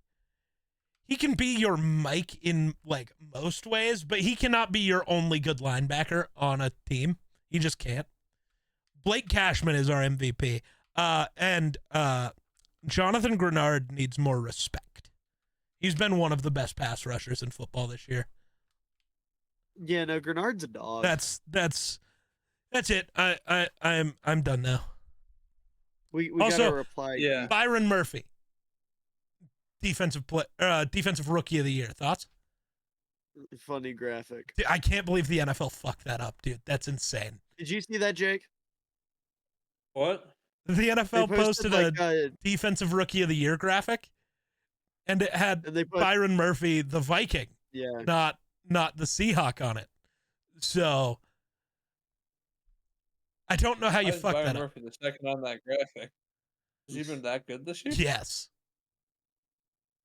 he can be your Mike in like most ways, but he cannot be your only good linebacker on a team. He just can't. Blake Cashman is our MVP. And Jonathan Grenard needs more respect. He's been one of the best pass rushers in football this year. Yeah, no, Grenard's a dog. That's it. I'm done now. We Also, got a reply. yeah. Byron Murphy, defensive rookie of the year. Thoughts? Funny graphic. Dude, I can't believe the NFL fucked that up, dude. That's insane. Did you see that, Jake? What? The NFL They posted like, a defensive rookie of the year graphic, and it had and they put Byron Murphy, the Viking, yeah. not the Seahawk on it. So I don't know how you fuck Byron that Murphy the second on that graphic. Has he been that good this year? up. Yes.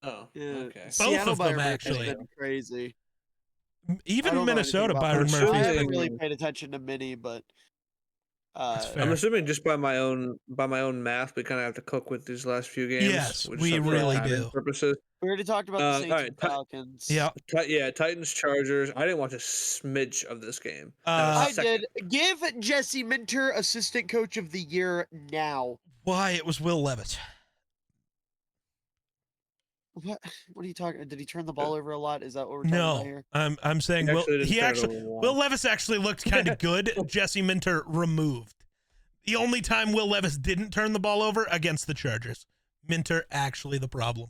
Oh, Yeah. okay. Seattle of them, Byron Murphy's actually. been crazy. Even I don't know Minnesota, anything about Byron that. Murphy's I He's haven't been. really paid attention to many, but That's fair. I'm assuming just by my own math, we kind of have to cook with these last few games. Yes, just we have for really timing do. Purposes. we already talked about the Saints alright, and Falcons. Yeah. Yeah, Titans, Chargers. I didn't watch a smidge of this game. I Second. did. Give Jesse Minter assistant coach of the year now. Why it was Will Levis. What are you talking? Did he turn the ball over a lot? Is that what we're talking about No, here? I'm saying Will Levis actually looked kind of good. Jesse Minter removed. The only time Will Levis didn't turn the ball over against the Chargers. Minter actually the problem.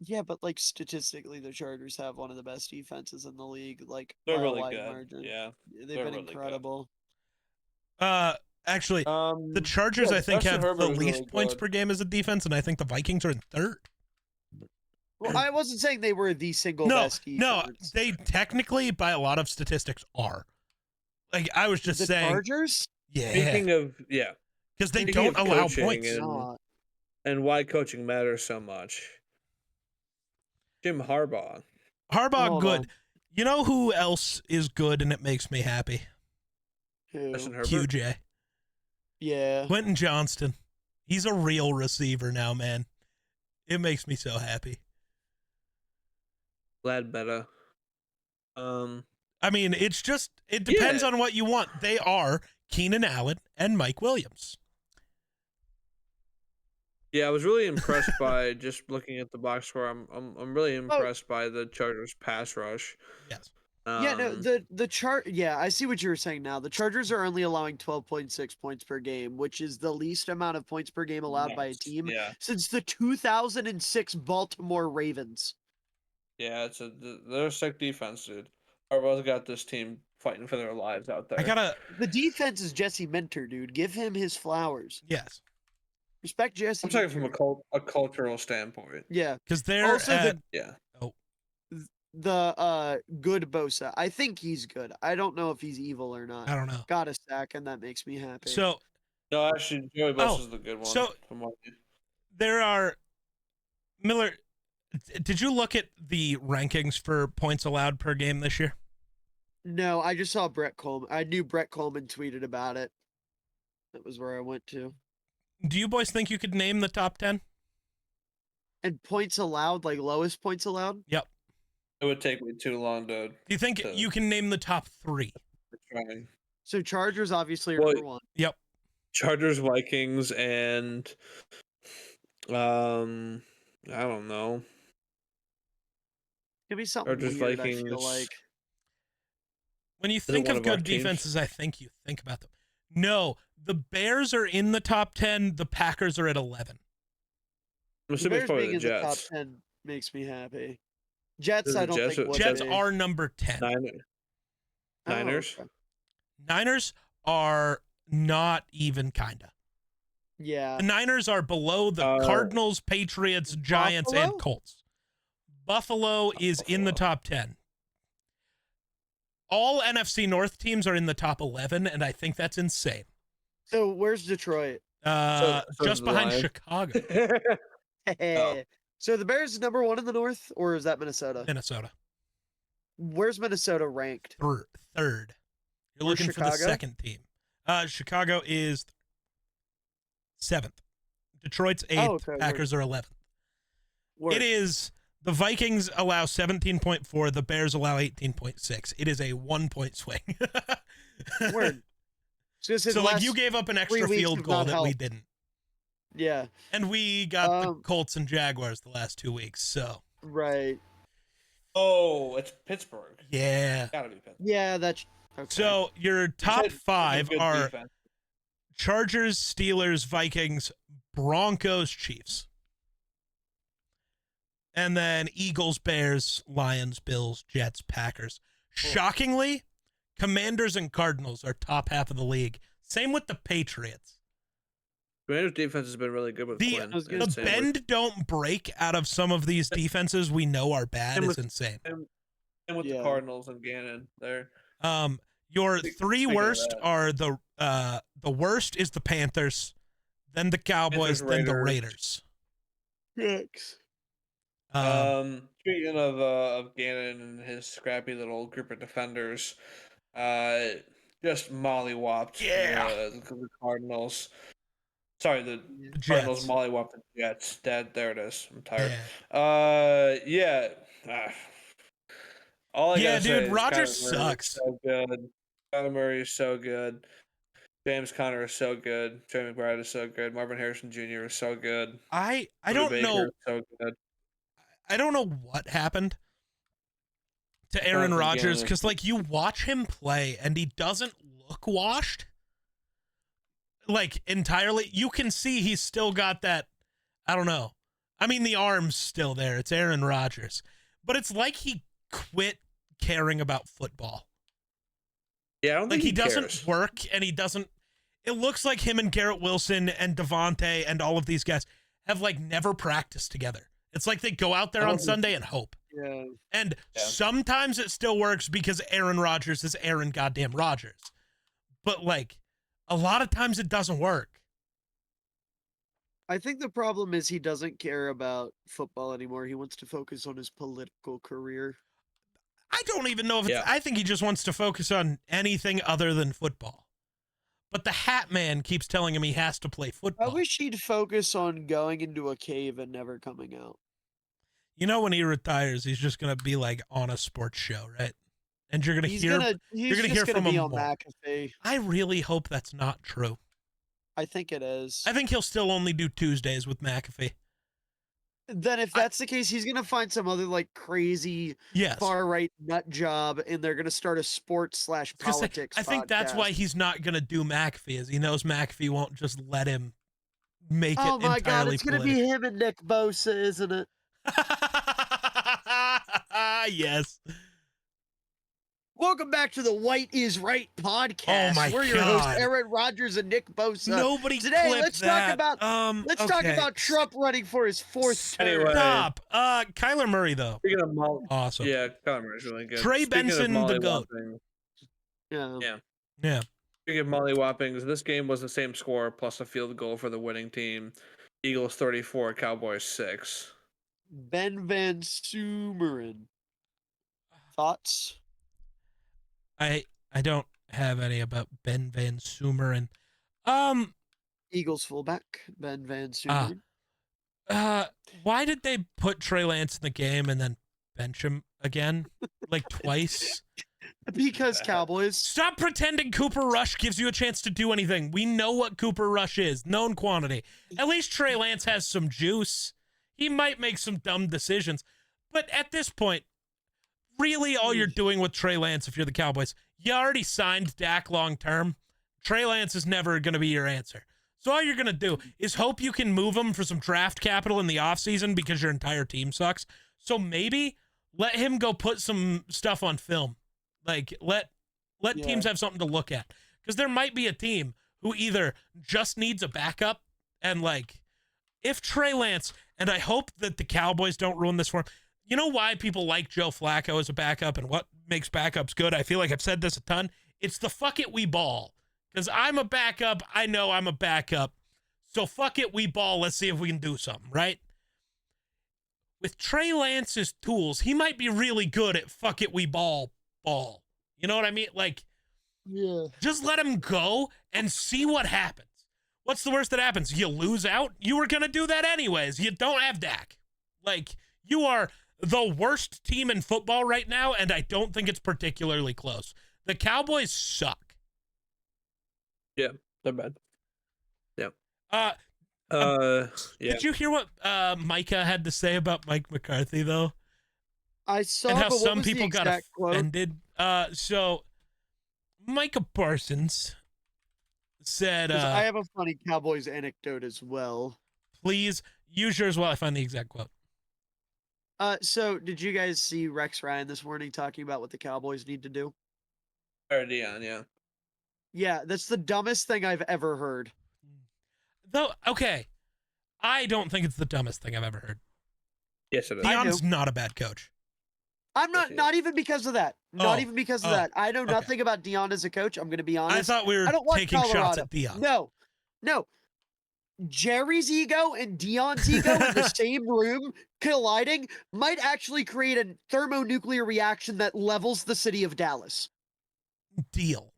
Yeah, but like statistically, the Chargers have one of the best defenses in the league, like They're by a really wide good. margin. Yeah, They've they're been really good. incredible. Actually, the Chargers Yeah, I think Justin have Herbert the is least really points good. per game as a defense, and I think the Vikings are in third. Well, I wasn't saying they were the single No, best no, defense. they technically, by a lot of statistics, are. Like I was just The saying, Chargers? yeah, Speaking of because they speaking don't of allow coaching points. and why coaching matters so much. Jim Harbaugh. Harbaugh, Hold good. on. You know who else is good, and it makes me happy? Justin Who? Herbert. QJ. Yeah. Quentin Johnston. He's a real receiver now, man. It makes me so happy. Glad better. I mean, it depends on what you want. They are Keenan Allen and Mike Williams. Yeah, I was really impressed by just looking at the box score. I'm really impressed by the Chargers pass rush. Yes. Yeah, no, the chart. Yeah, I see what you were saying now. The Chargers are only allowing 12.6 points per game, which is the least amount of points per game allowed by a team since the 2006 Baltimore Ravens. Yeah, they're a sick defense, dude. Harbaugh's got this team fighting for their lives out there. The defense is Jesse Minter, dude. Give him his flowers. Yes. Respect Jesse. I'm talking from a cultural standpoint. Yeah, because they're also yeah. The good Bosa. I think he's good. I don't know if he's evil or not. I don't know. Got a sack, and that makes me happy. So no, actually, Joey Bosa's the good one. So there are Miller. Did you look at the rankings for points allowed per game this year? No, I just saw Brett Coleman. I knew Brett Coleman tweeted about it. That was where I went to. Do you boys think you could name the top 10? And points allowed, like lowest points allowed? Yep. It would take me too long to. Do you think you can name the top 3? Trying. So Chargers obviously are number 1. Yep. Chargers, Vikings, and I don't know. Give me something Chargers, weird, Vikings. I feel like. When you think of good defenses, I think you think about them. No, the Bears are in the top 10. The Packers are at 11. I'm assuming it's probably the Jets. The top 10 makes me happy. Jets, I don't think would Jets be. are number 10. Niners. Oh, okay. Niners are not even kinda. Yeah. The Niners are below the Cardinals, Patriots, Giants, and Colts. Buffalo is in the top 10. All NFC North teams are in the top 11, and I think that's insane. So where's Detroit? Just behind Chicago. So the Bears is number 1 in the North, or is that Minnesota? Minnesota. Where's Minnesota ranked? Third. You're looking for the second team. Chicago is 7th. Detroit's 8th. Packers are 11th. It is the Vikings allow 17.4. The Bears allow 18.6. It is a 1-point swing. Word. So like you gave up an extra field goal that we didn't. Yeah. And we got the Colts and Jaguars the last 2 weeks, so. Right. Oh, it's Pittsburgh. Yeah. Gotta be Pittsburgh. Yeah, that's okay. So your top 5 are defense. Chargers, Steelers, Vikings, Broncos, Chiefs. And then Eagles, Bears, Lions, Bills, Jets, Packers. Shockingly, Commanders and Cardinals are top half of the league. Same with the Patriots. Commanders' defense has been really good with Quinn. The bend don't break out of some of these defenses we know are bad is insane. And with the Cardinals and Gannon there. Your 3 worst are the worst is the Panthers, then the Cowboys, then the Raiders. Six. Speaking of Gannon and his scrappy little group of defenders, just mollywopped the Cardinals. Sorry, the Cardinals mollywopped the Jets. There it is. I'm tired. Yeah. All I gotta say is Rodgers sucks. So good. Kyler Murray is so good. James Conner is so good. Trey McBride is so good. Marvin Harrison Jr. is so good. I don't know. So good. I don't know what happened to Aaron Rodgers because, like, you watch him play and he doesn't look washed. Like, entirely. You can see he's still got that, I don't know. I mean, the arm's still there. It's Aaron Rodgers. But it's like he quit caring about football. Yeah, I don't Like, think he doesn't cares. work, and he doesn't... It looks like him and Garrett Wilson and Devontae and all of these guys have, like, never practiced together. It's like they go out there on Sunday and hope. Yeah. And Yeah. sometimes it still works because Aaron Rodgers is Aaron goddamn Rodgers. But, like, a lot of times it doesn't work. I think the problem is he doesn't care about football anymore. He wants to focus on his political career. I don't even know if it's... Yeah. I think he just wants to focus on anything other than football. But the Hat Man keeps telling him he has to play I football. wish he'd focus on going into a cave and never coming out. You know, when he retires, he's just going to be, like, on a sports show, right? And you're going to He's hear... gonna hear from be him on more. McAfee. I really hope that's not true. I think it is. I think he'll still only do Tuesdays with McAfee. Then if that's the case, he's gonna find some other like crazy Yes. far right nut job, and they're gonna start a sports / Because politics. I think that's why podcast. he's not going to do McAfee, is he knows McAfee won't just let him make Oh it my entirely god, it's gonna be political. him and Nick Bosa, isn't it? Yes. Welcome back to the White is Right podcast. Oh my We're your hosts, God. Aaron Rodgers and Nick Bosa. Nobody Today, clipped let's that. talk about talk okay. about Trump running for his fourth term. Anyway. Stop. Kyler Murray, though. Speaking of Molly, Awesome. yeah, Kyler Murray's really good. Trey Speaking of Benson, the GOAT. mollywopping- Yeah. Yeah. Speaking of mollywoppings, this game was the same score plus a field goal for the winning team. Eagles 34, Cowboys 6. Ben Van Sumeren. Thoughts? I don't have any about Ben Van Sumeren. Eagles fullback, Ben Van Ah. Sumeren. Why did they put Trey Lance in the game and then bench him again, like twice? Because Cowboys. Stop pretending Cooper Rush gives you a chance to do anything. We know what Cooper Rush is, known quantity. At least Trey Lance has some juice. He might make some dumb decisions, but at this point, really all you're doing with Trey Lance, if you're the Cowboys, you already signed Dak long term. Trey Lance is never going to be your answer. So all you're going to do is hope you can move him for some draft capital in the offseason because your entire team sucks. So maybe let him go put some stuff on film. Like, let teams have something to look at. Because there might be a team who either just needs a backup and, like, if Trey Lance, and I hope that the Cowboys don't ruin this for him. You know why people like Joe Flacco as a backup and what makes backups good? I feel like I've said this a ton. It's the fuck it, we ball. Because I'm a backup. I know I'm a backup. So fuck it, we ball. Let's see if we can do something, right? With Trey Lance's tools, he might be really good at fuck it, we ball. You know what I mean? Like, Yeah. just let him go and see what happens. What's the worst that happens? You lose out? You were going to do that anyways. You don't have Dak. Like, you are the worst team in football right now, and I don't think it's particularly close. The Cowboys suck. Yeah, they're bad. Yeah. Yeah. Yeah. Did you hear what Micah had to say about Mike McCarthy, though? I saw And how but what some was the people got exact quote? offended. So Micah Parsons said, 'Cause I have a funny Cowboys anecdote as well. please use yours while I find the exact quote. So did you guys see Rex Ryan this morning talking about what the Cowboys need to do? Or Dion, yeah. Yeah, that's the dumbest thing I've ever heard. Though, okay, I don't think it's the dumbest thing I've ever heard. Yes, it is. I do. Dion's not a bad coach. I'm Yes, he not even because of that. Not Oh, even because of oh, that. I know okay. nothing about Dion as a coach. I'm going to be honest. I thought we were I don't want taking shots Colorado. at Dion. No. Jerry's ego and Dion's ego in the same room colliding might actually create a thermonuclear reaction that levels the city of Dallas. Deal.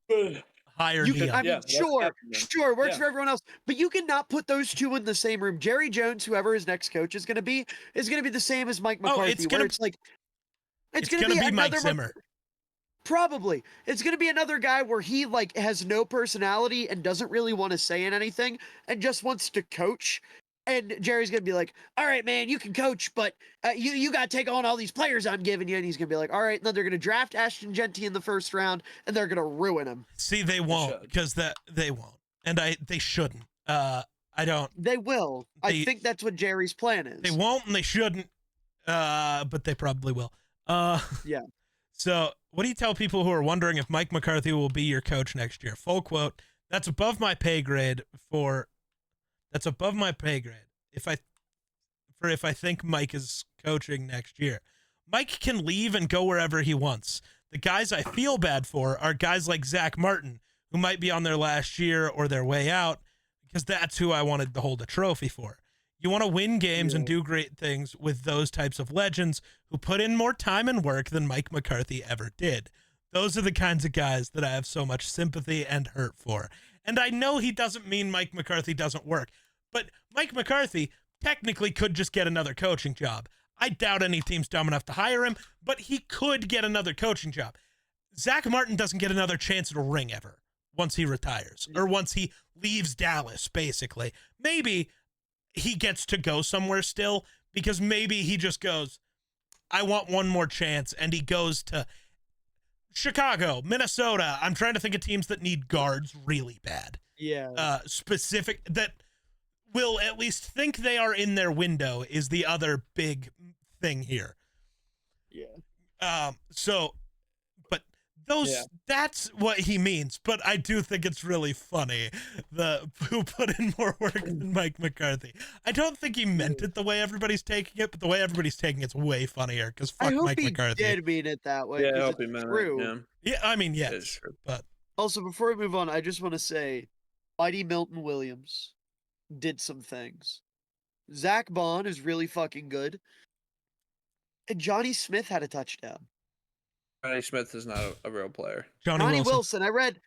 Hire You Dion. can, I mean, Yeah, that's sure, happening. works Yeah. for everyone else, but you cannot put those two in the same room. Jerry Jones, whoever his next coach is going to be the same as Mike McCarthy. it's gonna- it's like It's going to gonna be be Mike another Zimmer. Probably. It's going to be another guy where he like has no personality and doesn't really want to say anything and just wants to coach. And Jerry's going to be like, all right, man, you can coach, but you got to take on all these players I'm giving you. And he's going to be like, all right. And then they're going to draft Ashton Genty in the first round and they're going to ruin him. See, they won't should. because they won't, and they shouldn't. I don't. They will. They- I think that's what Jerry's plan is. They won't and they shouldn't. But they probably will. Yeah. So, what do you tell people who are wondering if Mike McCarthy will be your coach next year? Full quote: "That's above my pay grade. That's above my pay grade. If I think Mike is coaching next year, Mike can leave and go wherever he wants. The guys I feel bad for are guys like Zach Martin, who might be on their last year or their way out, because that's who I wanted to hold a trophy for. You want to win games and do great things with those types of legends who put in more time and work than Mike McCarthy ever did. Those are the kinds of guys that I have so much sympathy and hurt for." And I know he doesn't mean Mike McCarthy doesn't work, but Mike McCarthy technically could just get another coaching job. I doubt any team's dumb enough to hire him, but he could get another coaching job. Zach Martin doesn't get another chance at a ring ever once he retires or once he leaves Dallas, basically. Maybe he gets to go somewhere still because maybe he just goes, I want one more chance, and he goes to Chicago, Minnesota. I'm trying to think of teams that need guards really bad. Yeah. Specific that will at least think they are in their window is the other big thing here. Yeah. But that's what he means. But I do think it's really funny who put in more work than Mike McCarthy. I don't think he meant it the way everybody's taking it, but the way everybody's taking it's way funnier because fuck I hope Mike he McCarthy. did mean it that way. Yeah, I 'cause hope he it's meant true. it. Yeah, I mean, Yeah, yes, it's true. but Also, before we move on, I just want to say, Mighty Milton Williams did some things. Zach Bond is really fucking good. And Johnny Smith had a touchdown. Johnny Smith is not a real player. Johnny Wilson. I read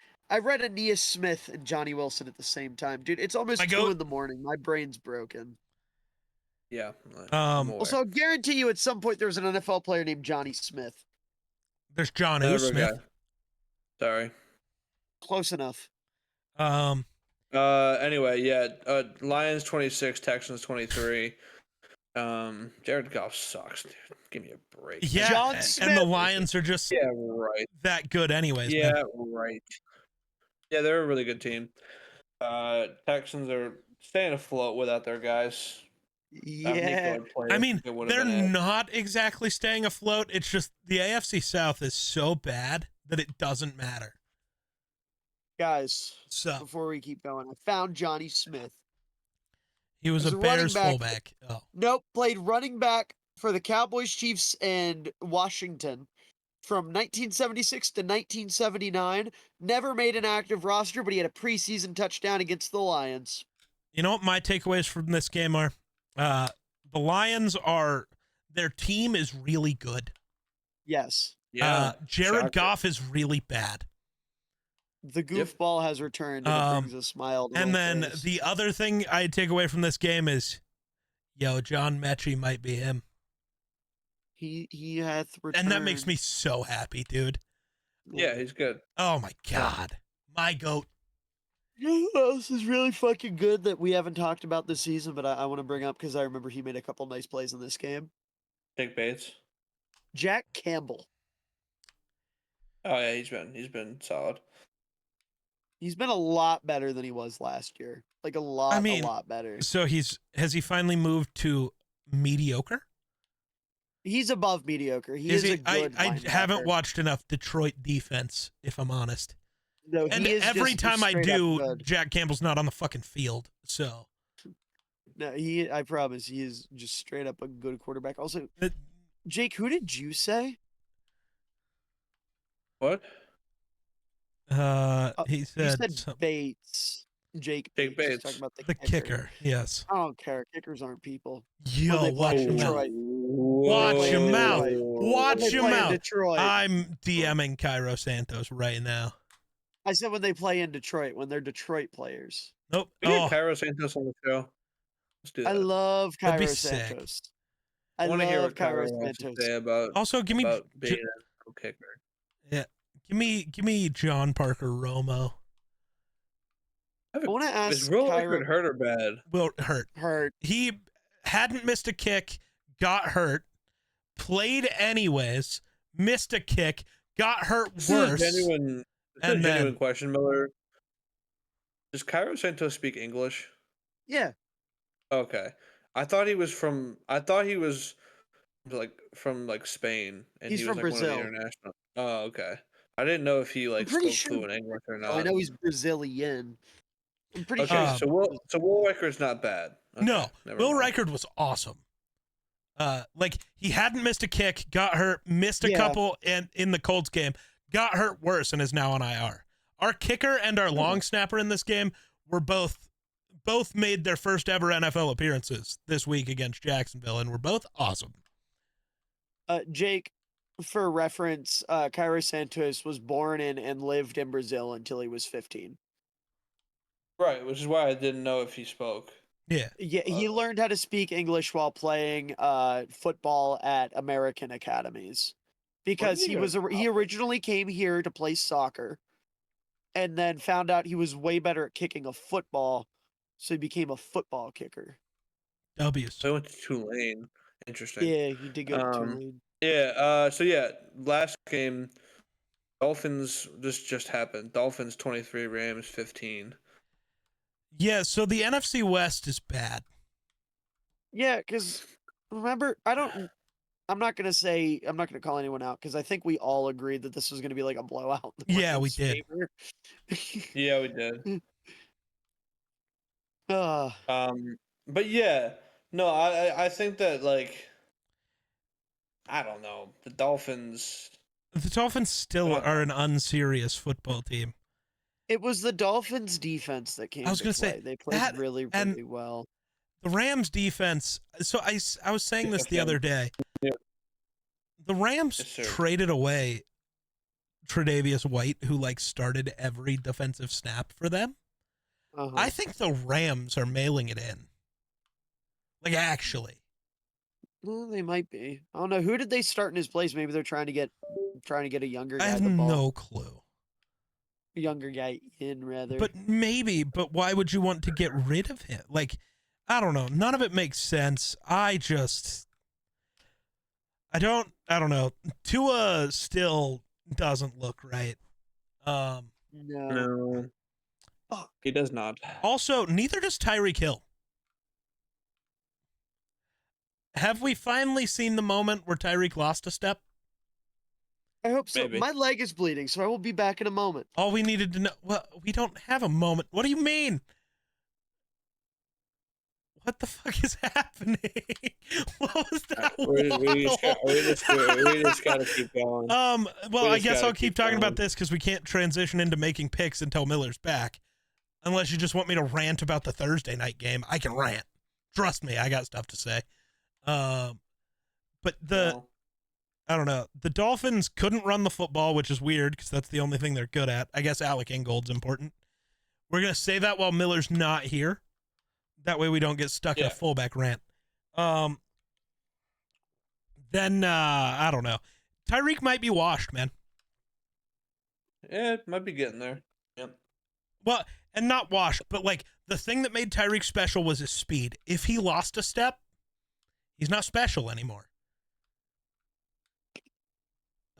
Aeneas Smith and Johnny Wilson at the same time. Dude, it's almost My 2 goat- in the morning. My brain's broken. Yeah. Um, I'm aware. Also, I'll guarantee you at some point there was an NFL player named Johnny Smith. There's John Never Smith. guy. Sorry. Close enough. Anyway, yeah. Lions 26, Texans 23. Jared Goff sucks, dude. Give me a break. Yeah, John and Smith. the Lions are just Yeah, right. that good anyways. Yeah, man. right. Yeah, they're a really good team. Texans are staying afloat without their guys. Yeah. I mean, they're not exactly staying afloat. It's just the AFC South is so bad that it doesn't matter. Guys, So before we keep going, I found Johnny Smith. he was As a a running Bears back- fullback. Oh, Nope, played running back for the Cowboys, Chiefs, and Washington from 1976 to 1979. Never made an active roster, but he had a preseason touchdown against the Lions. you know what my takeaways from this game are? The Lions their team is really good. Yes, Jared shocker. Goff is really bad. the goofball has returned and it brings a smile to And my then face. the other thing I take away from this game is, John Mechie might be him. He hath returned. And that makes me so happy, dude. Yeah, he's good. Oh my God. My goat. You know who else is really fucking good that we haven't talked about this season, but I want to bring up because I remember he made a couple nice plays in this game. Jake Bates. Jack Campbell. Oh yeah, he's been solid. He's been a lot better than he was last year. Like a lot better. So has he finally moved to mediocre? He's above mediocre. He is a good I haven't linebacker. watched enough Detroit defense, if I'm honest. No, And he is every just time I straight up do, good. Jack Campbell's not on the fucking field. So No, I promise he is just straight up a good quarterback. Also, It- Jake, who did you say? What? he You said, said something. Bates. Jake Jake Bates. Bates. Talking about The kicker. Yes. I don't care. Kickers aren't people. Yo, they watch play him out. Detroit. Watch him out. Watch When they him play in out. Detroit. I'm DMing Cairo Santos right now. I said when they play in Detroit, when they're Detroit players. Nope. We get Oh, Cairo Santos on the show. Let's do that. I love That'd be Cairo sick. Santos. I want to hear love what Cairo Cairo wants to Santos. say about also give me being a kicker. give me John Parker Romo. I want to ask Is real Cairo. record hurt or bad? Will hurt. Hurt. He hadn't missed a kick, got hurt, played anyways, missed a kick, got hurt This worse. is a genuine, and then- question, Miller. Does Cairo Santos speak English? Yeah, Okay. I thought he was like from like Spain, and he's he was from like one of the Brazil. international. Oh, okay. I didn't know if he I'm like pretty spoke sure. fluent English or I not. know he's Brazilian. I'm pretty sure Okay, he's. Um, so Will Riker's not bad. Okay, no, never Will mind. Reichard was awesome. Like he hadn't missed a kick, got hurt, missed a Yeah. couple in the Colts game, got hurt worse, and is now on IR. Our kicker and our long snapper in this game were both made their first ever NFL appearances this week against Jacksonville, and were both awesome. Jake, for reference, Cairo Santos was born in and lived in Brazil until he was 15. Right, which is why I didn't know if he spoke. Yeah. Yeah, he learned how to speak English while playing football at American academies Where did because he go to he college? originally came here to play soccer and then found out he was way better at kicking a football, so he became a football kicker. W's. So I went to Tulane. Interesting. Yeah, he did go to Um, Tulane. yeah. So yeah, last game, Dolphins. This just happened. Dolphins 23, Rams 15. Yeah, so the NFC West is bad. Yeah, because remember, I'm not gonna call anyone out because I think we all agreed that this was gonna be like a blowout in the Yeah, we Rams' did. favor. Yeah, we did. uh, But yeah, no, I think that like I don't know the Dolphins. The Dolphins still Uh, are an unserious football team. it was the Dolphins' defense that I came was to going to say play. They played that, really, and really well. the Rams defense. So I was saying this the other day. Yeah. The Rams Yes, sir. traded away Tre'Davious White, who like started every defensive snap for them. Uh-huh. I think the Rams are mailing it in. Like actually, Well, they might be. I don't know. Who did they start in his place? Maybe they're trying to get a younger I guy have the ball. no clue. Younger guy in rather. But maybe, but why would you want to get rid of him? Like, I don't know. None of it makes sense. I don't know. Tua still doesn't look right. no. No, Fuck. he does not. Also, neither does Tyreek Hill. Have we finally seen the moment where Tyreek lost a step? I hope so. Maybe. My leg is bleeding, so I will be back in a moment. All we needed to know. Well, we don't have a moment. What do you mean? What the fuck is happening? What was that? We just gotta keep going. Well, We I just guess gotta I'll keep keep talking about going. this because we can't transition into making picks until Miller's back. Unless you just want me to rant about the Thursday night game, I can rant. Trust me, I got stuff to say. But No. I don't know. The Dolphins couldn't run the football, which is weird because that's the only thing they're good at. I guess Alec Ingold's important. We're gonna say that while Miller's not here. That way we don't get stuck in a Yeah. fullback rant. Then I don't know. Tyreek might be washed, man. Yeah, it might be getting there. Yep. Well, and not washed, but like the thing that made Tyreek special was his speed. If he lost a step, he's not special anymore.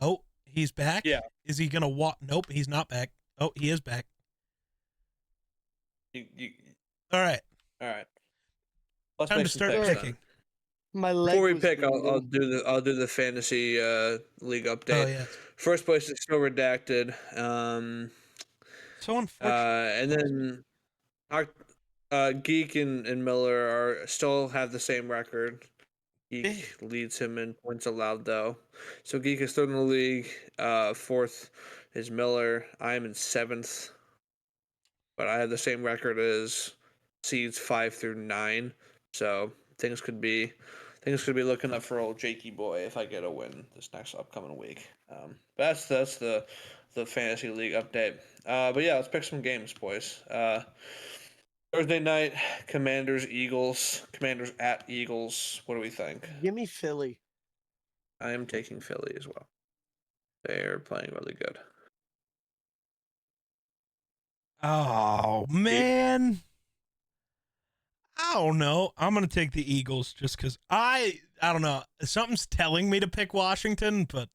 Oh, he's back? Yeah. Is he gonna walk? Nope, he's not back. Oh, he is back. You, All right. all right. Let's Time make to some start picks picking. then. My leg. Before we was pick, I'll bleeding. do the fantasy league update. Oh yeah. First place is still redacted. So unfortunate. And then our Geek and Miller are still have the same record. Geek leads him in points allowed though. So Geek is third in the league. Fourth is Miller. I am in seventh, but I have the same record as seeds 5 through 9. So things could be looking up for old Jakey boy if I get a win this next upcoming week. But that's the fantasy league update. But yeah, let's pick some games, boys. Thursday night, Commanders at Eagles. What do we think? Give me Philly. I am taking Philly as well. They're playing really good. Oh man. I don't know. I'm gonna take the Eagles just because I don't know. Something's telling me to pick Washington, but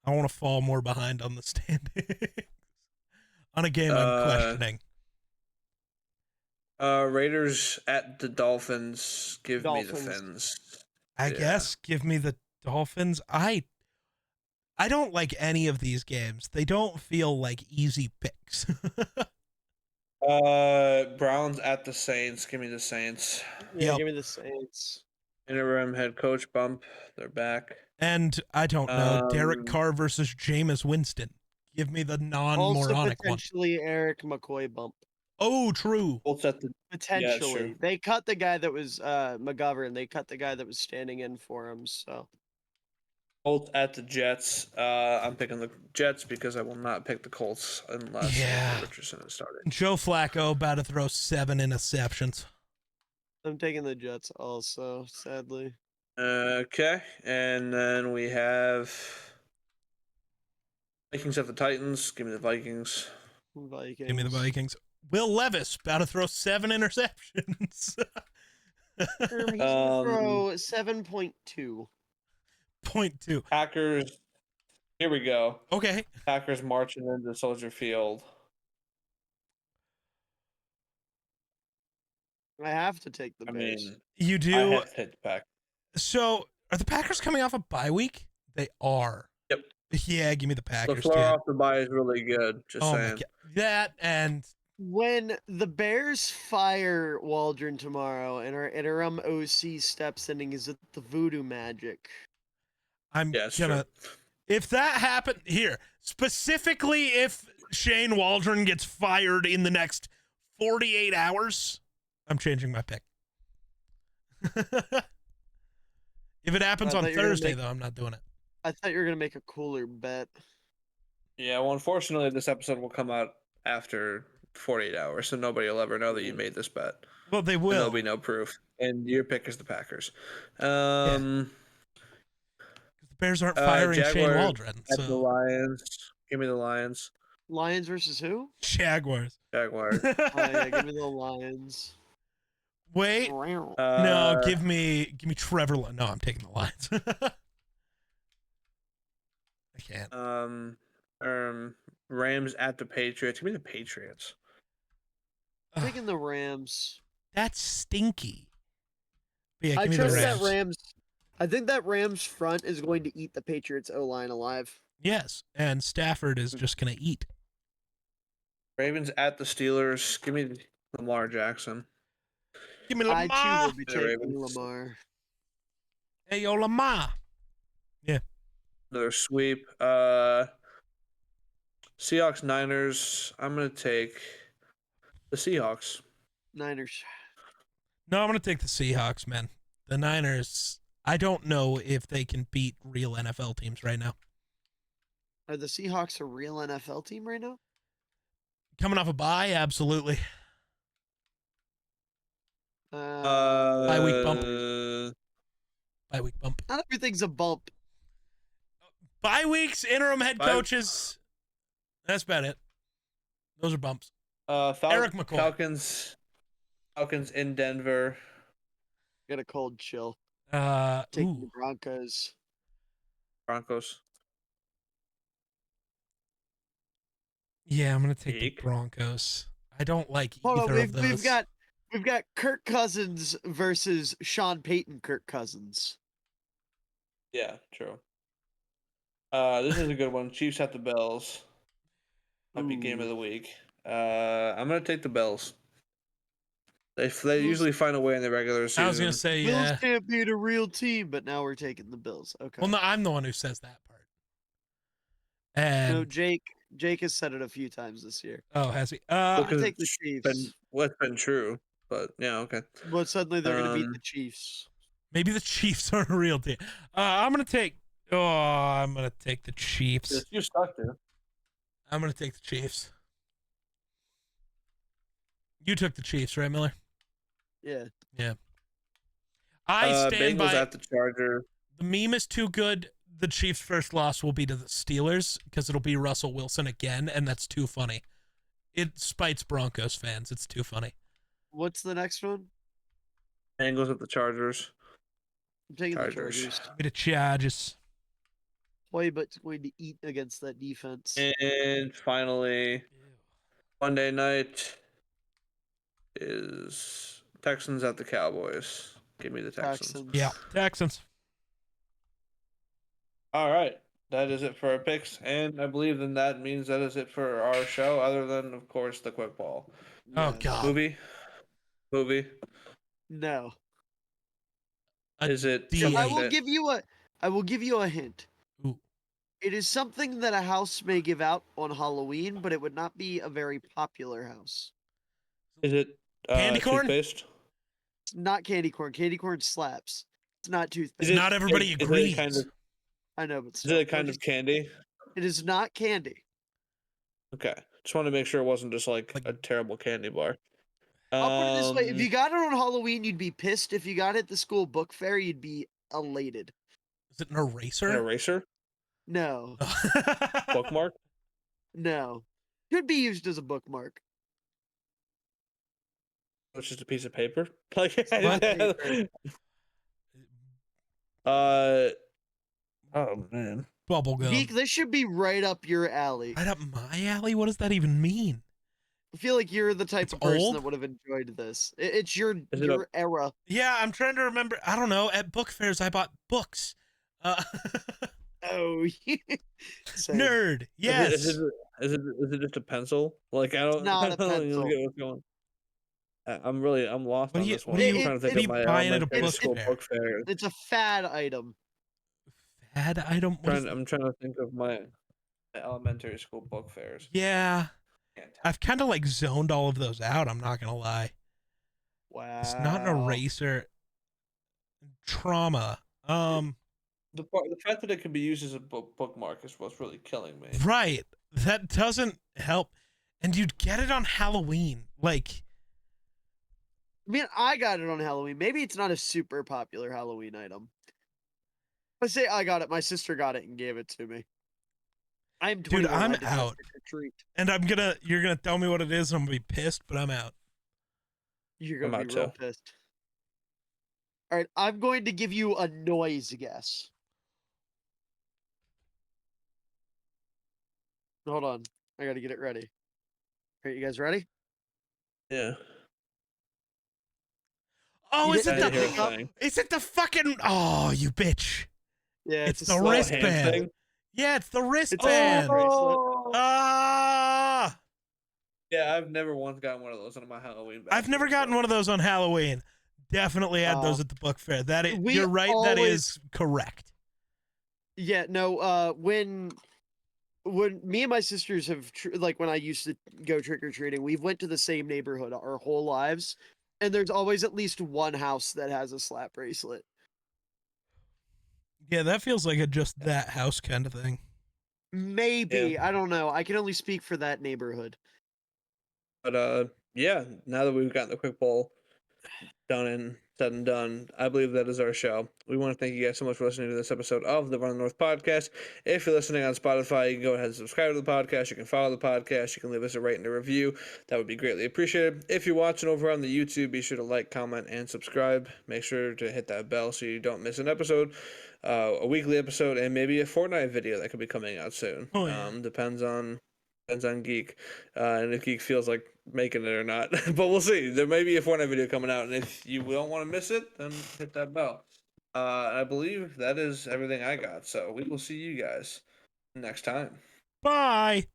I want to fall more behind on the standings on a game I'm questioning. Raiders at the Dolphins. Give me the Dolphins. Fins. I Yeah. guess give me the Dolphins. I don't like any of these games. They don't feel like easy picks. Browns at the Saints. Give me the Saints. Yeah, Yep. give me the Saints. Interim head coach bump. They're back. And I don't know, Derek Um, Carr versus Jameis Winston. Give me the Also non-moronic one. potentially Eric McCoy bump. Oh, true. Colts at the Potentially. true. They cut the guy that was McGovern. They cut the guy that was standing in for him. So Colts at the Jets. I'm picking the Jets because I will not pick the Colts unless Anthony Richardson is starting. Joe Flacco about to throw 7 interceptions. I'm taking the Jets also, sadly. Okay, and then we have Vikings at the Titans. Give me the Vikings. Vikings. Give me the Vikings. Will Levis about to throw 7 interceptions. He's gonna throw 7.2. 0.2. Packers. Here we go. Okay. Packers marching into Soldier Field. I have to take the I Bears. mean, You I do. have to hit the Pack. So, are the Packers coming off a bye week? They are. Yep. Yeah, give me the Packers, LaFleur too. off the bye is really good. Just Oh, saying. my God. That and When the Bears fire Waldron tomorrow and our interim OC steps in and is it the voodoo magic? I'm Yeah, it's gonna. true. If that happened here, specifically if Shane Waldron gets fired in the next 48 hours, I'm changing my pick. If it happens I on thought you were gonna Thursday, make- though, I'm not doing it. I thought you were gonna make a cooler bet. Yeah, well, unfortunately, this episode will come out after 48 hours, so nobody will ever know that you made this bet. Well, they And will. there'll be no proof. And your pick is the Packers. Um, The Bears aren't firing Shane Jaguars Waldron. at the So Lions. Give me the Lions. Lions versus who? Jaguars. Jaguars. Oh yeah, give me the Lions. Wait. Uh, No, give me Trevor. No, I'm taking the Lions. I can't. Rams at the Patriots. Give me the Patriots. Taking the Rams. That's stinky. But yeah, I give me the trust Rams. that Rams. I think that Rams front is going to eat the Patriots O line alive. Yes, and Stafford is just gonna eat. Ravens at the Steelers. Give me Lamar Jackson. Give me I Lamar. too will be The taking Ravens. Lamar. Hey, yo, Lamar. Another sweep. Seahawks Niners. I'm gonna take the Seahawks. Niners. No, I'm gonna take the Seahawks, man. The Niners. I don't know if they can beat real NFL teams right now. Are the Seahawks a real NFL team right now? Coming off a bye, absolutely. Bye week bump. Uh, Bye week bump. Not everything's a bump. Bye weeks, interim head Bye- coaches. That's about it. Those are bumps. Eric McCoy. Falcons in Denver. Got a cold chill. Taking the Ooh. Broncos. Broncos. Yeah, I'm gonna take the Eek. Broncos. I don't like Hold either on, of those. we've got Kirk Cousins versus Sean Payton. Kirk Cousins. Yeah, true. This is a good one. Chiefs at the Bills. Might be game of the week. I'm gonna take the Bills. They usually find a way in the regular season. I was gonna say Bills yeah. can't beat a real team, but now we're taking the Bills. Okay. Well, no, I'm the one who says that part. And No, Jake has said it a few times this year. oh, has he? I Because take the it's Chiefs. It's been true, but yeah, okay. But suddenly they're going to beat Um, the Chiefs. maybe the Chiefs are a real team. I'm gonna take the Chiefs. Yes, you stuck there. I'm gonna take the Chiefs. You took the Chiefs, right, Miller? Yeah. I stand Bengals by. at the Chargers. The meme is too good. The Chiefs' first loss will be to the Steelers because it'll be Russell Wilson again, and that's too funny. It spites Broncos fans. It's too funny. What's the next one? Bengals at the Chargers. I'm taking Chargers. the Chargers. Give me the Chargers. Boy, but it's going to eat against that defense. And finally, Monday night is Texans at the Cowboys. Give me the Texans. Texans. Yeah, Texans. All right. That is it for our picks, and I believe then that means that is it for our show, other than, of course, the quick ball. Oh Yes. God. Movie. No. Is it D- So I something will that give you a hint. Ooh. It is something that a house may give out on Halloween, but it would not be a very popular house. is it Candy corn? toothpaste? It's not candy corn. Candy corn slaps. It's not toothpaste. Is it- Not everybody is it a agrees. kind of- I know, but Is still, it a kind of candy? it is not candy. Okay. Just want to make sure it wasn't just like Like- a terrible candy bar. I'll put it this way: if Um, you got it on Halloween, you'd be pissed. If you got it at the school book fair, you'd be elated. Is it an eraser? an eraser, No, bookmark. no, could be used as a bookmark. It's just a piece of paper. Like, What? oh man. Bubble gum. Geek, this should be right up your alley. Right up my alley? What does that even mean? I feel like you're the type It's of person old? that would have enjoyed this. It's your Is it your era. Yeah, I'm trying to remember. I don't know. At book fairs, I bought books. Oh, same. Nerd. Yes. Is it just a pencil? Like I don't. not I a don't really pencil. get what's going. I'm lost What on do you- this what one. do I'm you- trying to think what of do my you buy at a elementary book school fair? book fair. It's a fad item. Fad item. What is I'm trying to think of my elementary school book fairs. Yeah, Can't tell. I've kind of like zoned all of those out. I'm not gonna lie. Wow. It's not an eraser. Trauma. The fact that it can be used as a bookmark is what's really killing me. Right. That doesn't help. And you'd get it on Halloween. Like, I mean, I got it on Halloween. Maybe it's not a super popular Halloween item. I say I got it. My sister got it and gave it to me. I'm Dude, 21. I'm I did not out. trick or treat. and you're gonna tell me what it is. And I'm gonna be pissed, but I'm out. You're I'm gonna out be real too. pissed. All right, I'm going to give you a noise guess. Hold on, I gotta get it ready. All right, you guys ready? Yeah. Oh, You is didn't it I didn't hear pick the? a up? thing. Is it the fucking? Oh, you bitch! Yeah, It's a the slap. wrist- hand wristband. thing? Yeah, it's the It's a wristband. bracelet. Ah! Yeah, I've never once gotten one of those on my Halloween. I've never gotten one of those on Halloween. Definitely had those at the book fair. we You're right. That always- is correct. Yeah, no. When me and my sisters have like when I used to go trick or treating, we've went to the same neighborhood our whole lives, and there's always at least one house that has a slap bracelet. Yeah, that feels like a just that house kind of thing. Maybe I don't know. I can only speak for that neighborhood. But yeah. Now that we've gotten the quick poll done and said and done, I believe that is our show. We want to thank you guys so much for listening to this episode of the Run the North podcast. If you're listening on Spotify, you can go ahead and subscribe to the podcast. You can follow the podcast. You can leave us a rate and a review. That would be greatly appreciated. If you're watching over on the YouTube, be sure to like, comment, and subscribe. Make sure to hit that bell so you don't miss an episode, a weekly episode, and maybe a Fortnite video that could be coming out soon. Oh, yeah. Depends on Geek, and if Geek feels like making it or not. But we'll see. There may be a Fortnite video coming out, and if you don't want to miss it, then hit that bell. I believe that is everything I got. So we will see you guys next time. Bye.